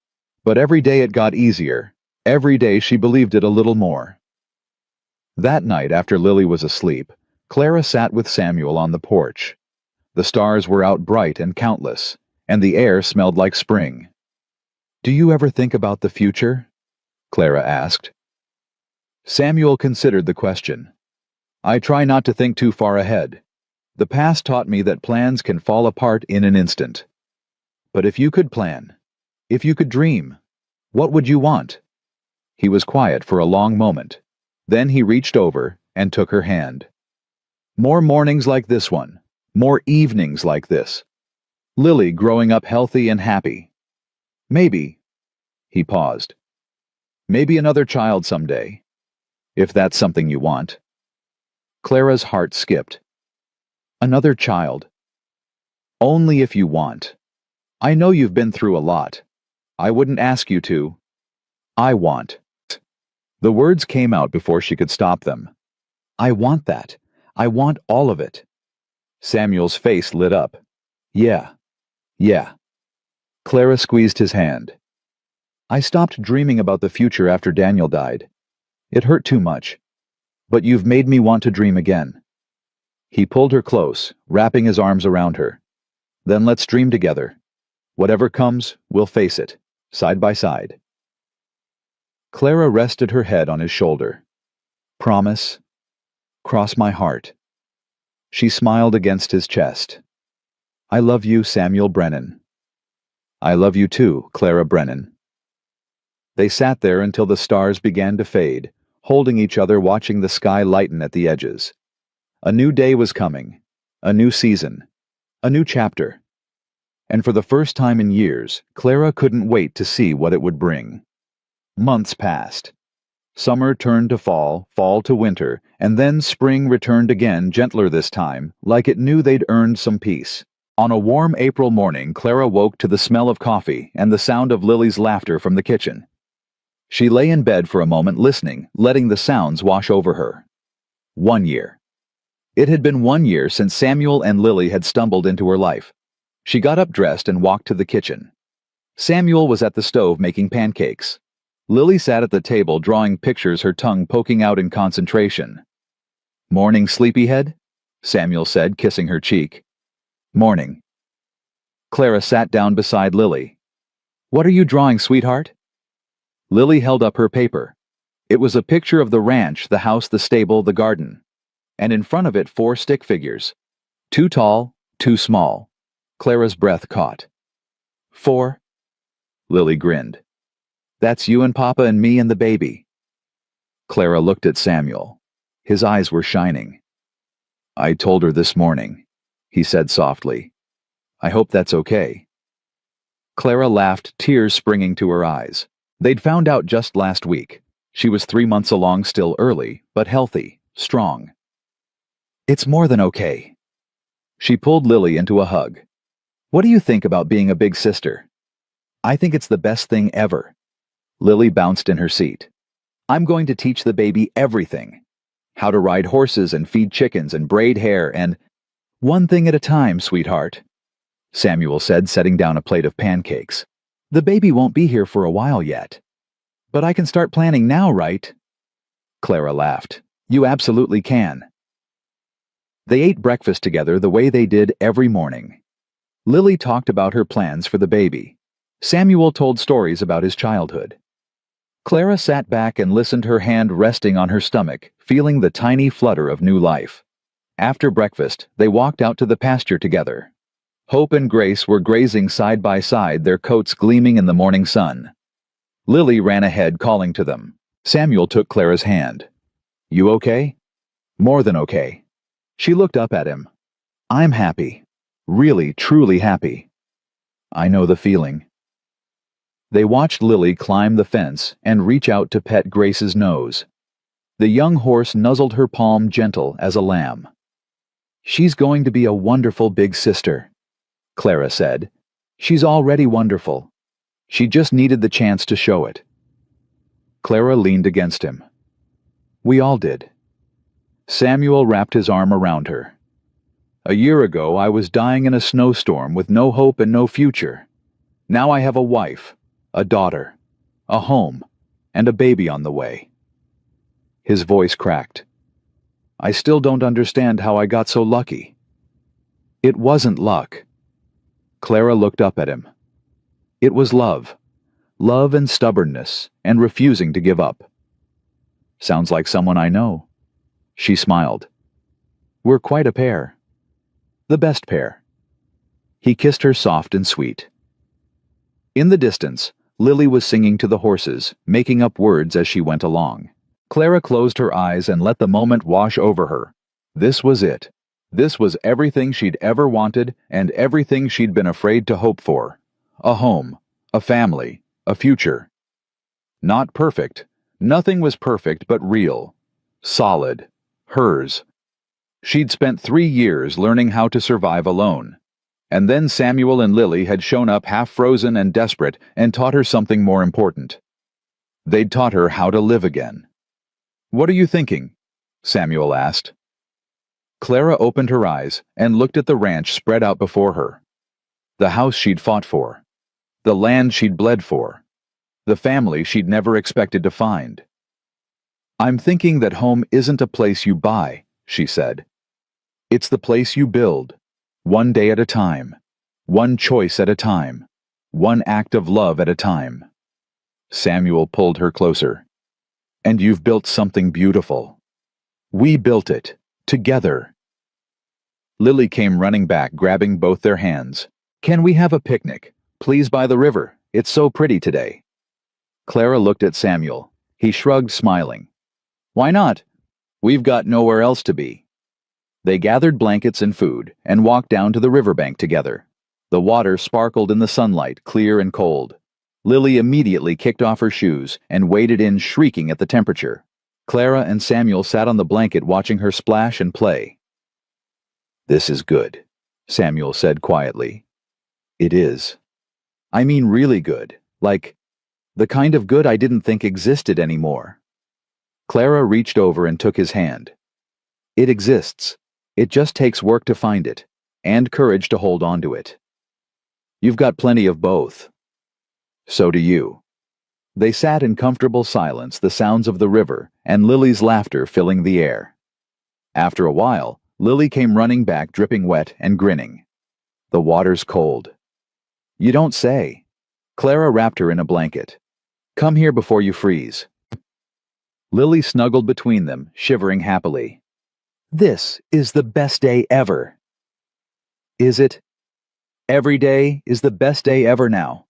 But every day it got easier. Every day she believed it a little more. That night, after Lily was asleep, Clara sat with Samuel on the porch. The stars were out bright and countless, and the air smelled like spring. "Do you ever think about the future?" Clara asked. Samuel considered the question. "I try not to think too far ahead. The past taught me that plans can fall apart in an instant. But if you could plan, if you could dream, what would you want?" He was quiet for a long moment. Then he reached over and took her hand. "More mornings like this one. More evenings like this. Lily growing up healthy and happy. Maybe," he paused, "maybe another child someday. If that's something you want." Clara's heart skipped. Another child. Only if you want. I know you've been through a lot. I wouldn't ask you to. I want. The words came out before she could stop them. I want that. I want all of it. Samuel's face lit up. Yeah. Yeah. Clara squeezed his hand. I stopped dreaming about the future after Daniel died. It hurt too much. But you've made me want to dream again. He pulled her close, wrapping his arms around her. Then let's dream together. Whatever comes, we'll face it, side by side. Clara rested her head on his shoulder. Promise? Cross my heart. She smiled against his chest. I love you, Samuel Brennan. I love you too, Clara Brennan. They sat there until the stars began to fade, holding each other, watching the sky lighten at the edges. A new day was coming, a new season, a new chapter. And for the first time in years, Clara couldn't wait to see what it would bring. Months passed. Summer turned to fall, fall to winter, and then spring returned again, gentler this time, like it knew they'd earned some peace. On a warm April morning, Clara woke to the smell of coffee and the sound of Lily's laughter from the kitchen. She lay in bed for a moment, listening, letting the sounds wash over her. 1 year. It had been 1 year since Samuel and Lily had stumbled into her life. She got up dressed and walked to the kitchen. Samuel was at the stove making pancakes. Lily sat at the table drawing pictures, her tongue poking out in concentration. Morning, sleepyhead? Samuel said, kissing her cheek. Morning. Clara sat down beside Lily. What are you drawing, sweetheart? Lily held up her paper. It was a picture of the ranch, the house, the stable, the garden. And in front of it 4 stick figures. 2 tall, 2 small. Clara's breath caught. 4? Lily grinned. That's you and Papa and me and the baby. Clara looked at Samuel. His eyes were shining. I told her this morning, he said softly. I hope that's okay. Clara laughed, tears springing to her eyes. They'd found out just last week. She was 3 months along, still early, but healthy, strong. It's more than okay. She pulled Lily into a hug. What do you think about being a big sister? I think it's the best thing ever. Lily bounced in her seat. I'm going to teach the baby everything. How to ride horses and feed chickens and braid hair and... One thing at a time, sweetheart, Samuel said, setting down a plate of pancakes. The baby won't be here for a while yet. But I can start planning now, right? Clara laughed. You absolutely can. They ate breakfast together the way they did every morning. Lily talked about her plans for the baby. Samuel told stories about his childhood. Clara sat back and listened, her hand resting on her stomach, feeling the tiny flutter of new life. After breakfast, they walked out to the pasture together. Hope and Grace were grazing side by side, their coats gleaming in the morning sun. Lily ran ahead, calling to them. Samuel took Clara's hand. You okay? More than okay. She looked up at him. I'm happy. Really, truly happy. I know the feeling. They watched Lily climb the fence and reach out to pet Grace's nose. The young horse nuzzled her palm, gentle as a lamb. She's going to be a wonderful big sister, Clara said. She's already wonderful. She just needed the chance to show it. Clara leaned against him. We all did. Samuel wrapped his arm around her. A year ago, I was dying in a snowstorm with no hope and no future. Now I have a wife, a daughter, a home, and a baby on the way. His voice cracked. I still don't understand how I got so lucky. It wasn't luck. Clara looked up at him. It was love. Love and stubbornness, and refusing to give up. Sounds like someone I know. She smiled. We're quite a pair. The best pair. He kissed her soft and sweet. In the distance, Lily was singing to the horses, making up words as she went along. Clara closed her eyes and let the moment wash over her. This was it. This was everything she'd ever wanted and everything she'd been afraid to hope for. A home, a family, a future. Not perfect. Nothing was perfect, but real. Solid. Hers. She'd spent 3 years learning how to survive alone. And then Samuel and Lily had shown up half-frozen and desperate and taught her something more important. They'd taught her how to live again. "What are you thinking?" Samuel asked. Clara opened her eyes and looked at the ranch spread out before her. The house she'd fought for. The land she'd bled for. The family she'd never expected to find. "I'm thinking that home isn't a place you buy," she said. "It's the place you build, one day at a time, one choice at a time, one act of love at a time." Samuel pulled her closer. "And you've built something beautiful. We built it, together." Lily came running back, grabbing both their hands. "Can we have a picnic? Please, by the river. It's so pretty today." Clara looked at Samuel. He shrugged, smiling. "Why not? We've got nowhere else to be." They gathered blankets and food and walked down to the riverbank together. The water sparkled in the sunlight, clear and cold. Lily immediately kicked off her shoes and waded in, shrieking at the temperature. Clara and Samuel sat on the blanket watching her splash and play. "This is good," Samuel said quietly. "It is. I mean really good, like the kind of good I didn't think existed anymore." Clara reached over and took his hand. "It exists. It just takes work to find it, and courage to hold on to it. You've got plenty of both. So do you." They sat in comfortable silence, the sounds of the river and Lily's laughter filling the air. After a while, Lily came running back, dripping wet and grinning. "The water's cold." "You don't say." Clara wrapped her in a blanket. "Come here before you freeze." Lily snuggled between them, shivering happily. "This is the best day ever." "Is it? Every day is the best day ever now."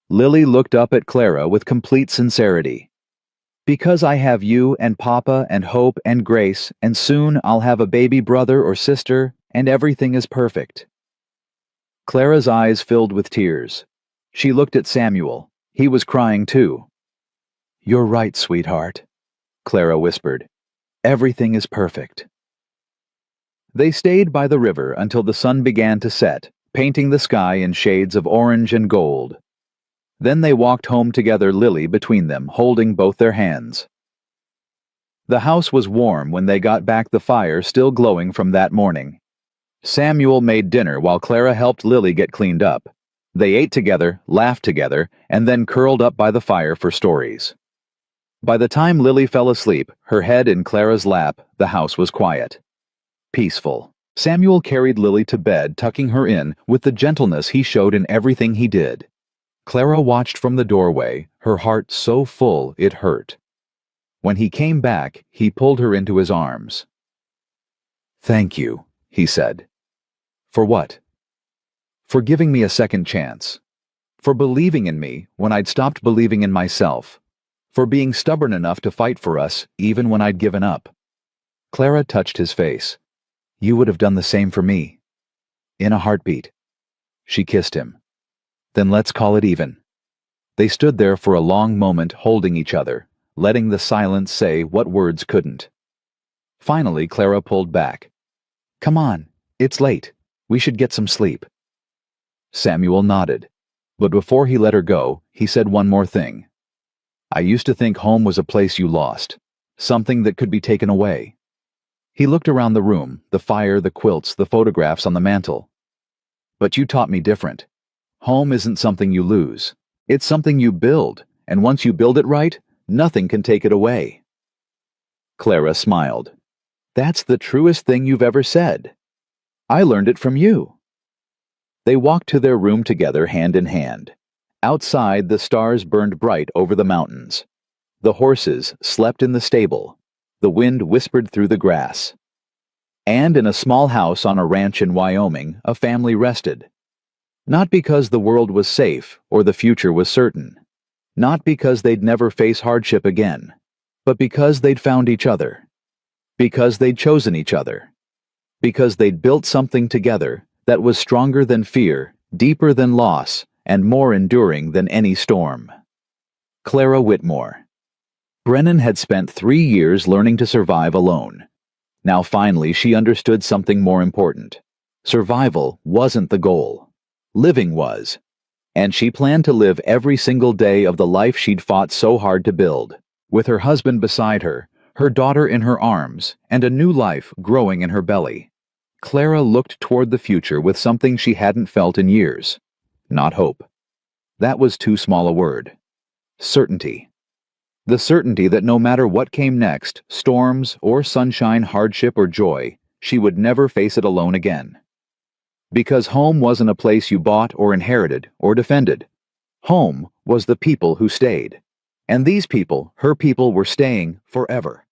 Lily looked up at Clara with complete sincerity. "Because I have you and Papa and Hope and Grace, and soon I'll have a baby brother or sister, and everything is perfect." Clara's eyes filled with tears. She looked at Samuel. He was crying too. "You're right, sweetheart," Clara whispered. "Everything is perfect." They stayed by the river until the sun began to set, painting the sky in shades of orange and gold. Then they walked home together, Lily between them, holding both their hands. The house was warm when they got back, the fire still glowing from that morning. Samuel made dinner while Clara helped Lily get cleaned up. They ate together, laughed together, and then curled up by the fire for stories. By the time Lily fell asleep, her head in Clara's lap, the house was quiet. Peaceful. Samuel carried Lily to bed, tucking her in with the gentleness he showed in everything he did. Clara watched from the doorway, her heart so full it hurt. When he came back, he pulled her into his arms. "Thank you," he said. "For what?" "For giving me a second chance. For believing in me when I'd stopped believing in myself. For being stubborn enough to fight for us even when I'd given up." Clara touched his face. "You would have done the same for me." "In a heartbeat." She kissed him. "Then let's call it even." They stood there for a long moment, holding each other, letting the silence say what words couldn't. Finally, Clara pulled back. "Come on, it's late. We should get some sleep." Samuel nodded, but before he let her go, he said one more thing. "I used to think home was a place you lost, something that could be taken away." He looked around the room, the fire, the quilts, the photographs on the mantel. "But you taught me different. Home isn't something you lose. It's something you build, and once you build it right, nothing can take it away." Clara smiled. "That's the truest thing you've ever said. I learned it from you." They walked to their room together, hand in hand. Outside, the stars burned bright over the mountains. The horses slept in the stable. The wind whispered through the grass. And in a small house on a ranch in Wyoming, a family rested. Not because the world was safe or the future was certain. Not because they'd never face hardship again, but because they'd found each other. Because they'd chosen each other. Because they'd built something together that was stronger than fear, deeper than loss, and more enduring than any storm. Clara Whitmore. Brennan had spent 3 years learning to survive alone. Now finally she understood something more important. Survival wasn't the goal. Living was. And she planned to live every single day of the life she'd fought so hard to build, with her husband beside her daughter in her arms, and a new life growing in her belly. Clara looked toward the future with something she hadn't felt in years. Not hope. That was too small a word. Certainty. The certainty that no matter what came next, storms or sunshine, hardship or joy, she would never face it alone again. Because home wasn't a place you bought or inherited or defended. Home was the people who stayed. And these people, her people, were staying forever.